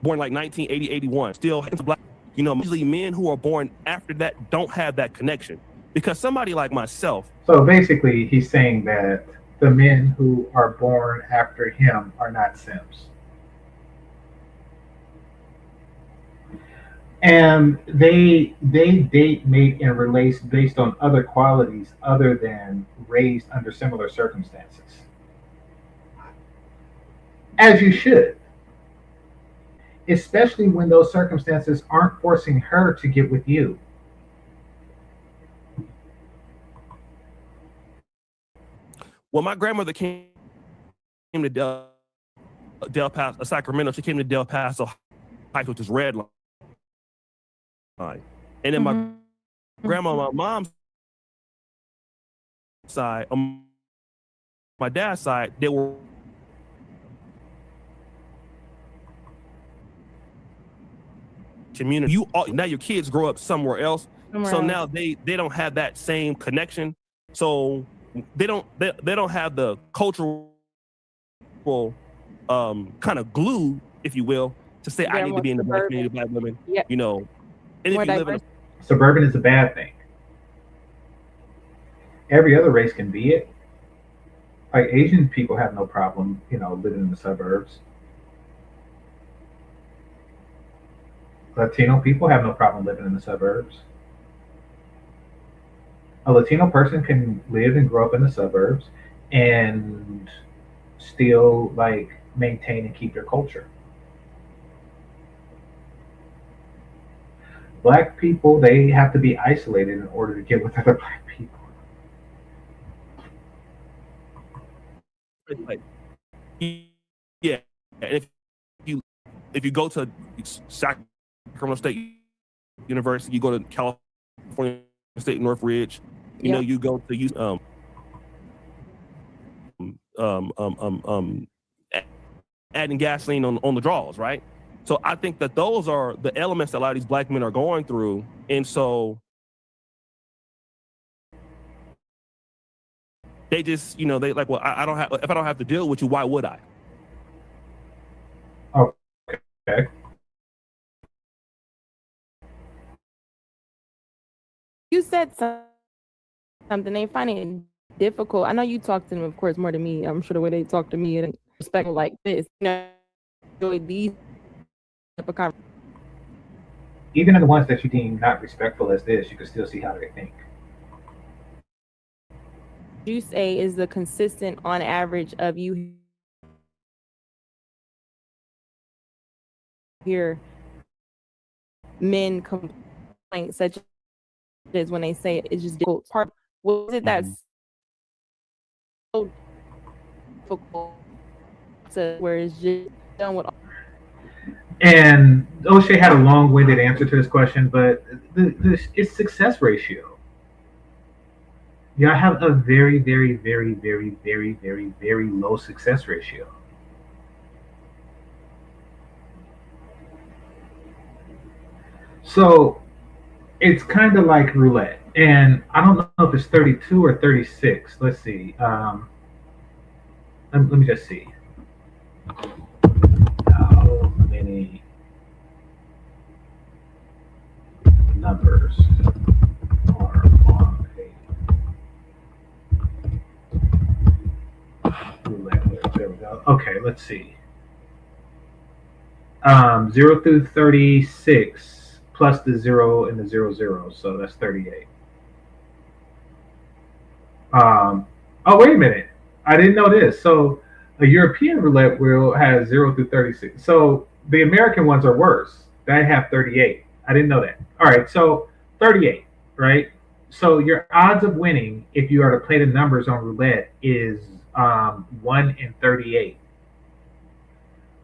Speaker 12: like 1980, 81, still black. You know, usually men who are born after that don't have that connection, because somebody like myself.
Speaker 1: So basically, he's saying that the men who are born after him are not simps. And they date, mate, and relate based on other qualities other than raised under similar circumstances. As you should, especially when those circumstances aren't forcing her to get with you.
Speaker 12: Well, my grandmother came to Del Paso, Sacramento. She came to Del Paso Heights, which is red line. And then my grandma, my mom's side, on my dad's side, they were community. Now your kids grow up somewhere else, so now they don't have that same connection. So they don't have the cultural kind of glue, if you will, to say I need to be in the black community, black women.
Speaker 13: Yep.
Speaker 12: You know, and if you live in
Speaker 1: Suburban is a bad thing. Every other race can be it. Like Asian people have no problem, living in the suburbs. Latino people have no problem living in the suburbs. A Latino person can live and grow up in the suburbs and still like maintain and keep their culture. Black people, they have to be isolated in order to get with other black people.
Speaker 12: like, yeah, and if you go to Sacramento State University, you go to California State Northridge, you know, you go to use adding gasoline on the draws, right? So I think that those are the elements that a lot of these black men are going through, and so they just, they like, well, I don't have, if I don't have to deal with you, why would I?
Speaker 1: Okay.
Speaker 13: You said something. They find it difficult. I know you talk to them, of course, more than me. I'm sure the way they talk to me and respect like this. These type of conversations.
Speaker 1: Even in the ones that you deem not respectful as this, you can still see how they think.
Speaker 13: You say is the consistent on average of you hear men complain such as when they say it's just difficult. Part was it that's so difficult to where it's just done with.
Speaker 1: And O'Shea had a long-winded answer to this question, but it's success ratio. Y'all have a very, very, very, very, very, very, very low success ratio. So it's kind of like roulette. And I don't know if it's 32 or 36. Let's see. Let me just see. How many numbers are on a roulette? There we go. Okay, let's see. 0 through 36 plus the 0 and the 00, so that's 38. Oh, wait a minute. I didn't know this. So a European roulette wheel has 0 through 36. So the American ones are worse. They have 38. I didn't know that. All right, so 38, right? So your odds of winning, if you are to play the numbers on roulette, is 1 in 38.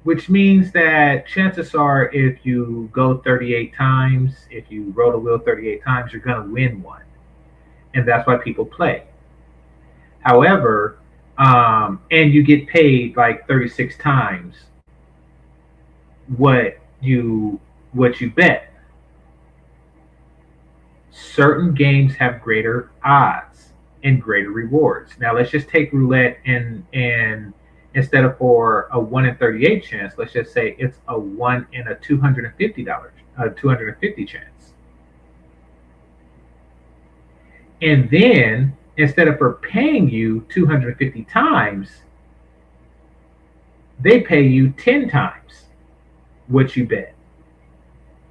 Speaker 1: Which means that chances are if you go 38 times, if you roll the wheel 38 times, you're going to win one. And that's why people play. However, and you get paid like 36 times what you bet. Certain games have greater odds and greater rewards. Now let's just take roulette and instead of for a 1 in 38 chance, let's just say it's a 1 in a $250 chance. And then instead of for paying you 250 times, they pay you 10 times what you bet.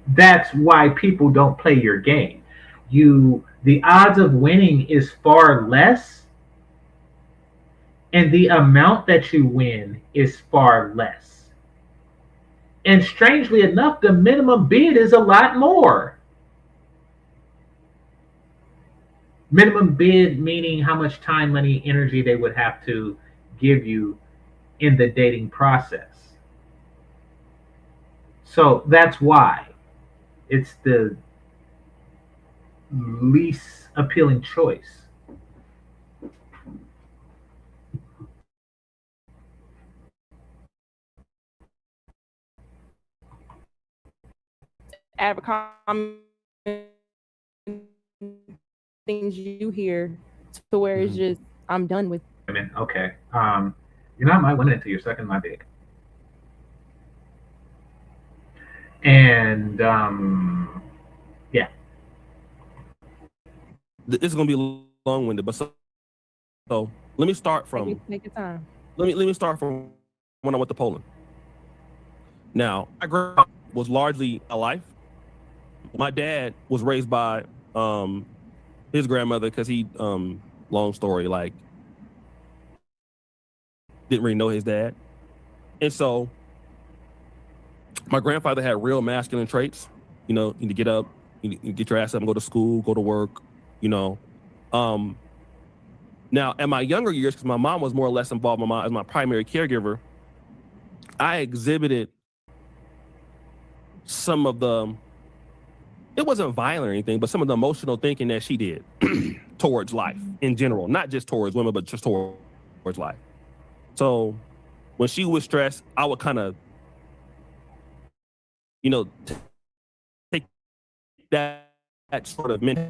Speaker 1: That's why people don't play your game. The odds of winning is far less, and the amount that you win is far less. And strangely enough, the minimum bid is a lot more. Minimum bid meaning how much time, money, energy they would have to give you in the dating process. So that's why it's the least appealing choice.
Speaker 13: Advertising things you hear to where it's just I'm done with.
Speaker 1: Women, okay. You're not my women until you're sucking my dick. And yeah.
Speaker 12: This is gonna be long-winded, but so let me start from.
Speaker 13: Take your time.
Speaker 12: Let me start from when I went to Poland. Now, my grandma was largely a life. My dad was raised by his grandmother because he long story, like didn't really know his dad. And so my grandfather had real masculine traits. You know, you need to get up, you need to get your ass up and go to school, go to work, you know. Now, in my younger years, because my mom was more or less involved, as my primary caregiver, I exhibited some of the, it wasn't violent or anything, but some of the emotional thinking that she did towards life in general, not just towards women, but just towards life. So when she was stressed, I would kind of, you know, take that sort of mental.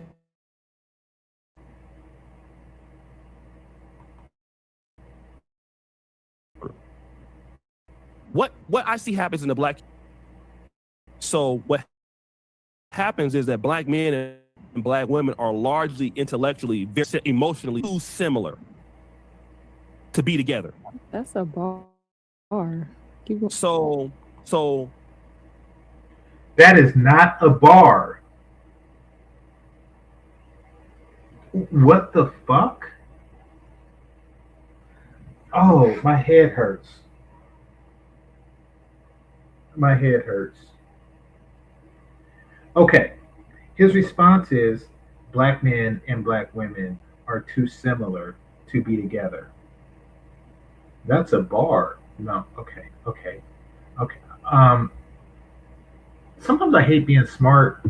Speaker 12: What I see happens in the black. So what happens is that black men and black women are largely intellectually, very emotionally too similar to be together.
Speaker 13: That's a bar.
Speaker 12: So
Speaker 1: that is not a bar. What the fuck? Oh, my head hurts. My head hurts. Okay. His response is black men and black women are too similar to be together. That's a bar. No, okay, okay, okay. Sometimes I hate being smart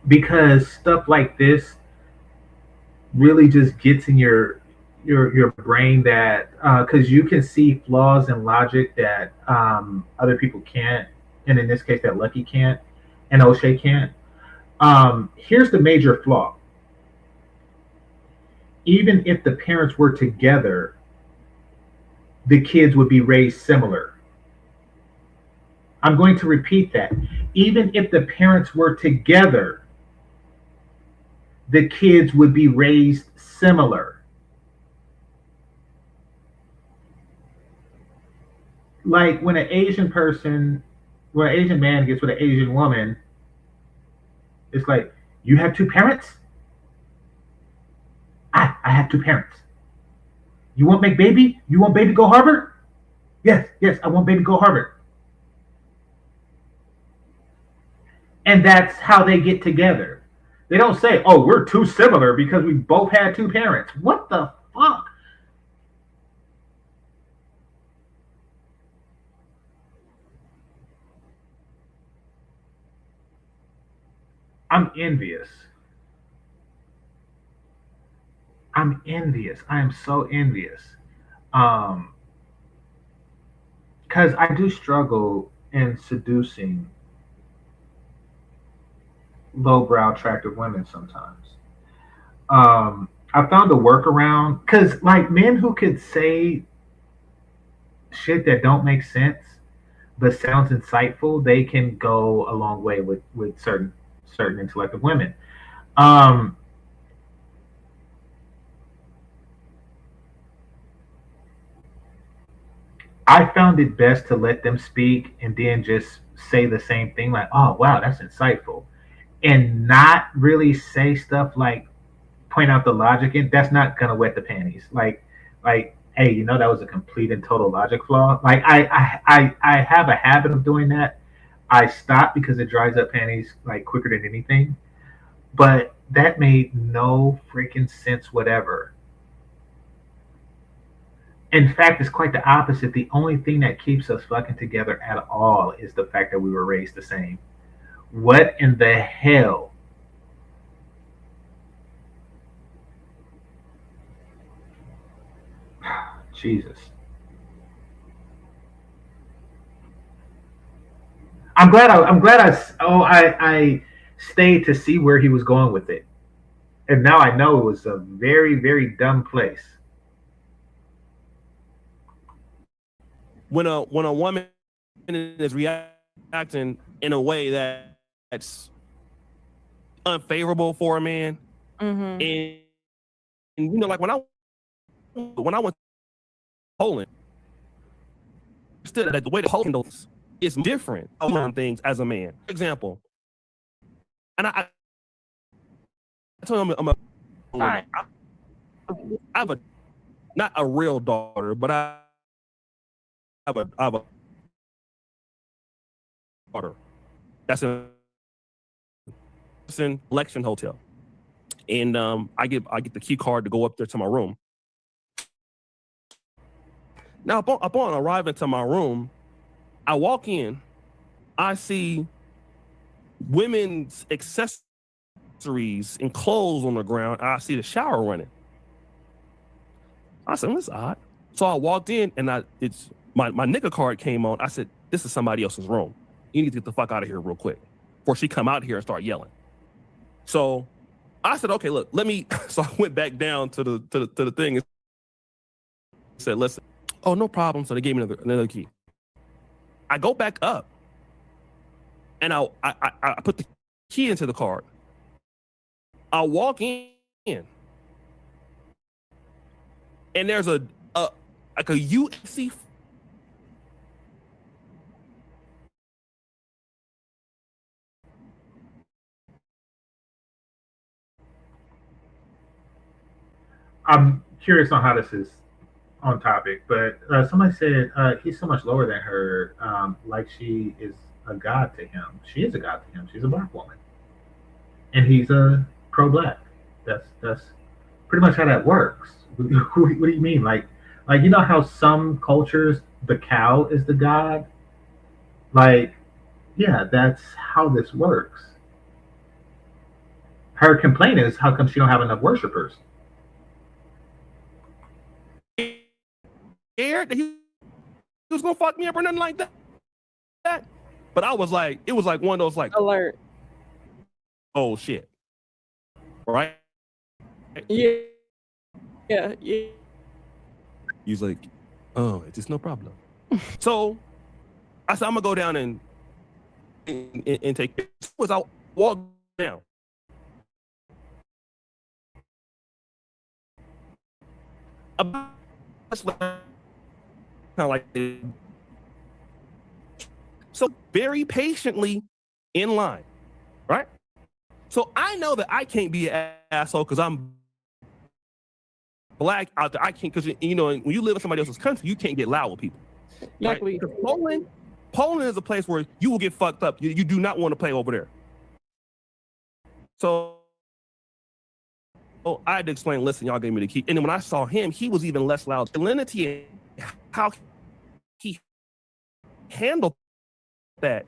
Speaker 1: because stuff like this really just gets in your brain that because you can see flaws in logic that other people can't, and in this case that Lucky can't, and O'Shea can't. Here's the major flaw. Even if the parents were together, the kids would be raised similar. I'm going to repeat that. Even if the parents were together, the kids would be raised similar. Like when an Asian man gets with an Asian woman, it's like, you have two parents? I have two parents. You want make baby? You want baby go Harvard? Yes, I want baby go Harvard. And that's how they get together. They don't say, oh, we're too similar because we both had two parents. What the fuck? I'm envious. I'm envious. I am so envious. Because I do struggle in seducing lowbrow attractive women sometimes. I found a workaround because like men who could say shit that don't make sense but sounds insightful, they can go a long way with certain intellective women. Um, I found it best to let them speak and then just say the same thing, like, "Oh wow, that's insightful," and not really say stuff like point out the logic, and that's not gonna wet the panties. Like, hey, that was a complete and total logic flaw. Like, I have a habit of doing that. I stop because it dries up panties like quicker than anything. But that made no freaking sense whatever. In fact, it's quite the opposite. The only thing that keeps us fucking together at all is the fact that we were raised the same. What in the hell? Jesus. I stayed to see where he was going with it. And now I know it was a very, very dumb place.
Speaker 12: When a woman is reacting in a way that's unfavorable for a man, and like when I went to Poland, still that the way the Poland handles is different on things as a man. For example, and I told him I have not a real daughter, but I have a daughter that's in Election Hotel, and I get the key card to go up there to my room. Now, upon arriving to my room, I walk in, I see women's accessories and clothes on the ground. I see the shower running. I said, "That's odd." So I walked in, and it's my nigga card came on. I said, "This is somebody else's room. You need to get the fuck out of here real quick before she come out here and start yelling." So I said, "Okay, look, let me." So I went back down to the thing and said, "Listen." "Oh, no problem." So they gave me another key. I go back up, and I put the key into the card. I walk in, and there's a UFC.
Speaker 1: I'm curious on how this is on topic, but somebody said he's so much lower than her, like she is a god to him. She is a god to him. She's a black woman, and he's a pro-black. That's pretty much how that works. What do you mean? Like how some cultures the cow is the god. Like, yeah, that's how this works. Her complaint is how come she don't have enough worshipers.
Speaker 12: Scared that he was gonna fuck me up or nothing like that. But I was like, it was like one of those like
Speaker 13: alert.
Speaker 12: Oh shit. Right?
Speaker 13: Yeah.
Speaker 12: He's like, "Oh, it's no problem." So I said, "I'm gonna go down and take it." As I walked down, about kind of like, so very patiently in line, right? So I know that I can't be an asshole because I'm black out there. I can't, because when you live in somebody else's country, you can't get loud with people.
Speaker 13: Exactly.
Speaker 12: Right? Poland is a place where you will get fucked up. You do not want to play over there. So I had to explain, "Listen, y'all gave me the key." And then when I saw him, he was even less loud. Salinity and how he handled that,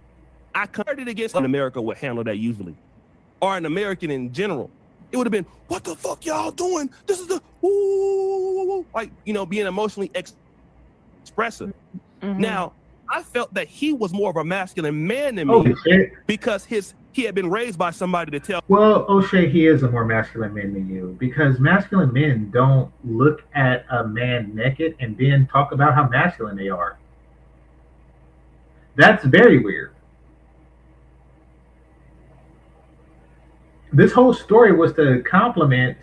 Speaker 12: I compared it against an America would handle that usually, or an American in general. It would have been, "What the fuck y'all doing? This is the woo," like, being emotionally expressive. Now, I felt that he was more of a masculine man than me because he had been raised by somebody to tell.
Speaker 1: Well, O'Shea, he is a more masculine man than you, because masculine men don't look at a man naked and then talk about how masculine they are. That's very weird. This whole story was to compliment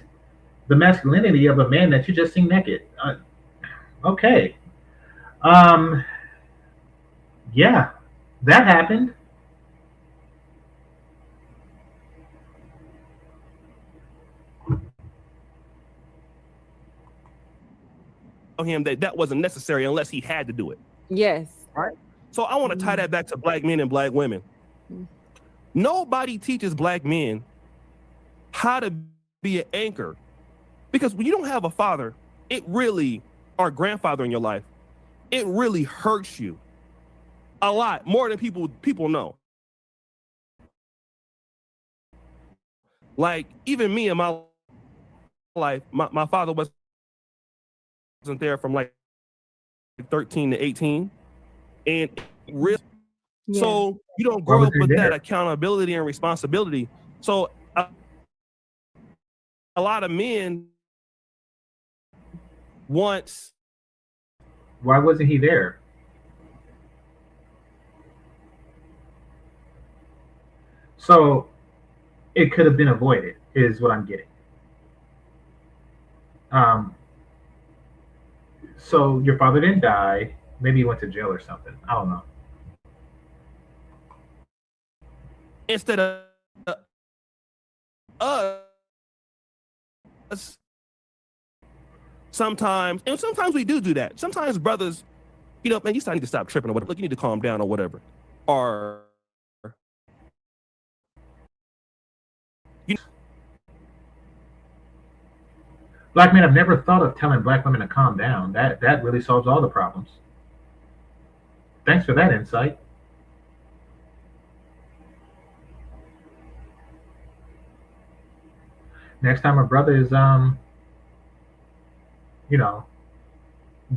Speaker 1: the masculinity of a man that you just seen naked. Okay. Yeah, that happened.
Speaker 12: him that that wasn't necessary unless he had to do it.
Speaker 13: Yes.
Speaker 12: Right. So I want to tie that back to black men and black women. Nobody teaches black men how to be an anchor, because when you don't have a father, it really, or grandfather in your life, it really hurts you a lot more than people know. Like even me in my life, my father wasn't there from like 13 to 18, and really, so you don't grow up with that accountability and responsibility. So a lot of men once.
Speaker 1: Why wasn't he there? So it could have been avoided, is what I'm getting. So your father didn't die. Maybe he went to jail or something. I don't know.
Speaker 12: Instead of us, sometimes we do that. Sometimes brothers, you know, man, you need to stop tripping or whatever. Look, you need to calm down or whatever. Or
Speaker 1: Black men have never thought of telling black women to calm down. That really solves all the problems. Thanks for that insight. Next time a brother is you know,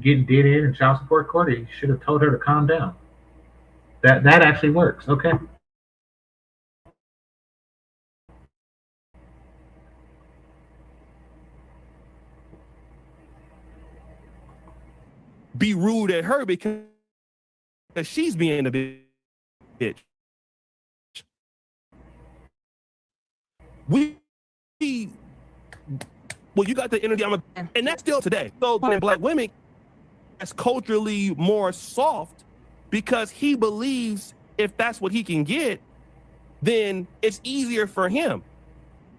Speaker 1: getting did in and child support court, he should have told her to calm down. That actually works. Okay.
Speaker 12: be rude at her because she's being a bitch. Well, you got the energy, and that's still today. So black women, that's culturally more soft because he believes if that's what he can get, then it's easier for him.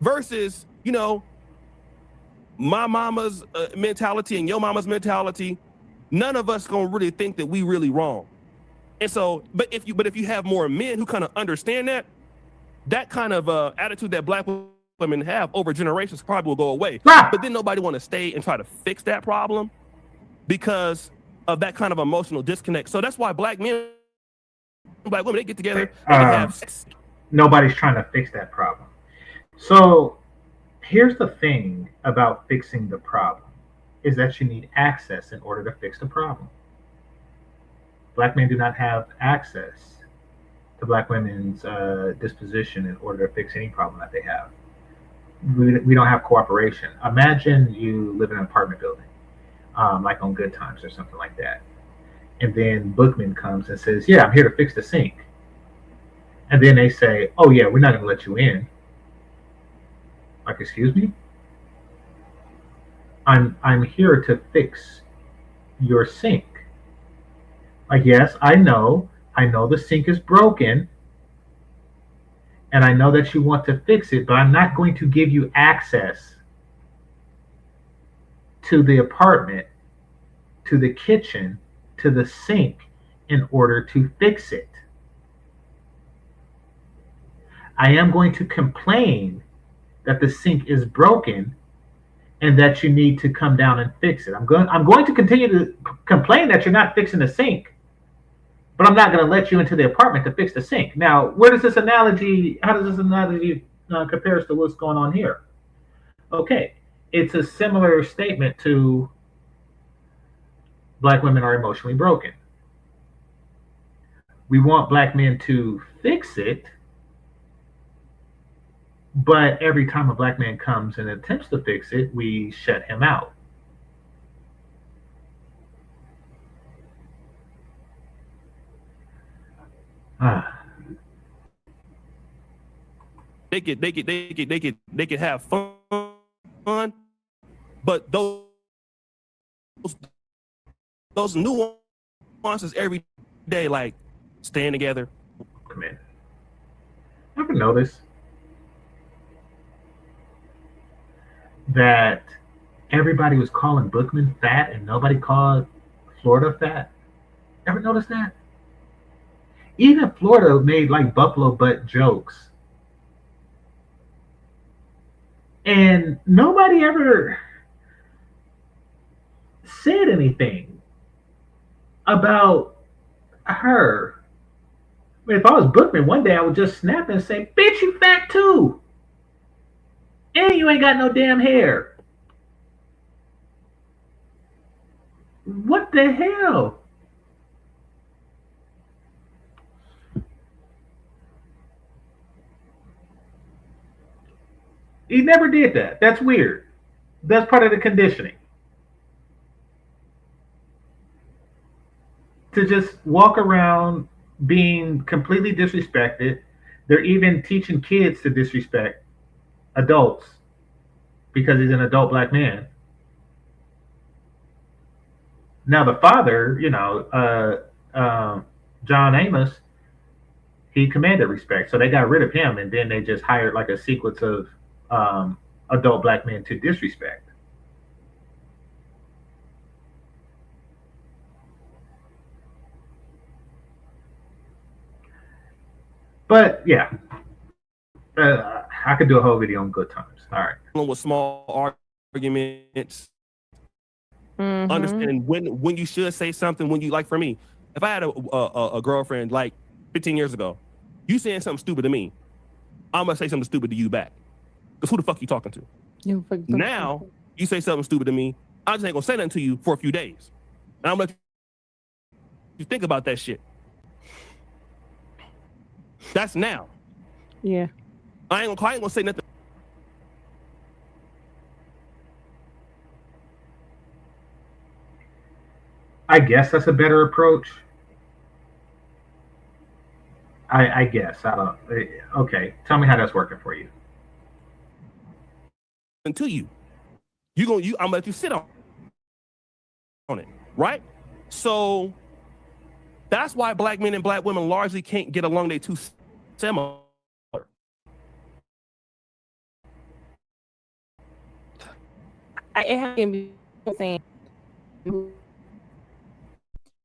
Speaker 12: Versus, you know, my mama's mentality and your mama's mentality, none of us gonna really think that we really wrong. And so, but if you have more men who kind of understand that kind of attitude that black women have over generations probably will go away. But then nobody want to stay and try to fix that problem because of that kind of emotional disconnect. So that's why black men, black women, they get together and they have sex.
Speaker 1: Nobody's trying to fix that problem. So here's the thing about fixing the problem is that you need access in order to fix the problem. Black men do not have access to black women's disposition in order to fix any problem that they have. We don't have cooperation. Imagine you live in an apartment building, like on Good Times or something like that. And then Bookman comes and says, yeah, I'm here to fix the sink. And then they say, oh yeah, we're not going to let you in. Like, excuse me? I'm here to fix your sink. Like, yes, I know the sink is broken, and I know that you want to fix it, but I'm not going to give you access to the apartment, to the kitchen, to the sink in order to fix it. I am going to complain that the sink is broken and that you need to come down and fix it. I'm going to continue to complain that you're not fixing the sink, but I'm not going to let you into the apartment to fix the sink. Now, how does this analogy compares to what's going on here? Okay, it's a similar statement to black women are emotionally broken. We want black men to fix it, but every time a black man comes and attempts to fix it, we shut him out.
Speaker 12: They could have fun, but those nuances every day, like staying together.
Speaker 1: Come in. Ever notice that everybody was calling Bookman fat and nobody called Florida fat. Ever notice that? Even Florida made like buffalo butt jokes. And nobody ever said anything about her. If I was Bookman one day, I would just snap and say, "Bitch, you fat too. And you ain't got no damn hair. What the hell?" He never did that. That's weird. That's part of the conditioning. To just walk around being completely disrespected. They're even teaching kids to disrespect adults because he's an adult black man. Now the father, John Amos, he commanded respect, so they got rid of him, and then they just hired like a sequence of adult black men to disrespect. But yeah, I could do a whole video on good times. All right.
Speaker 12: With small arguments, understanding when you should say something, when you like. For me, if I had a girlfriend like 15 years ago, you saying something stupid to me, I'm gonna say something stupid to you back. Because who the fuck you talking to? Now you say something stupid to me, I just ain't gonna say nothing to you for a few days, and I'm gonna let you think about that shit. That's now.
Speaker 13: Yeah.
Speaker 12: I ain't gonna say nothing.
Speaker 1: I guess that's a better approach. I guess. I don't. Okay. Tell me how that's working for you.
Speaker 12: To you, I'm gonna let you sit on it, right? So that's why black men and black women largely can't get along. They too similar.
Speaker 13: I can be saying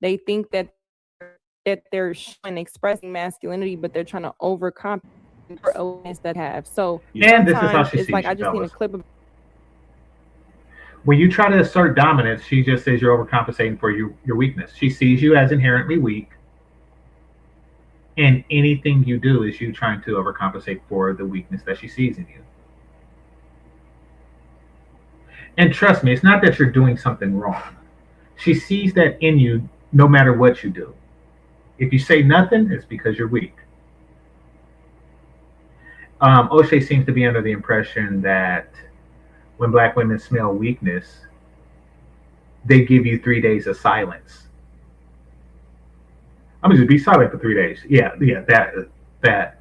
Speaker 13: they think that they're showing expressing masculinity, but they're trying to overcome for awareness that have. So
Speaker 1: and this is how
Speaker 13: sometimes
Speaker 1: she
Speaker 13: it's
Speaker 1: sees
Speaker 13: like
Speaker 1: you,
Speaker 13: I just need a
Speaker 1: fellas.
Speaker 13: clip of.
Speaker 1: When you try to assert dominance, she just says you're overcompensating for your weakness. She sees you as inherently weak, and anything you do is you trying to overcompensate for the weakness that she sees in you. And trust me, it's not that you're doing something wrong. She sees that in you no matter what you do. If you say nothing, it's because you're weak. O'Shea seems to be under the impression that when black women smell weakness, they give you 3 days of silence. I'm gonna just be silent for 3 days. Yeah, that.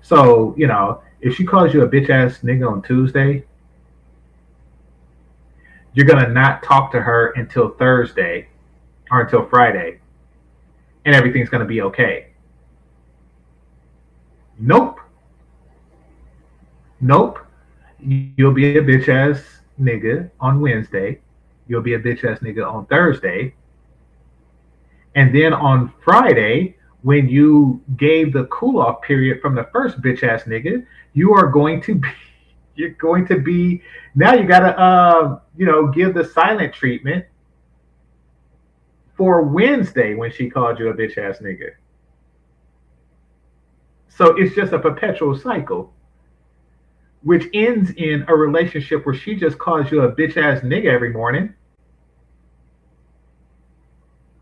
Speaker 1: So, if she calls you a bitch ass nigga on Tuesday, you're gonna not talk to her until Thursday or until Friday, and everything's gonna be okay. Nope. Nope. You'll be a bitch ass nigga on Wednesday. You'll be a bitch ass nigga on Thursday. And then on Friday, when you gave the cool off period from the first bitch ass nigga, you're going to be now you gotta give the silent treatment for Wednesday when she called you a bitch ass nigga. So it's just a perpetual cycle, which ends in a relationship where she just calls you a bitch ass nigga every morning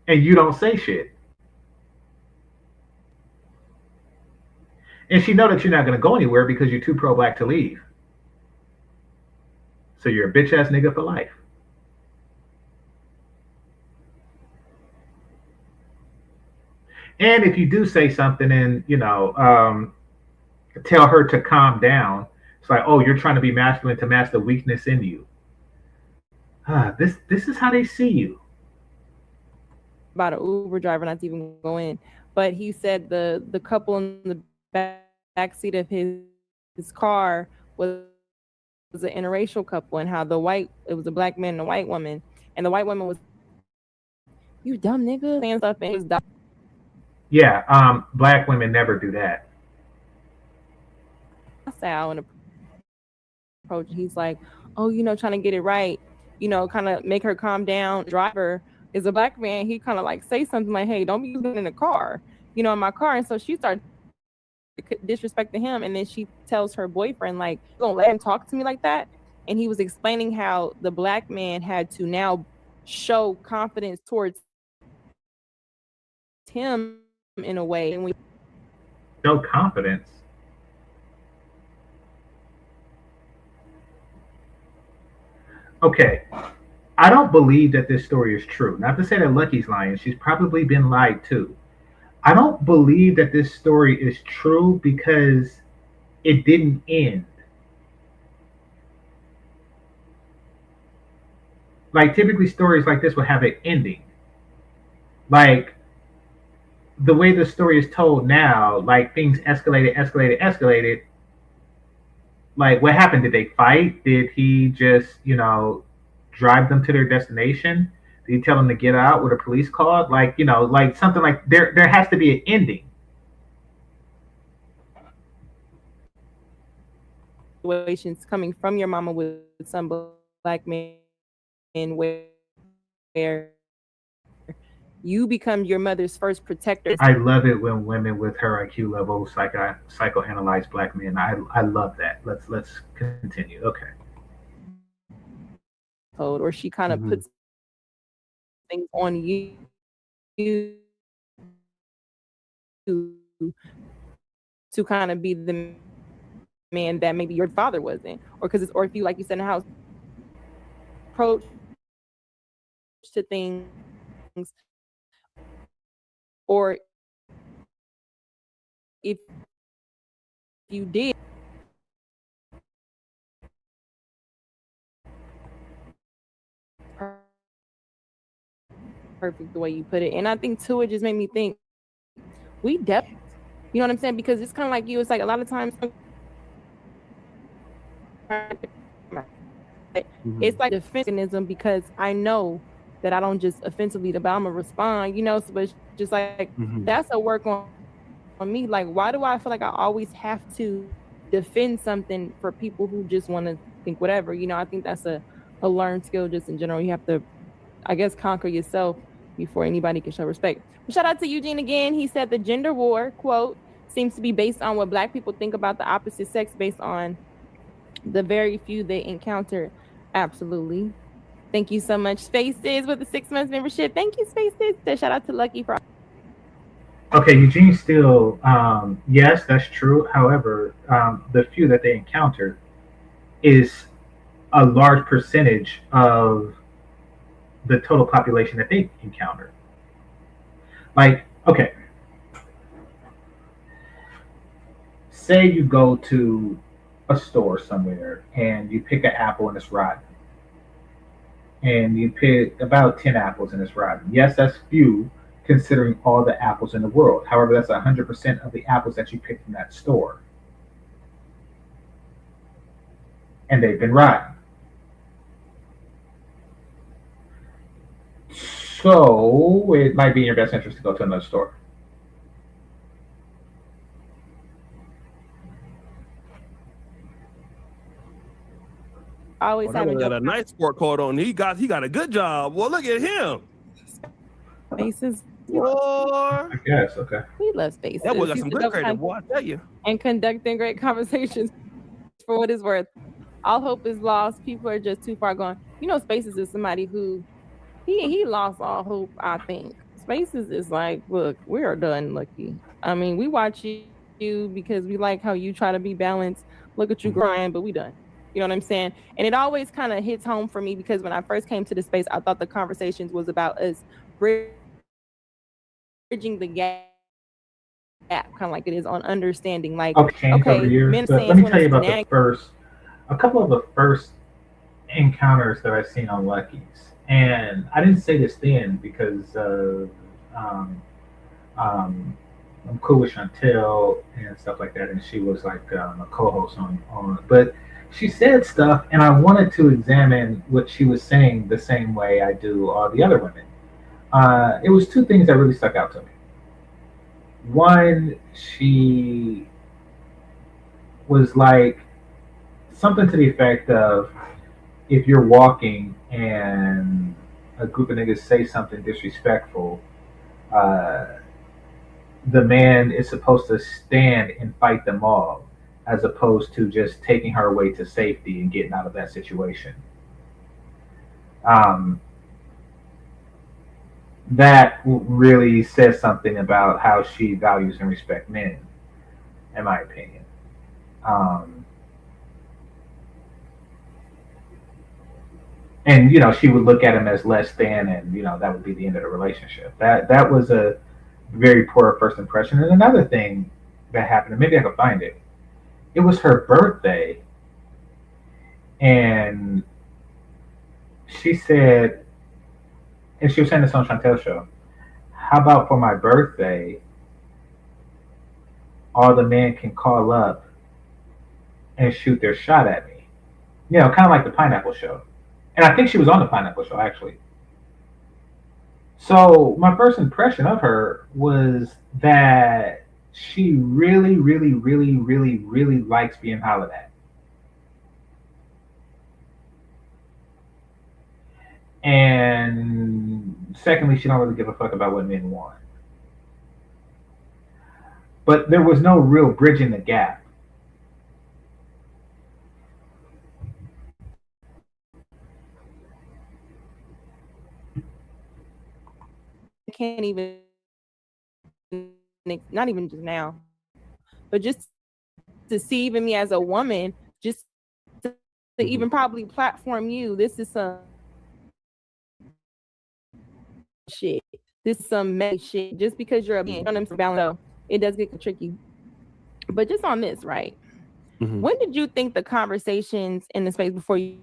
Speaker 1: and you don't say shit. And she know that you're not going to go anywhere because you're too pro-black to leave. So you're a bitch ass nigga for life. And if you do say something and tell her to calm down, it's like, oh, you're trying to be masculine to match the weakness in you. This is how they see you.
Speaker 13: About an Uber driver not to even go in, but he said the couple in the back seat of his car was an interracial couple, and how it was a black man and a white woman, and the white woman was, you dumb nigga, saying stuff, and he was
Speaker 1: Yeah, black women never do that.
Speaker 13: docile and approach. He's like, oh, trying to get it right, kind of make her calm down. Driver is a black man. He kind of like say something like, hey, don't be using it in the car, in my car. And so she started disrespecting him, and then she tells her boyfriend, like, you gonna let him talk to me like that? And he was explaining how the black man had to now show confidence towards him in a way, and we
Speaker 1: Show confidence. Okay, I don't believe that this story is true. Not to say that Lucky's lying. She's probably been lied to. I don't believe that this story is true because it didn't end. Like, typically stories like this would have an ending. Like, the way the story is told now, like, things escalated. Like, what happened? Did they fight? Did he just, drive them to their destination? Did he tell them to get out with a police called? Like, like something like there has to be an ending.
Speaker 13: Situations coming from your mama with some black men where you become your mother's first protector.
Speaker 1: I love it when women with her IQ level psychoanalyze black men. I love that. Let's continue. Okay.
Speaker 13: Or she kind of puts things on you to kind of be the man that maybe your father wasn't, or if you, like you said, in the house, approach to things, or if you did perfect the way you put it. And I think too, it just made me think we definitely, you know what I'm saying? Because it's kind of like you, it's like a lot of times it's like defense mechanism, because I know that I don't just offensively, but I'm gonna respond, so but it's just like that's a work on me. Like, why do I feel like I always have to defend something for people who just want to think whatever? I think that's a learned skill just in general. You have to, I guess, conquer yourself before anybody can show respect. But shout out to Eugene again. He said the gender war, quote, seems to be based on what black people think about the opposite sex based on the very few they encounter. Absolutely. Thank you so much, Spaces, with the 6 months membership. Thank you, Spaces. So shout out to Lucky for.
Speaker 1: Okay, Eugene still, yes, that's true. However, the few that they encounter is a large percentage of the total population that they encounter. Like, okay, say you go to a store somewhere and you pick an apple and it's rotten. And you pick about 10 apples and it's rotten. Yes, that's few considering all the apples in the world. However, that's 100% of the apples that you picked in that store. And they've been rotten. So it might be in your best interest to go to another store.
Speaker 13: Always having
Speaker 12: got a nice sport coat on. He got a good job. Well, look at him.
Speaker 13: Spaces.
Speaker 1: I guess, okay.
Speaker 13: We love Spaces.
Speaker 12: That boy got some good credit, boy, I tell you.
Speaker 13: And conducting great conversations for what it's worth. All hope is lost. People are just too far gone. Spaces is somebody who he lost all hope, I think. Spaces is like, look, we are done, Lucky. I mean, we watch you because we like how you try to be balanced. Look at you crying, but we done. You know what I'm saying? And it always kind of hits home for me because when I first came to the space, I thought the conversations was about us bridging the gap, kind of like it is on understanding. Like, okay,
Speaker 1: over years,
Speaker 13: men
Speaker 1: but let me tell you about a couple of the first encounters that I've seen on Lucky's. And I didn't say this then because I'm cool with Chantel and stuff like that, and she was like a co-host on. But she said stuff, and I wanted to examine what she was saying the same way I do all the other women. It was two things that really stuck out to me. One, she was like something to the effect of, if you're walking and a group of niggas say something disrespectful, uh, the man is supposed to stand and fight them all, as opposed to just taking her away to safety and getting out of that situation. Um, that really says something about how she values and respects men, in my opinion. Um, and she would look at him as less than, and that would be the end of the relationship. That was a very poor first impression. And another thing that happened, and maybe I could find it. It was her birthday, and she said, and she was saying this on Chantel's show. How about for my birthday, all the men can call up and shoot their shot at me? Kind of like the Pineapple Show. And I think she was on the Pineapple Show, actually. So my first impression of her was that she really, really, really, really, really likes being hollered at. And secondly, she don't really give a fuck about what men want. But there was no real bridging the gap.
Speaker 13: Can't even, not even just now, but just to see even me as a woman, just to even probably platform you. This is some shit. This is some mess shit. Just because you're a man, it does get tricky. But just on this, right?
Speaker 12: Mm-hmm.
Speaker 13: When did you think the conversations in the space before you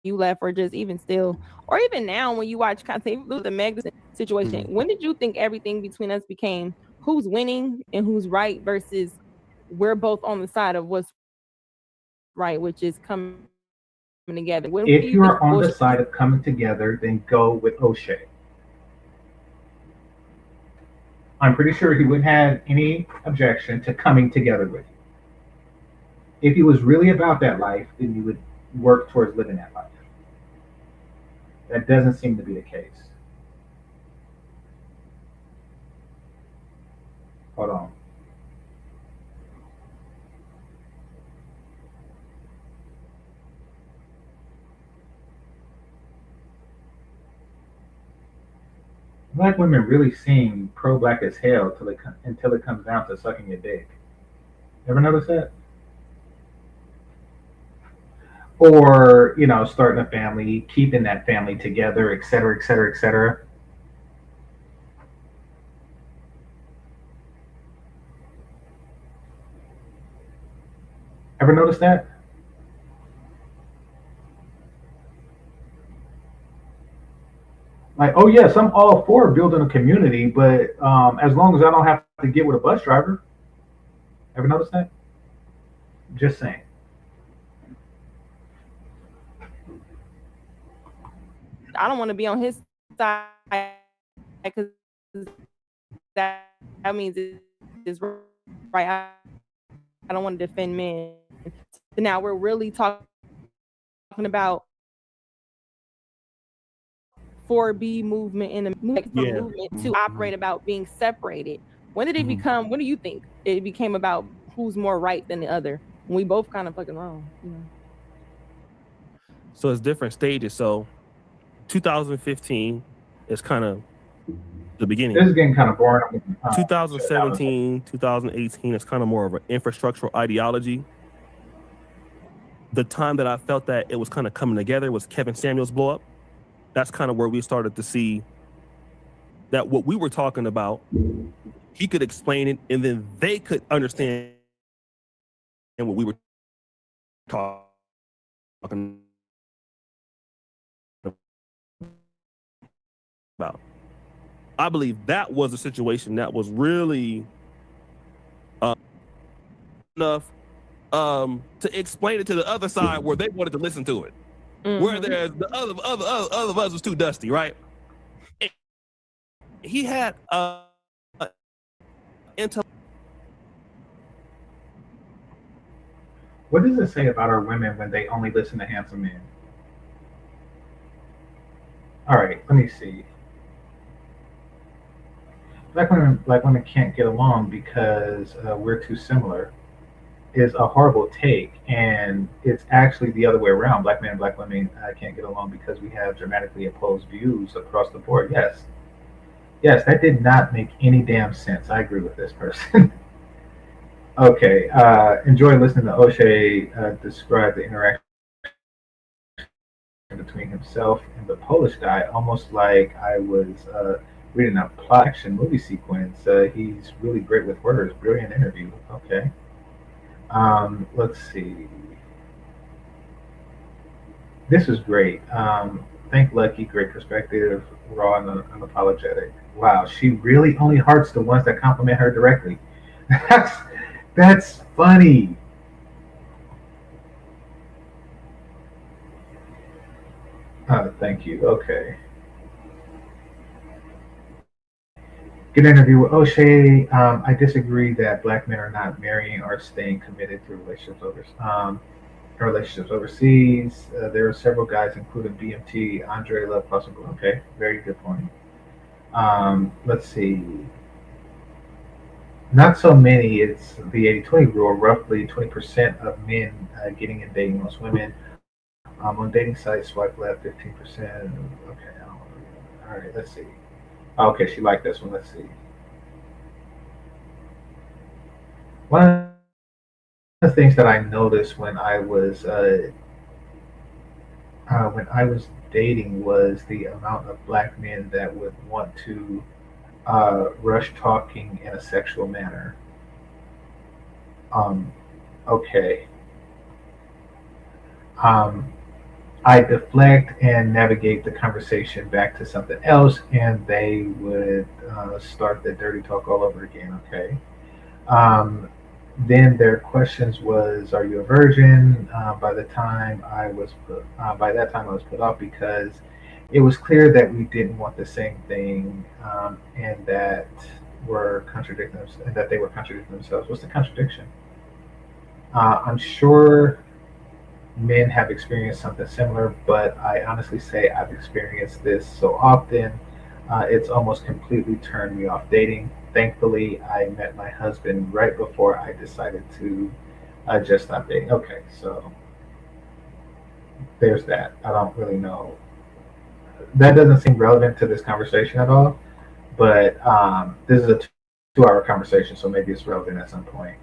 Speaker 13: left, or just even still, or even now when you watch content, the Meg situation, when did you think everything between us became who's winning and who's right versus we're both on the side of what's right, which is coming together? When
Speaker 1: if you are on the side of coming together, then go with O'Shea. I'm pretty sure he wouldn't have any objection to coming together with you. If he was really about that life, then you would work towards living that life. That doesn't seem to be the case. Hold on. Black women really seem pro-black as hell until it comes down to sucking your dick. Ever notice that? Or, starting a family, keeping that family together, et cetera, et cetera, et cetera. Ever notice that? Like, oh yes, I'm all for building a community, but as long as I don't have to get with a bus driver. Ever notice that? Just saying.
Speaker 13: I don't want to be on his side because that means it's right. I don't want to defend men. So now we're really talking about 4B movement in the movement to operate about being separated. When did it become? When do you think it became about who's more right than the other? When we both kind of fucking wrong.
Speaker 12: So it's different stages. So 2015 is kind of the beginning.
Speaker 1: This is getting kind of boring.
Speaker 12: 2017, 2018 is kind of more of an infrastructural ideology. The time that I felt that it was kind of coming together was Kevin Samuels' blow up. That's kind of where we started to see that what we were talking about, he could explain it, and then they could understand what we were talking about. I believe that was a situation that was really enough to explain it to the other side where they wanted to listen to it. Where there's the other of us was too dusty, right? He had
Speaker 1: What does it say about our women when they only listen to handsome men? All right, let me see. Black women can't get along because we're too similar is a horrible take, and it's actually the other way around. Black men and black women can't get along because we have dramatically opposed views across the board. Yes, yes, that did not make any damn sense. I agree with this person. Okay, enjoy listening to O'Shea describe the interaction between himself and the Polish guy, almost like I was reading a plot action movie sequence. He's really great with words. Brilliant interview. Okay. Let's see. This was great. Thank Lucky. Great perspective. Raw and unapologetic. Wow, she really only hearts the ones that compliment her directly. That's funny. Thank you. Okay. Good interview with O'Shea. I disagree that black men are not marrying or staying committed to relationships overseas. There are several guys, including BMT, Andre Love, possible. Okay, very good point. Let's see. Not so many. It's the 80-20 rule. Roughly 20% of men getting and dating most women. On dating sites, swipe left, 15%. Okay, all right, let's see. Okay, she liked this one. Let's see. One of the things that I noticed when I was dating was the amount of black men that would want to rush talking in a sexual manner. Um, okay. Um, I deflect and navigate the conversation back to something else, and they would start the dirty talk all over again. Okay. Um, then their questions was, "Are you a virgin?" By that time I was put off because it was clear that we didn't want the same thing, and that they were contradicting themselves. What's the contradiction? I'm sure men have experienced something similar, but I honestly say I've experienced this so often, it's almost completely turned me off dating. Thankfully, I met my husband right before I decided to just stop dating. Okay, so there's that. I don't really know. That doesn't seem relevant to this conversation at all, but this is a 2 hour conversation, so maybe it's relevant at some point.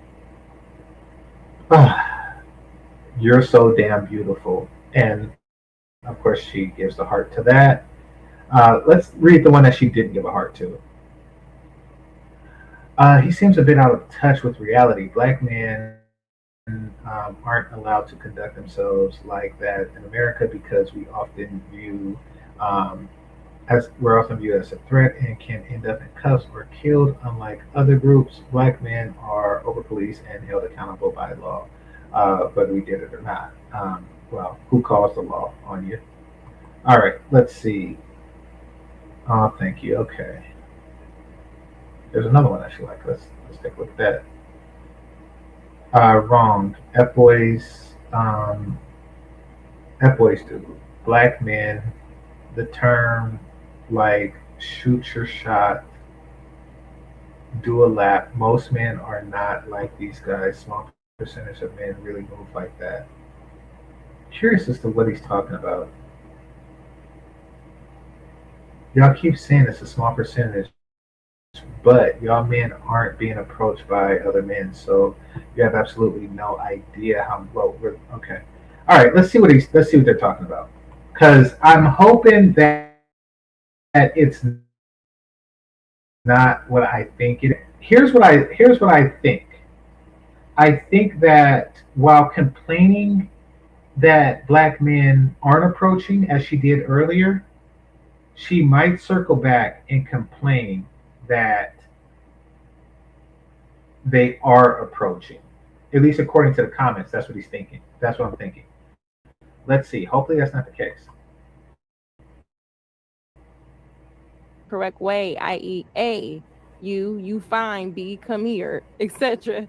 Speaker 1: You're so damn beautiful. And of course, she gives the heart to that. Let's read the one that she didn't give a heart to. He seems a bit out of touch with reality. Black men aren't allowed to conduct themselves like that in America because we're often viewed as a threat and can end up in cuffs or killed. Unlike other groups, black men are over policed and held accountable by law, whether we did it or not. Well, who calls the law on you? All right, let's see. Oh, thank you. Okay. There's another one I actually like. Let's take a look at that. Wrong. F boys do. Black men. The term like shoot your shot, do a lap. Most men are not like these guys. Small percentage of men really move like that. Curious as to what he's talking about. Y'all keep saying it's a small percentage, but y'all men aren't being approached by other men, so you have absolutely no idea how well we're okay. All right, let's see what they're talking about. Because I'm hoping that it's not what I think it is. Here's what I think. I think that while complaining that black men aren't approaching as she did earlier, she might circle back and complain that they are approaching. At least according to the comments, that's what he's thinking. That's what I'm thinking. Let's see. Hopefully that's not the case.
Speaker 13: Correct way, i.e., A, you fine, B, come here, etc.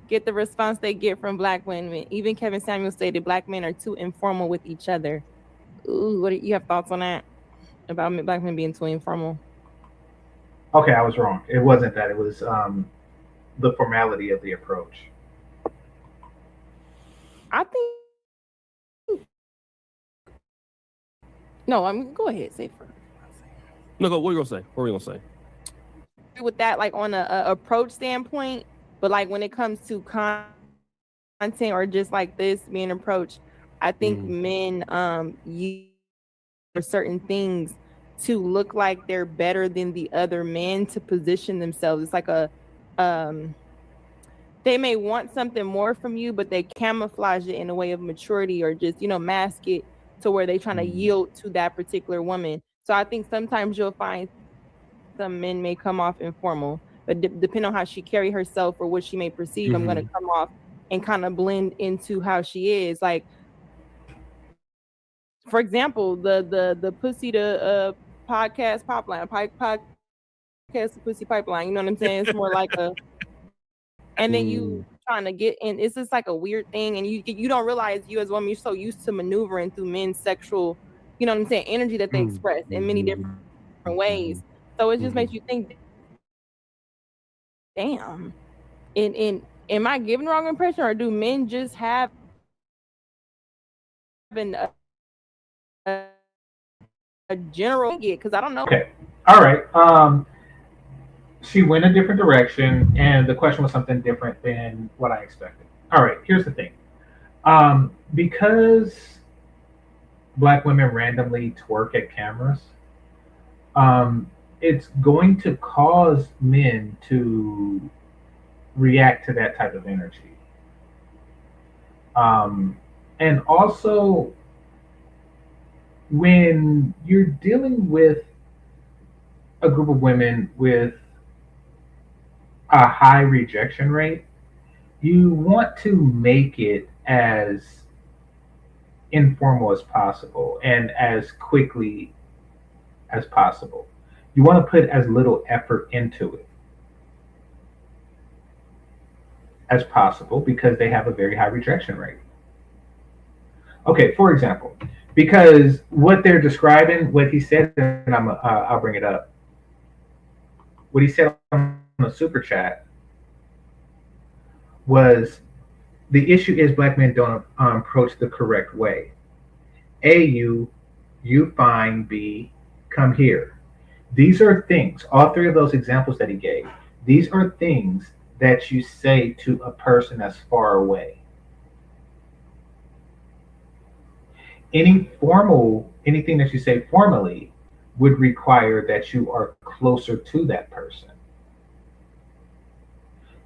Speaker 13: Get the response they get from black women. Even Kevin Samuel stated black men are too informal with each other. Ooh, what do you have thoughts on that about black men being too informal?
Speaker 1: Okay, I was wrong. It wasn't that. It was the formality of the approach.
Speaker 13: I think. No, I'm go ahead, say first.
Speaker 12: No, go. What are you gonna say? What are you gonna say?
Speaker 13: With that, like on a approach standpoint, but like when it comes to content or just like this being approached, I think men use certain things to look like they're better than the other men to position themselves. It's like a they may want something more from you, but they camouflage it in a way of maturity or just, mask it to where they're trying to yield to that particular woman. So I think sometimes you'll find some men may come off informal, but depending on how she carry herself or what she may perceive, I'm going to come off and kind of blend into how she is. Like, for example, the pussy to podcast pipeline, podcast to pussy pipeline. You know what I'm saying? It's more like a, and then you trying to get in. It's just like a weird thing, and you don't realize you as a woman, you're so used to maneuvering through men's sexual, you know what I'm saying, energy that they express in many different ways. So it just makes you think, damn, and am I giving the wrong impression, or do men just have a general get? Because I don't know.
Speaker 1: Okay. All right. She went a different direction, and the question was something different than what I expected. All right. Here's the thing. Because black women randomly twerk at cameras, it's going to cause men to react to that type of energy. And also, when you're dealing with a group of women with a high rejection rate, you want to make it as informal as possible and as quickly as possible. You want to put as little effort into it as possible because they have a very high rejection rate. Okay, for example, because what they're describing, what he said, and I'll bring it up. What he said on the super chat was the issue is black men don't approach the correct way. A, you fine. B, come here. These are things, all three of those examples that he gave, these are things that you say to a person that's far away. Anything that you say formally would require that you are closer to that person.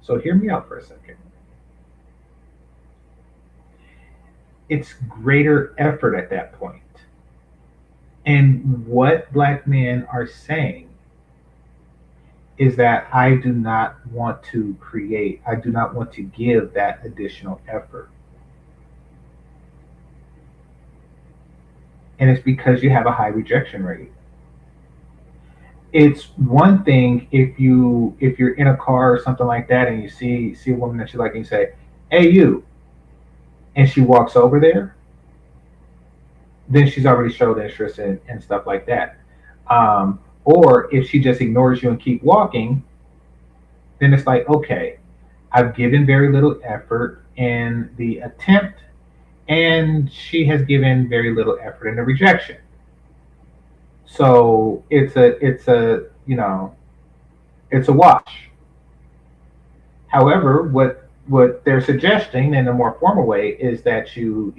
Speaker 1: So hear me out for a second. It's greater effort at that point. And what black men are saying is that I do not want to give that additional effort. And it's because you have a high rejection rate. It's one thing if you're in a car or something like that and you see a woman that you like and you say, "Hey, you," and she walks over there, then she's already showed interest in stuff like that. Or if she just ignores you and keep walking, then it's like, okay, I've given very little effort in the attempt, and she has given very little effort in the rejection. So it's a wash. However, what they're suggesting in a more formal way is that you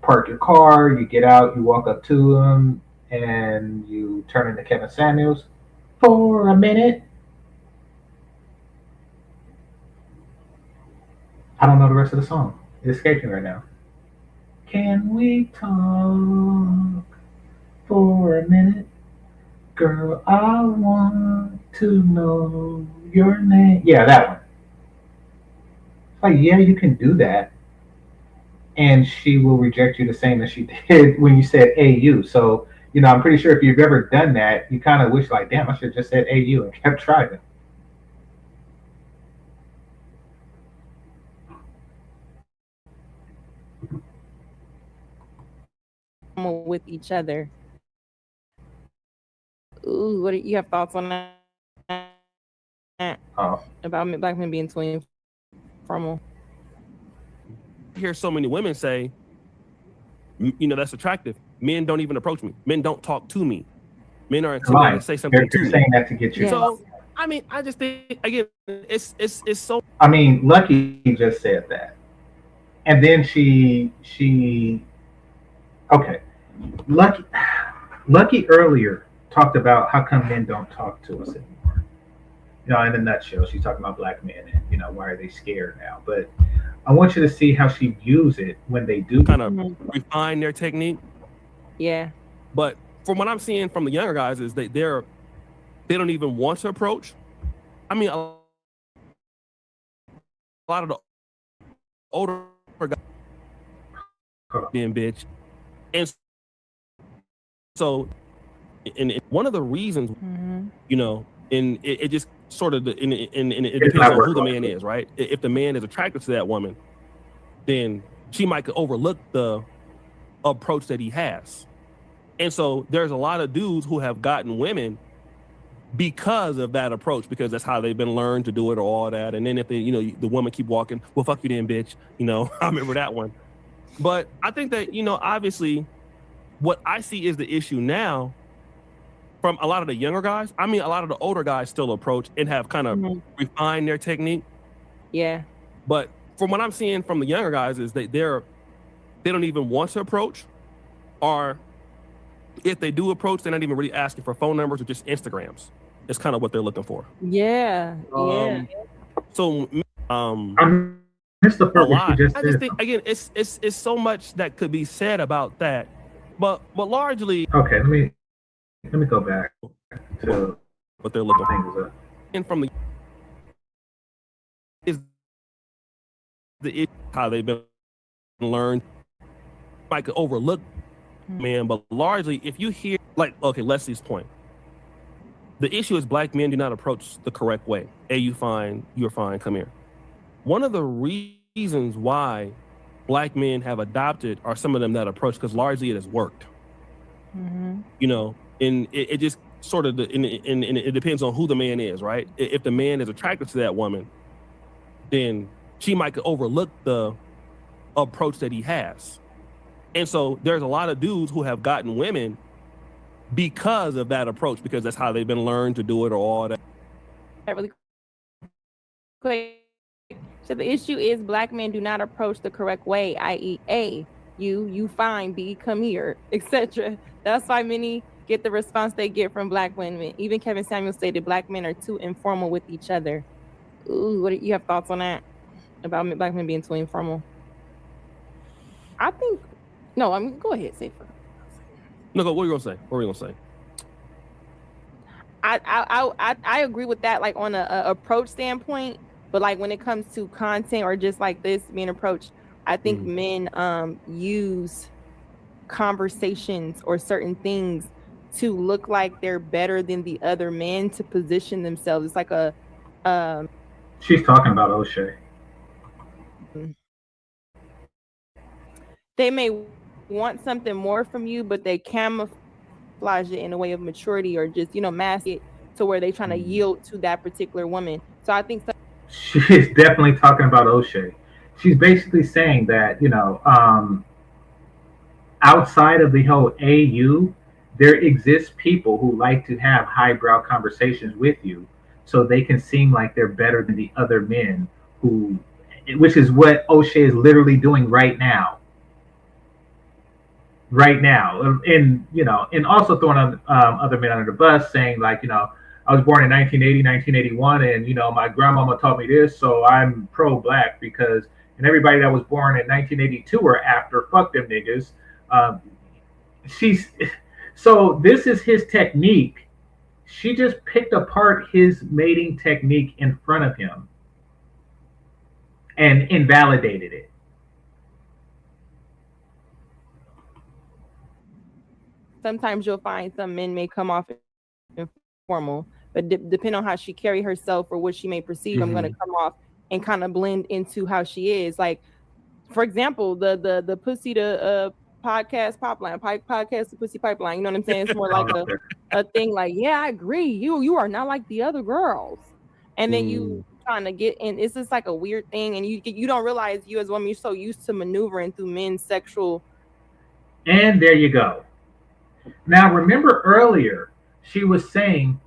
Speaker 1: park your car, you get out, you walk up to them, and you turn into Kevin Samuels for a minute. I don't know the rest of the song. It's escaping right now. Can we talk for a minute? Girl, I want to know your name. Yeah, that one. Like, yeah, you can do that, and she will reject you the same as she did when you said AU. So, I'm pretty sure if you've ever done that, you kind of wish, like, damn, I should have just said AU and kept trying.
Speaker 13: With each other. Ooh, what do you have thoughts on that?
Speaker 1: Oh.
Speaker 13: About black men being too informal.
Speaker 12: I hear so many women say, that's attractive. Men don't even approach me. Men don't talk to me. Men are intimidated to say something to
Speaker 1: They're
Speaker 12: me.
Speaker 1: saying that to get you.
Speaker 12: So, I mean, I just think, again, it's so.
Speaker 1: I mean, Lucky just said that, and then she okay. Lucky earlier talked about how come men don't talk to us anymore. In a nutshell, she's talking about black men and why are they scared now. But I want you to see how she views it when they do
Speaker 12: kind of refine their technique.
Speaker 13: Yeah.
Speaker 12: But from what I'm seeing from the younger guys is they don't even want to approach. I mean, a lot of the older guys being bitch, and so, and one of the reasons, and it just sort of, and it depends on who the man is, right? If the man is attracted to that woman, then she might overlook the approach that he has. And so there's a lot of dudes who have gotten women because of that approach, because that's how they've been learned to do it or all that. And then if they, the woman keep walking, well, fuck you then, bitch. I remember that one. But I think that, obviously what I see is the issue now from a lot of the younger guys. I mean, a lot of the older guys still approach and have kind of refined their technique.
Speaker 13: Yeah.
Speaker 12: But from what I'm seeing from the younger guys is they don't even want to approach, or if they do approach, they're not even really asking for phone numbers or just Instagrams. It's kind of what they're looking for.
Speaker 13: Yeah.
Speaker 12: So,
Speaker 1: missed the part
Speaker 12: I just think, again, it's so much that could be said about that, but largely.
Speaker 1: Okay, let me go back to
Speaker 12: what they're looking for. And from the is the how they've been learned. Might overlook, man, but largely, if you hear, like, okay, Leslie's point, the issue is black men do not approach the correct way. Hey, you're fine, come here. One of the reasons why black men have adopted are some of them that approach, because largely it has worked. And it just sort of, and it depends on who the man is, right? If the man is attracted to that woman, then she might overlook the approach that he has. And so there's a lot of dudes who have gotten women because of that approach, because that's how they've been learned to do it or all that.
Speaker 13: Really quick. So the issue is black men do not approach the correct way, i.e. A, you fine, B, come here, etc. That's why many get the response they get from black women. Even Kevin Samuel stated black men are too informal with each other. Ooh, what do you have thoughts on that? About black men being too informal? I think, no, I mean, go ahead, say it first.
Speaker 12: No, what are you gonna say? What are you gonna say?
Speaker 13: I agree with that, like on a approach standpoint, but like when it comes to content or just like this being approached, I think men use conversations or certain things to look like they're better than the other men to position themselves. It's like a
Speaker 1: she's talking about O'Shea.
Speaker 13: They may want something more from you, but they camouflage it in a way of maturity or just, mask it to where they're trying to yield to that particular woman. So I think
Speaker 1: she's definitely talking about O'Shea. She's basically saying that, outside of the whole AU, there exists people who like to have highbrow conversations with you so they can seem like they're better than the other men which is what O'Shea is literally doing right now. And also throwing on other men under the bus, saying like, I was born in 1980, 1981, and my grandmama taught me this, so I'm pro-black because, and everybody that was born in 1982 or after, fuck them niggas. So this is his technique. She just picked apart his mating technique in front of him. and invalidated it.
Speaker 13: Sometimes you'll find some men may come off informal, but depending on how she carry herself or what she may perceive, I'm going to come off and kind of blend into how she is. Like, for example, the pussy to podcast pipeline, podcast to pussy pipeline. You know what I'm saying? It's more like a thing. Like, yeah, I agree. You are not like the other girls, and then you trying to get in. It's just like a weird thing, and you don't realize you as a woman, you're so used to maneuvering through men's sexual.
Speaker 1: And there you go. Now, remember earlier, she was saying,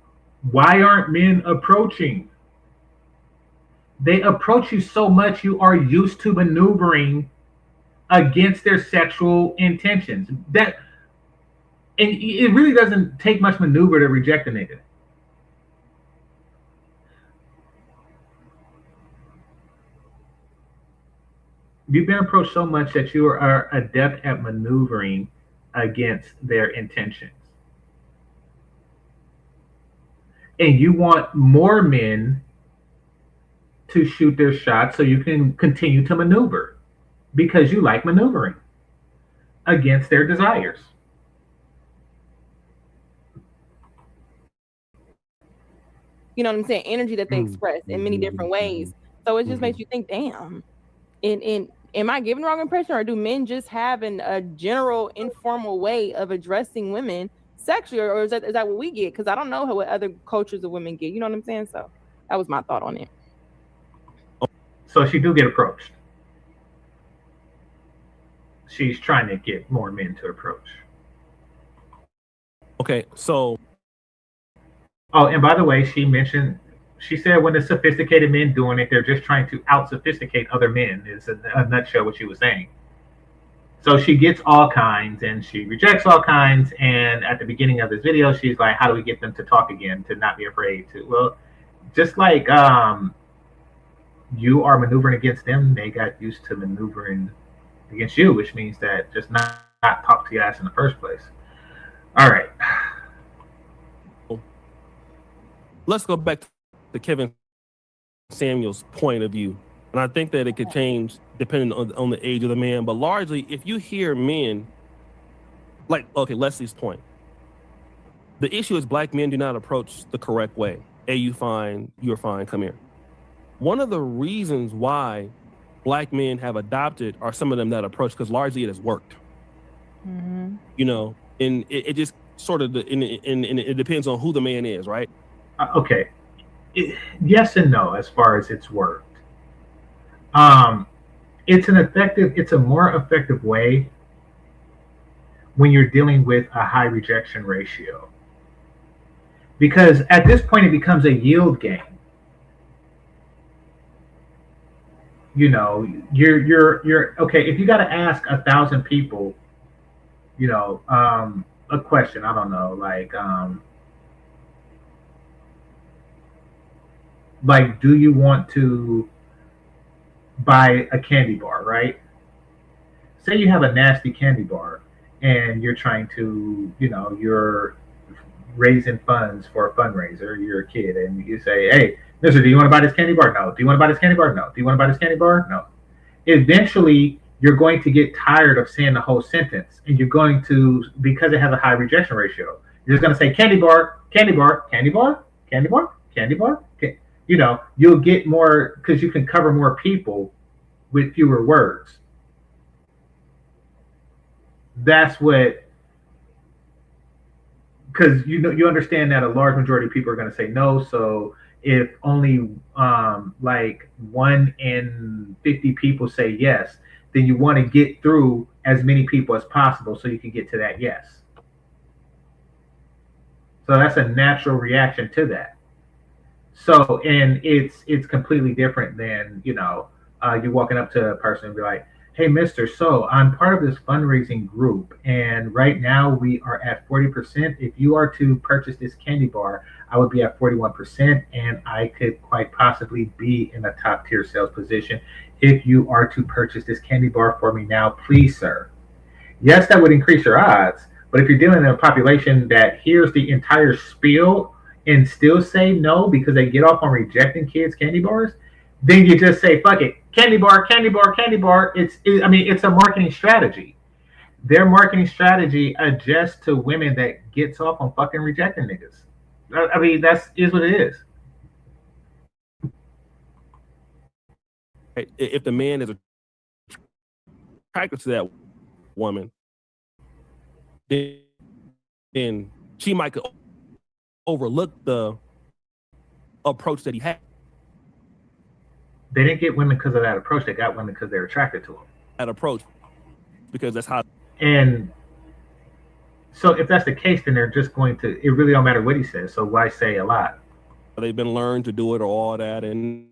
Speaker 1: why aren't men approaching? They approach you so much, you are used to maneuvering against their sexual intentions. And it really doesn't take much maneuver to reject a nigga. You've been approached so much that you are adept at maneuvering against their intentions. And you want more men to shoot their shots so you can continue to maneuver because you like maneuvering against their desires.
Speaker 13: You know what I'm saying? Energy that they express in many different ways. So it just makes you think, damn, am I giving the wrong impression, or do men just have a general informal way of addressing women sexually, or is that what we get? Because I don't know what other cultures of women get. You know what I'm saying? So that was my thought on it.
Speaker 1: So she do get approached. She's trying to get more men to approach.
Speaker 12: Okay, so.
Speaker 1: Oh, and by the way, she said when the sophisticated men doing it, they're just trying to out-sophisticate other men, is a nutshell what she was saying. So she gets all kinds and she rejects all kinds. And at the beginning of this video, she's like, how do we get them to talk again, to not be afraid to? Well, just like you are maneuvering against them, they got used to maneuvering against you, which means that just not talk to your ass in the first place. All right.
Speaker 12: Let's go back to Kevin Samuel's point of view. And I think that it could change depending on the age of the man. But largely, if you hear men, like, okay, Leslie's point, the issue is black men do not approach the correct way. You're fine, come here. One of the reasons why black men have adopted are some of them that approach, because largely it has worked. You know, and it just sort of, and it depends on who the man is, right?
Speaker 1: Okay. Yes and no as far as it's worked. It's a more effective way when you're dealing with a high rejection ratio. Because at this point it becomes a yield game. You know, you're okay, if you gotta ask 1,000 people, you know, a question, I don't know, like, do you want to buy a candy bar, right? Say you have a nasty candy bar and you're trying to, you know, you're raising funds for a fundraiser, you're a kid, and you say, hey, mister, do you want to buy this candy bar? No. Do you want to buy this candy bar? No. Do you want to buy this candy bar? No. Eventually, you're going to get tired of saying the whole sentence, and you're going to, because it has a high rejection ratio, you're just going to say candy bar, candy bar, candy bar, candy bar, candy bar. You know, you'll get more because you can cover more people with fewer words. That's what, because you understand that a large majority of people are going to say no. So if only like 1 in 50 people say yes, then you want to get through as many people as possible so you can get to that yes. So that's a natural reaction to that. So, and it's completely different than, you know, you walking up to a person and be like, hey, mister, so I'm part of this fundraising group, and right now we are at 40%. If you are to purchase this candy bar, I would be at 41%, and I could quite possibly be in a top tier sales position. If you are to purchase this candy bar for me now, please, sir. Yes, that would increase your odds, but if you're dealing in a population that hears the entire spiel and still say no because they get off on rejecting kids' candy bars, then you just say, fuck it, candy bar, candy bar, candy bar. I mean, it's a marketing strategy. Their marketing strategy adjusts to women that gets off on fucking rejecting niggas. I mean, that's is what it is.
Speaker 12: If the man is attracted to that woman, then she might overlook the approach that he had.
Speaker 1: They didn't get women because of that approach. They got women because they're attracted to them.
Speaker 12: That approach, because that's how.
Speaker 1: And so, if that's the case, then they're just going to. It really don't matter what he says. So why say a lot?
Speaker 12: They've been learned to do it or all that, and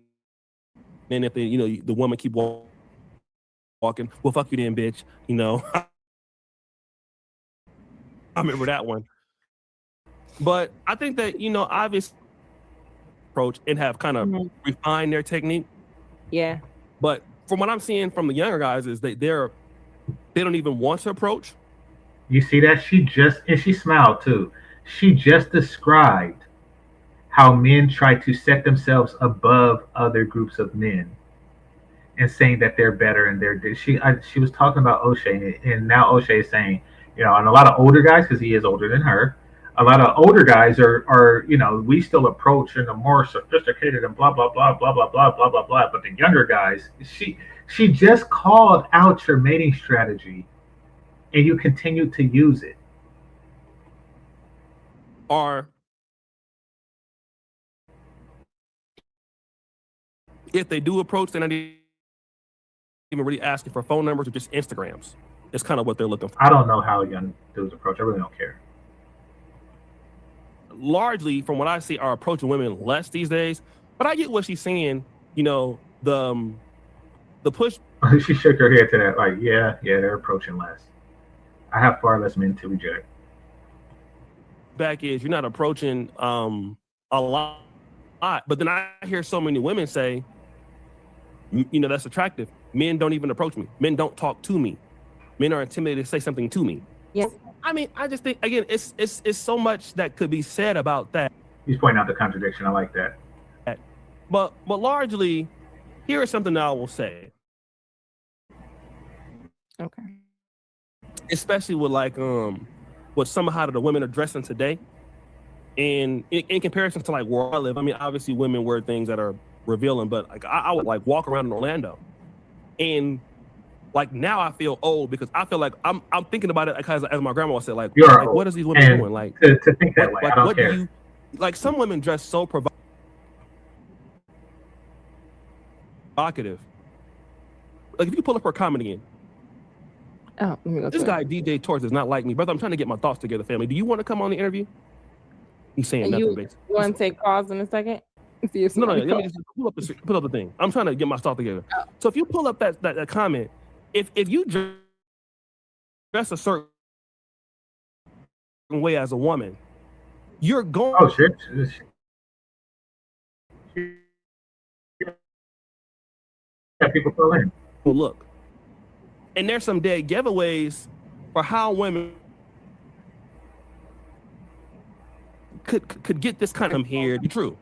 Speaker 12: then if they, the woman keep walking, well, fuck you then, bitch. I remember that one. But I think that obviously approach and have kind of refined their technique.
Speaker 13: Yeah.
Speaker 12: But from what I'm seeing from the younger guys is they don't even want to approach.
Speaker 1: You see that? She smiled too. She just described how men try to set themselves above other groups of men and saying that they're better and she was talking about O'Shea, and now O'Shea is saying, and a lot of older guys, because he is older than her, a lot of older guys are we still approach in a more sophisticated and blah blah blah blah blah blah blah blah blah. But the younger guys, she just called out your mating strategy, and you continue to use it.
Speaker 12: Or if they do approach, they're not even really asking for phone numbers or just Instagrams. It's kind of what they're looking for.
Speaker 1: I don't know how young dudes approach. I really don't care.
Speaker 12: Largely, from what I see, are approaching women less these days. But I get what she's saying. The push.
Speaker 1: She shook her head to that, like, yeah, they're approaching less. I have far less men to reject.
Speaker 12: Back is you're not approaching a lot, but then I hear so many women say, that's attractive. Men don't even approach me. Men don't talk to me. Men are intimidated to say something to me.
Speaker 13: Yes.
Speaker 12: I mean, I just think again, it's so much that could be said about that.
Speaker 1: He's pointing out the contradiction. I like that.
Speaker 12: But largely, here is something that I will say.
Speaker 13: Okay.
Speaker 12: Especially with with some of how the women are dressing today, and in comparison to like where I live. I mean, obviously women wear things that are revealing, but like I would like walk around in Orlando, and like now I feel old because I feel like I'm thinking about it because as my grandma said, like what is these women doing? Like
Speaker 1: to think that way, I don't care.
Speaker 12: Do you like? Some women dress so provocative. Like if you pull up her comment again.
Speaker 13: Oh, let me go
Speaker 12: this guy DJ Torres does not like me, brother. I'm trying to get my thoughts together, family. Do you want to come on the interview? He's saying nothing, basically.
Speaker 13: You want to take calls in a second?
Speaker 12: No. Let me just pull up the thing. I'm trying to get my thoughts together. Oh. So if you pull up that comment, if you dress a certain way as a woman, you're going.
Speaker 1: Oh shit. Yeah, people pull in.
Speaker 12: Look. And there's some dead giveaways for how women could get this kind of here. True.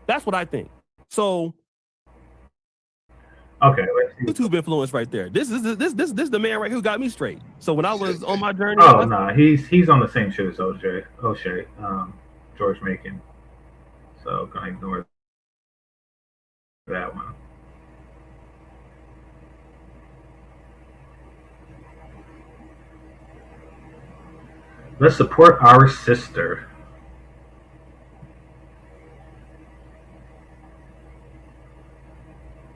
Speaker 12: That's what I think. So
Speaker 1: okay, let's see.
Speaker 12: YouTube influence right there. This is the man right here who got me straight. So when I was on my journey.
Speaker 1: Oh no, he's on the same shoe as O'Shea, George Macon. So gonna ignore that one. Let's support our sister.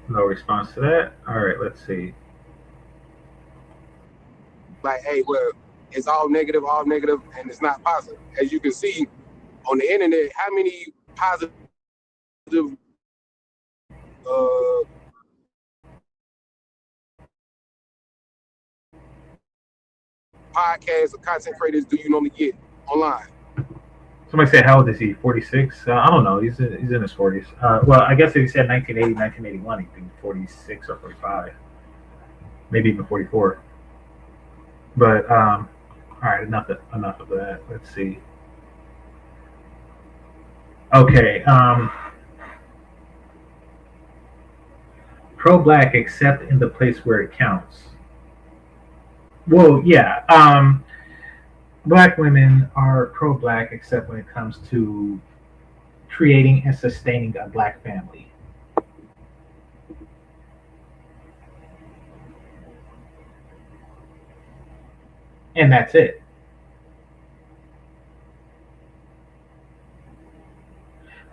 Speaker 1: No response to that. All right, let's see.
Speaker 14: Like, hey, well, it's all negative, and it's not positive. As you can see on the internet, how many positive podcasts or content creators do you normally get online?
Speaker 1: Somebody said, how old is he? 46? I don't know. He's in his 40s. Well, I guess if he said 1980, 1981, he'd be 46 or 45. Maybe even 44. But, all right, enough of that. Let's see. Okay. pro-black except in the place where it counts. Well, yeah. Black women are pro-black except when it comes to creating and sustaining a black family. And that's it.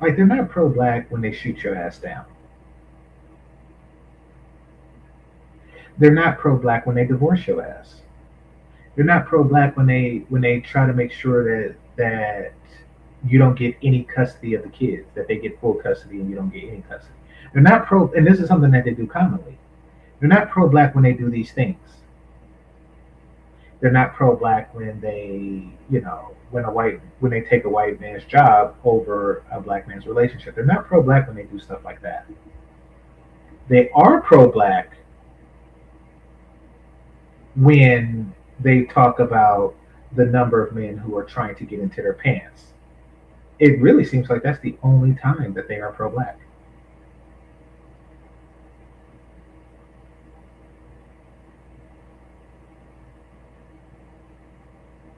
Speaker 1: Like, they're not pro-black when they shoot your ass down. They're not pro-black when they divorce your ass. They're not pro-black when they try to make sure that you don't get any custody of the kids, that they get full custody and you don't get any custody. They're not pro, and this is something that they do commonly. They're not pro-black when they do these things. They're not pro-black when when they take a white man's job over a black man's relationship. They're not pro-black when they do stuff like that. They are pro-black when they talk about the number of men who are trying to get into their pants. It really seems like that's the only time that they are pro-black.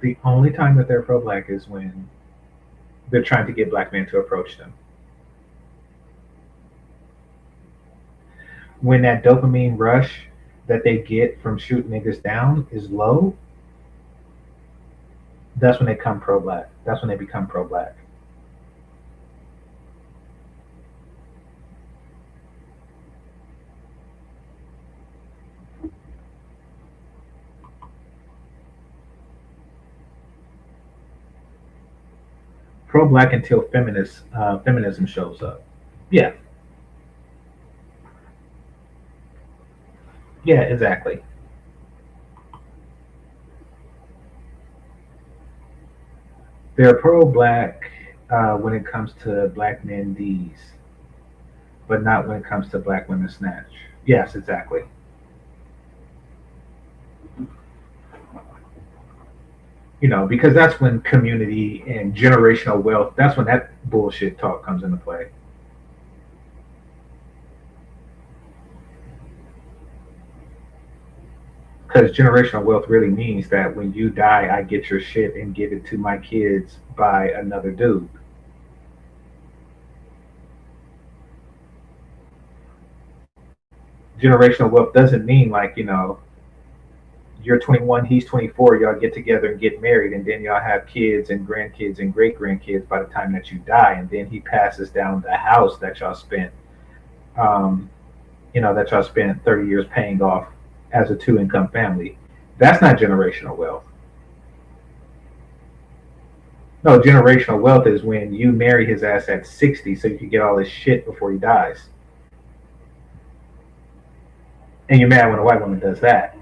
Speaker 1: The only time that they're pro-black is when they're trying to get black men to approach them. When that dopamine rush that they get from shooting niggas down is low, that's when they come pro-black. That's when they become pro-black. Pro-black until feminism shows up. Yeah. Yeah, exactly. They're pro-black when it comes to black men D's, but not when it comes to black women snatch. Yes, exactly. Because that's when community and generational wealth, that's when that bullshit talk comes into play. Because generational wealth really means that when you die, I get your shit and give it to my kids by another dude. Generational wealth doesn't mean like, you're 21, he's 24, y'all get together and get married, and then y'all have kids and grandkids and great grandkids by the time that you die, and then he passes down the house that y'all spent, that y'all spent 30 years paying off as a two-income family. That's not generational wealth. No, generational wealth is when you marry his ass at 60 so you can get all this shit before he dies. And you're mad when a white woman does that.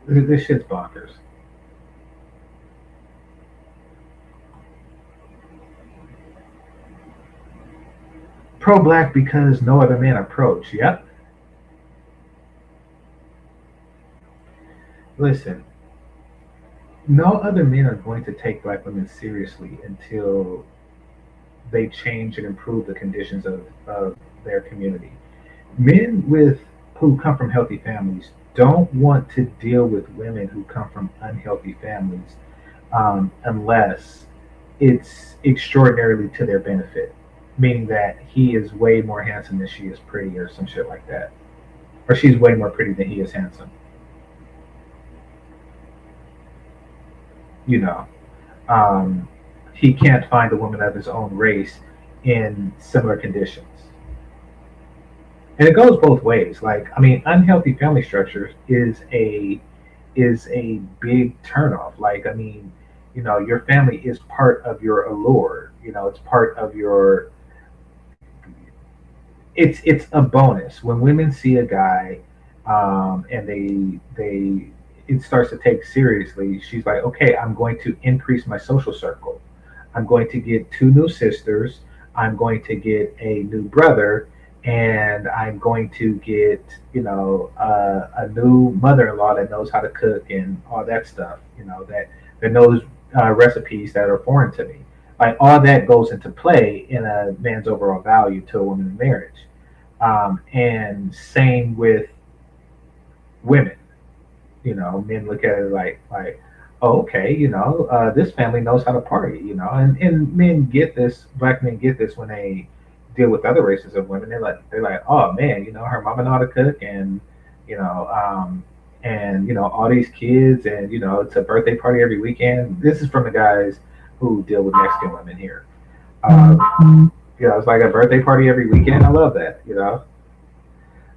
Speaker 1: This shit's bonkers. Pro-black because no other man approach. Yep. Listen, no other men are going to take black women seriously until they change and improve the conditions of their community. Men who come from healthy families don't want to deal with women who come from unhealthy families unless it's extraordinarily to their benefit, meaning that he is way more handsome than she is pretty or some shit like that, or she's way more pretty than he is handsome. He can't find a woman of his own race in similar conditions. And it goes both ways. Like, I mean, unhealthy family structures is a big turnoff. Like, I mean, your family is part of your allure. It's part of your. It's a bonus when women see a guy, and they it starts to take seriously. She's like, okay, I'm going to increase my social circle. I'm going to get 2 new sisters. I'm going to get a new brother, and I'm going to get, a new mother-in-law that knows how to cook and all that stuff. That knows recipes that are foreign to me. Like, all that goes into play in a man's overall value to a woman in marriage. And same with women. Men look at it like, oh, okay, this family knows how to party, and men get this, black men get this when they deal with other races of women. They're like, oh man, her mama know how to cook, and you know, um, all these kids, and it's a birthday party every weekend. This is from the guys who deal with Mexican women here. It's like a birthday party every weekend. I love that.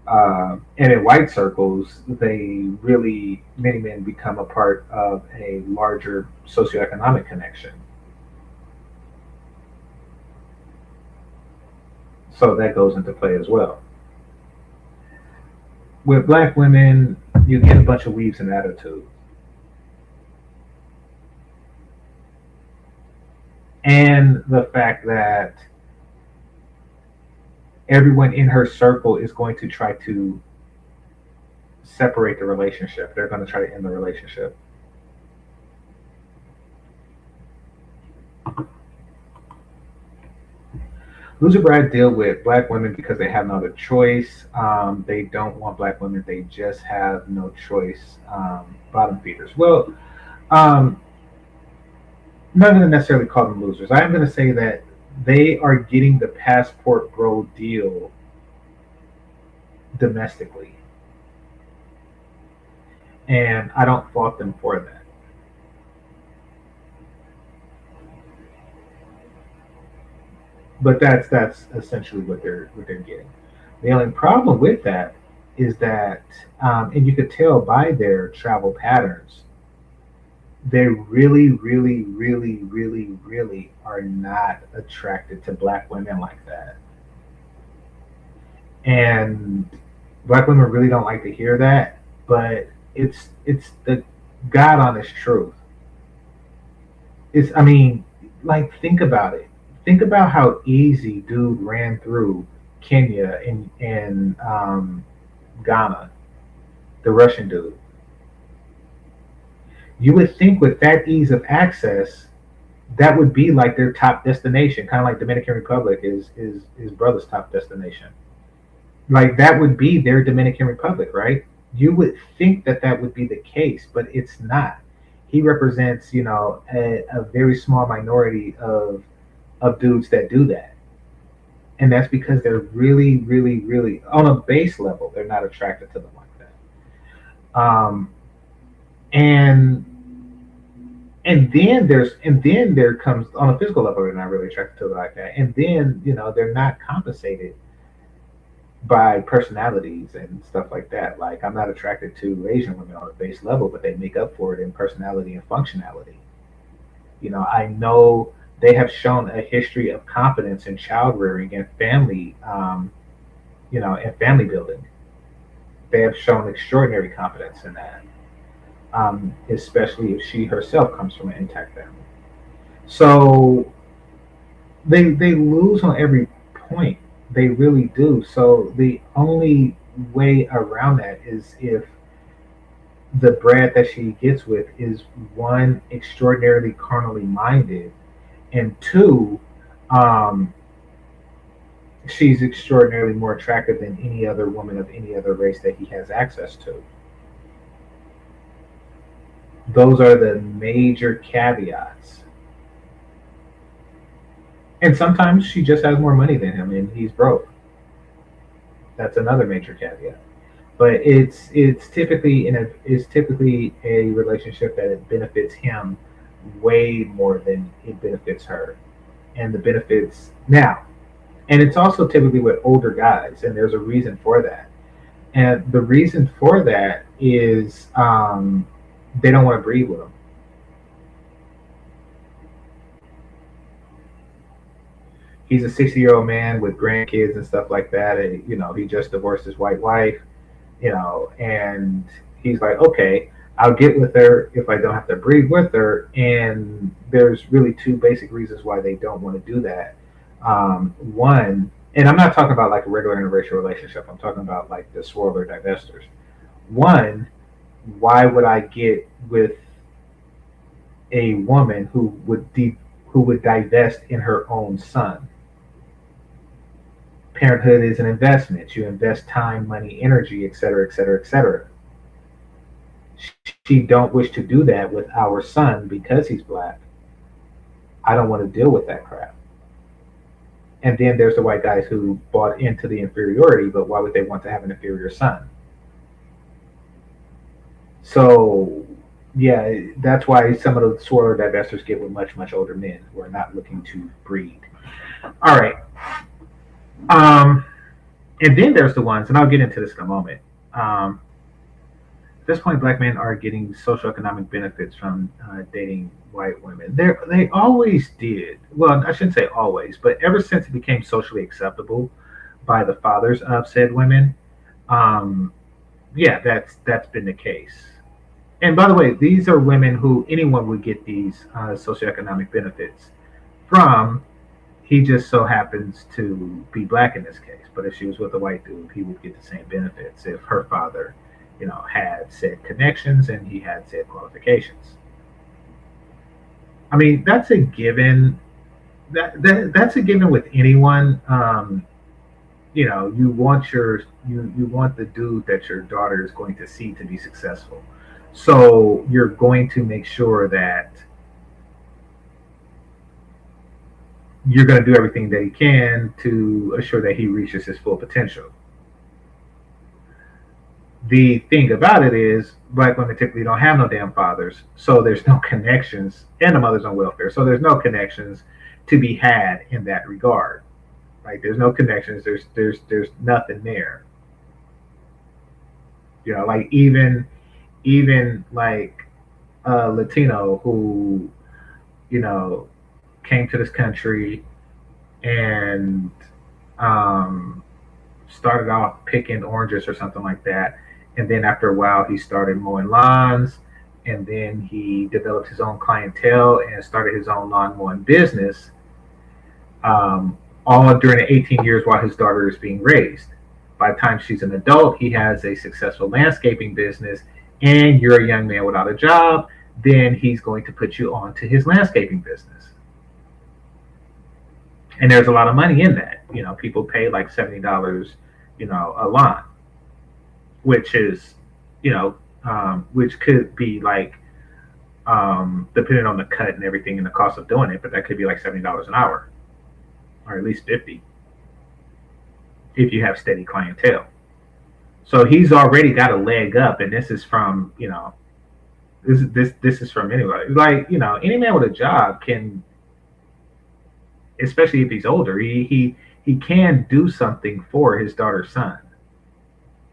Speaker 1: And in white circles, many men become a part of a larger socioeconomic connection. So that goes into play as well. With black women, you get a bunch of weaves and attitude. And the fact that everyone in her circle is going to try to separate the relationship. They're going to try to end the relationship. Loser Bride deal with black women because they have no other choice. They don't want black women. They just have no choice. Bottom feeders. Well, I'm not going to necessarily call them losers. I am going to say that they are getting the passport bro deal domestically. And I don't fault them for that. But that's essentially what they're getting. The only problem with that is that, and you could tell by their travel patterns, they really, really, really, really, really are not attracted to black women like that. And black women really don't like to hear that, but it's the God honest truth. I mean, like, think about it. Think about how easy dude ran through Kenya and Ghana, the Russian dude. You would think with that ease of access, that would be like their top destination, kind of like Dominican Republic is his brother's top destination. Like that would be their Dominican Republic, right? You would think that that would be the case, but it's not. He represents, a very small minority of dudes that do that, and that's because they're really, really, really on a base level, they're not attracted to them like that. And then there comes on a physical level, they're not really attracted to them like that, and then they're not compensated by personalities and stuff like that. Like, I'm not attracted to Asian women on a base level, but they make up for it in personality and functionality. I know they have shown a history of competence in child rearing and family, and family building. They have shown extraordinary competence in that, especially if she herself comes from an intact family. So they lose on every point. They really do. So the only way around that is if the Brad that she gets with is one, extraordinarily carnally minded, and two, um, she's extraordinarily more attractive than any other woman of any other race that he has access to. Those are the major caveats. And sometimes she just has more money than him and he's broke. That's another major caveat. But it's typically a relationship that it benefits him way more than it benefits her. And the benefits now, and it's also typically with older guys, and there's a reason for that. And the reason for that is they don't want to breed with him. He's a 60-year-old man with grandkids and stuff like that. And, he just divorced his white wife, and he's like, okay, I'll get with her if I don't have to breed with her. And there's really two basic reasons why they don't want to do that. One, and I'm not talking about like a regular interracial relationship. I'm talking about like the swirler divestors. One, why would I get with a woman who would divest in her own son? Parenthood is an investment. You invest time, money, energy, etc., etc., etc. She don't wish to do that with our son because he's black. I don't want to deal with that crap. And then there's the white guys who bought into the inferiority, but why would they want to have an inferior son? So, yeah, that's why some of the smaller divestors get with much, much older men who are not looking to breed. All right. And then there's the ones, and I'll get into this in a moment. At this point, black men are getting socioeconomic benefits from dating white women. They always did. Well, I shouldn't say always, but ever since it became socially acceptable by the fathers of said women, yeah, that's been the case. And by the way, these are women who anyone would get these socioeconomic benefits from. He just so happens to be black in this case. But if she was with a white dude, he would get the same benefits if her father, had said connections and he had said qualifications. I mean, that's a given. That's a given with anyone. You want you want the dude that your daughter is going to see to be successful. So you're going to make sure that you're going to do everything that he can to assure that he reaches his full potential. The thing about it is, black women typically don't have no damn fathers, so there's no connections, and the mother's on welfare, so there's no connections to be had in that regard. Like, there's no connections. There's nothing there. Like even like a Latino who came to this country and started off picking oranges or something like that, and then after a while he started mowing lawns, and then he developed his own clientele and started his own lawn mowing business, all during the 18 years while his daughter is being raised. By the time she's an adult, he has a successful landscaping business, and you're a young man without a job, then he's going to put you on to his landscaping business. And there's a lot of money in that. People pay like $70, a lawn, which is, which could be like, depending on the cut and everything and the cost of doing it, but that could be like $70 an hour, or at least 50, if you have steady clientele. So he's already got a leg up, and this is from, this is from anybody. Like, any man with a job can, especially if he's older, he can do something for his daughter's son,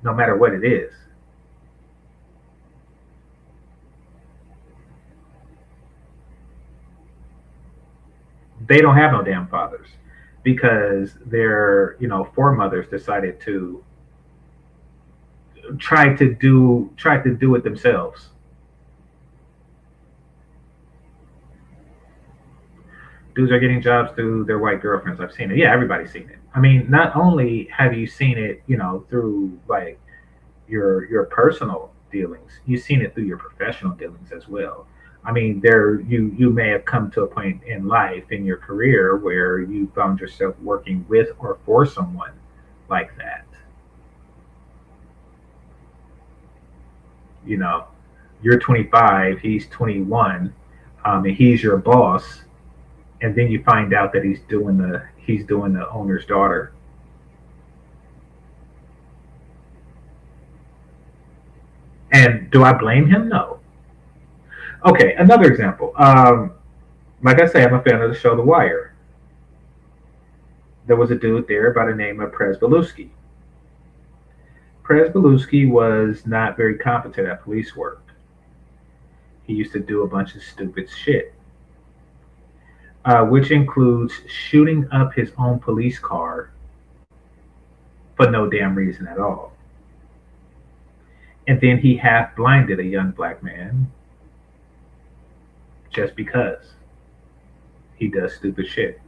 Speaker 1: no matter what it is. They don't have no damn fathers because their foremothers decided to try to do it themselves. Dudes are getting jobs through their white girlfriends. I've seen it. Yeah, everybody's seen it. I mean, not only have you seen it, through like your personal dealings, you've seen it through your professional dealings as well. I mean, you may have come to a point in life in your career where you found yourself working with or for someone like that. You're 25, he's 21, and he's your boss, and then you find out that he's doing the owner's daughter. And do I blame him? No. Okay, another example. Like I say, I'm a fan of the show The Wire. There was a dude there by the name of Prez Belusky. Prez Belusky was not very competent at police work. He used to do a bunch of stupid shit, which includes shooting up his own police car for no damn reason at all. And then he half blinded a young black man just because he does stupid shit.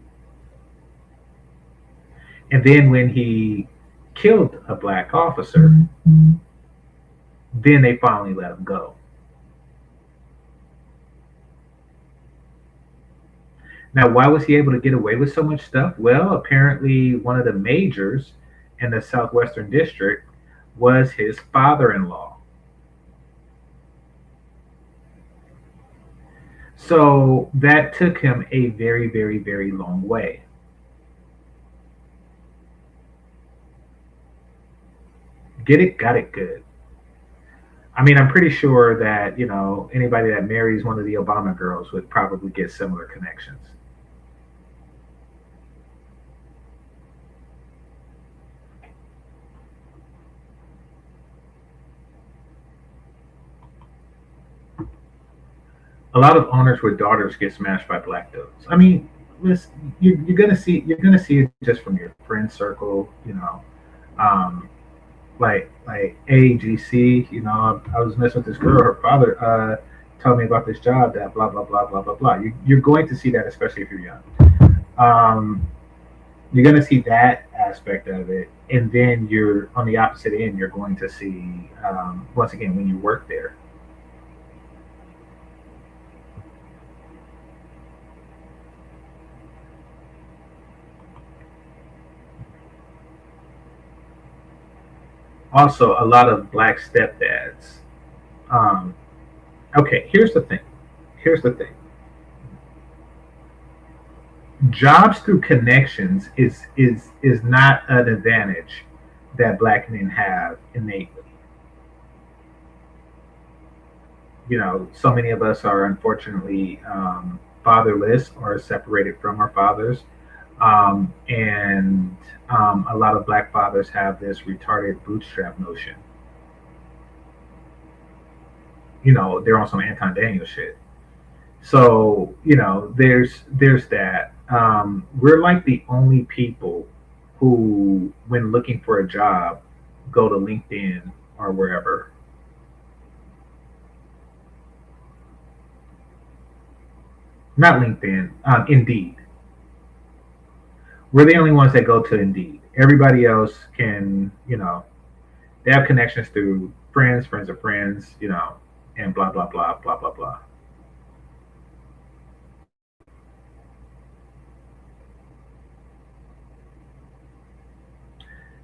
Speaker 1: And then when he killed a black officer, then they finally let him go. Now, why was he able to get away with so much stuff? Well, apparently, one of the majors in the Southwestern District was his father in law. So that took him a very, very, very long way. Get it? Got it good. I mean, I'm pretty sure that, anybody that marries one of the Obama girls would probably get similar connections. A lot of owners with daughters get smashed by black dudes. I mean, listen, you're gonna see it just from your friend circle, um, like AGC. I was messing with this girl. Her father told me about this job that blah blah blah blah blah blah. You're going to see that, especially if you're young. Um, you're going to see that aspect of it, and then you're on the opposite end. You're going to see once again when you work there. Also, a lot of black stepdads. Um, okay, here's the thing. Here's the thing. Jobs through connections is not an advantage that black men have innately. So many of us are unfortunately fatherless or separated from our fathers, and a lot of black fathers have this retarded bootstrap notion. They're on some Anton Daniel shit. So there's that. We're like the only people who, when looking for a job, go to LinkedIn or wherever. Not LinkedIn, Indeed. We're the only ones that go to Indeed. Everybody else can, they have connections through friends, friends of friends, and blah blah blah blah blah blah.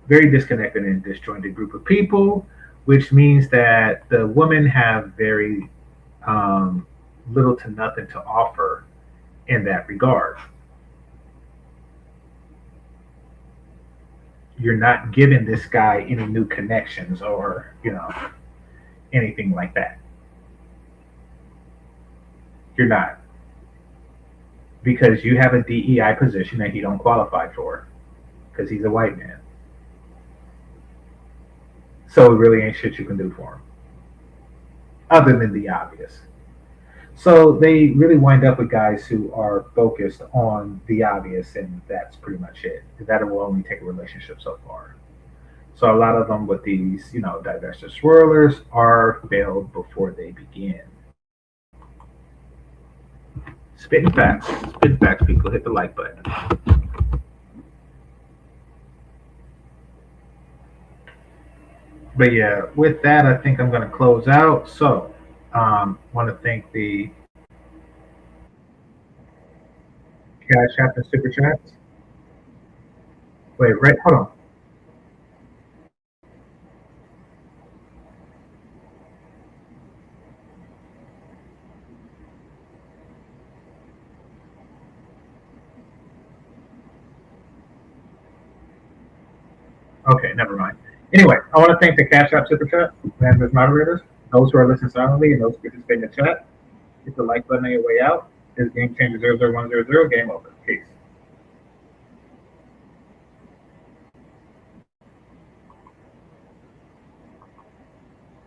Speaker 1: Very disconnected and disjointed group of people, which means that the women have very little to nothing to offer in that regard. You're not giving this guy any new connections or, anything like that. You're not. Because you have a DEI position that he don't qualify for because he's a white man. So it really ain't shit you can do for him, other than the obvious. So they really wind up with guys who are focused on the obvious, and that's pretty much it. That will only take a relationship so far. So a lot of them with these, divestiture swirlers are failed before they begin. Spitting facts, people. Hit the like button. But yeah, with that, I think I'm going to close out. So, want to thank the Cash App and Super Chats. Wait, right? Hold on. Okay, never mind. Anyway, I want to thank the Cash App Super Chat and the moderators, those who are listening silently, and those who participate in the chat. Hit the like button on your way out. This is GameChanger 00100. Game over.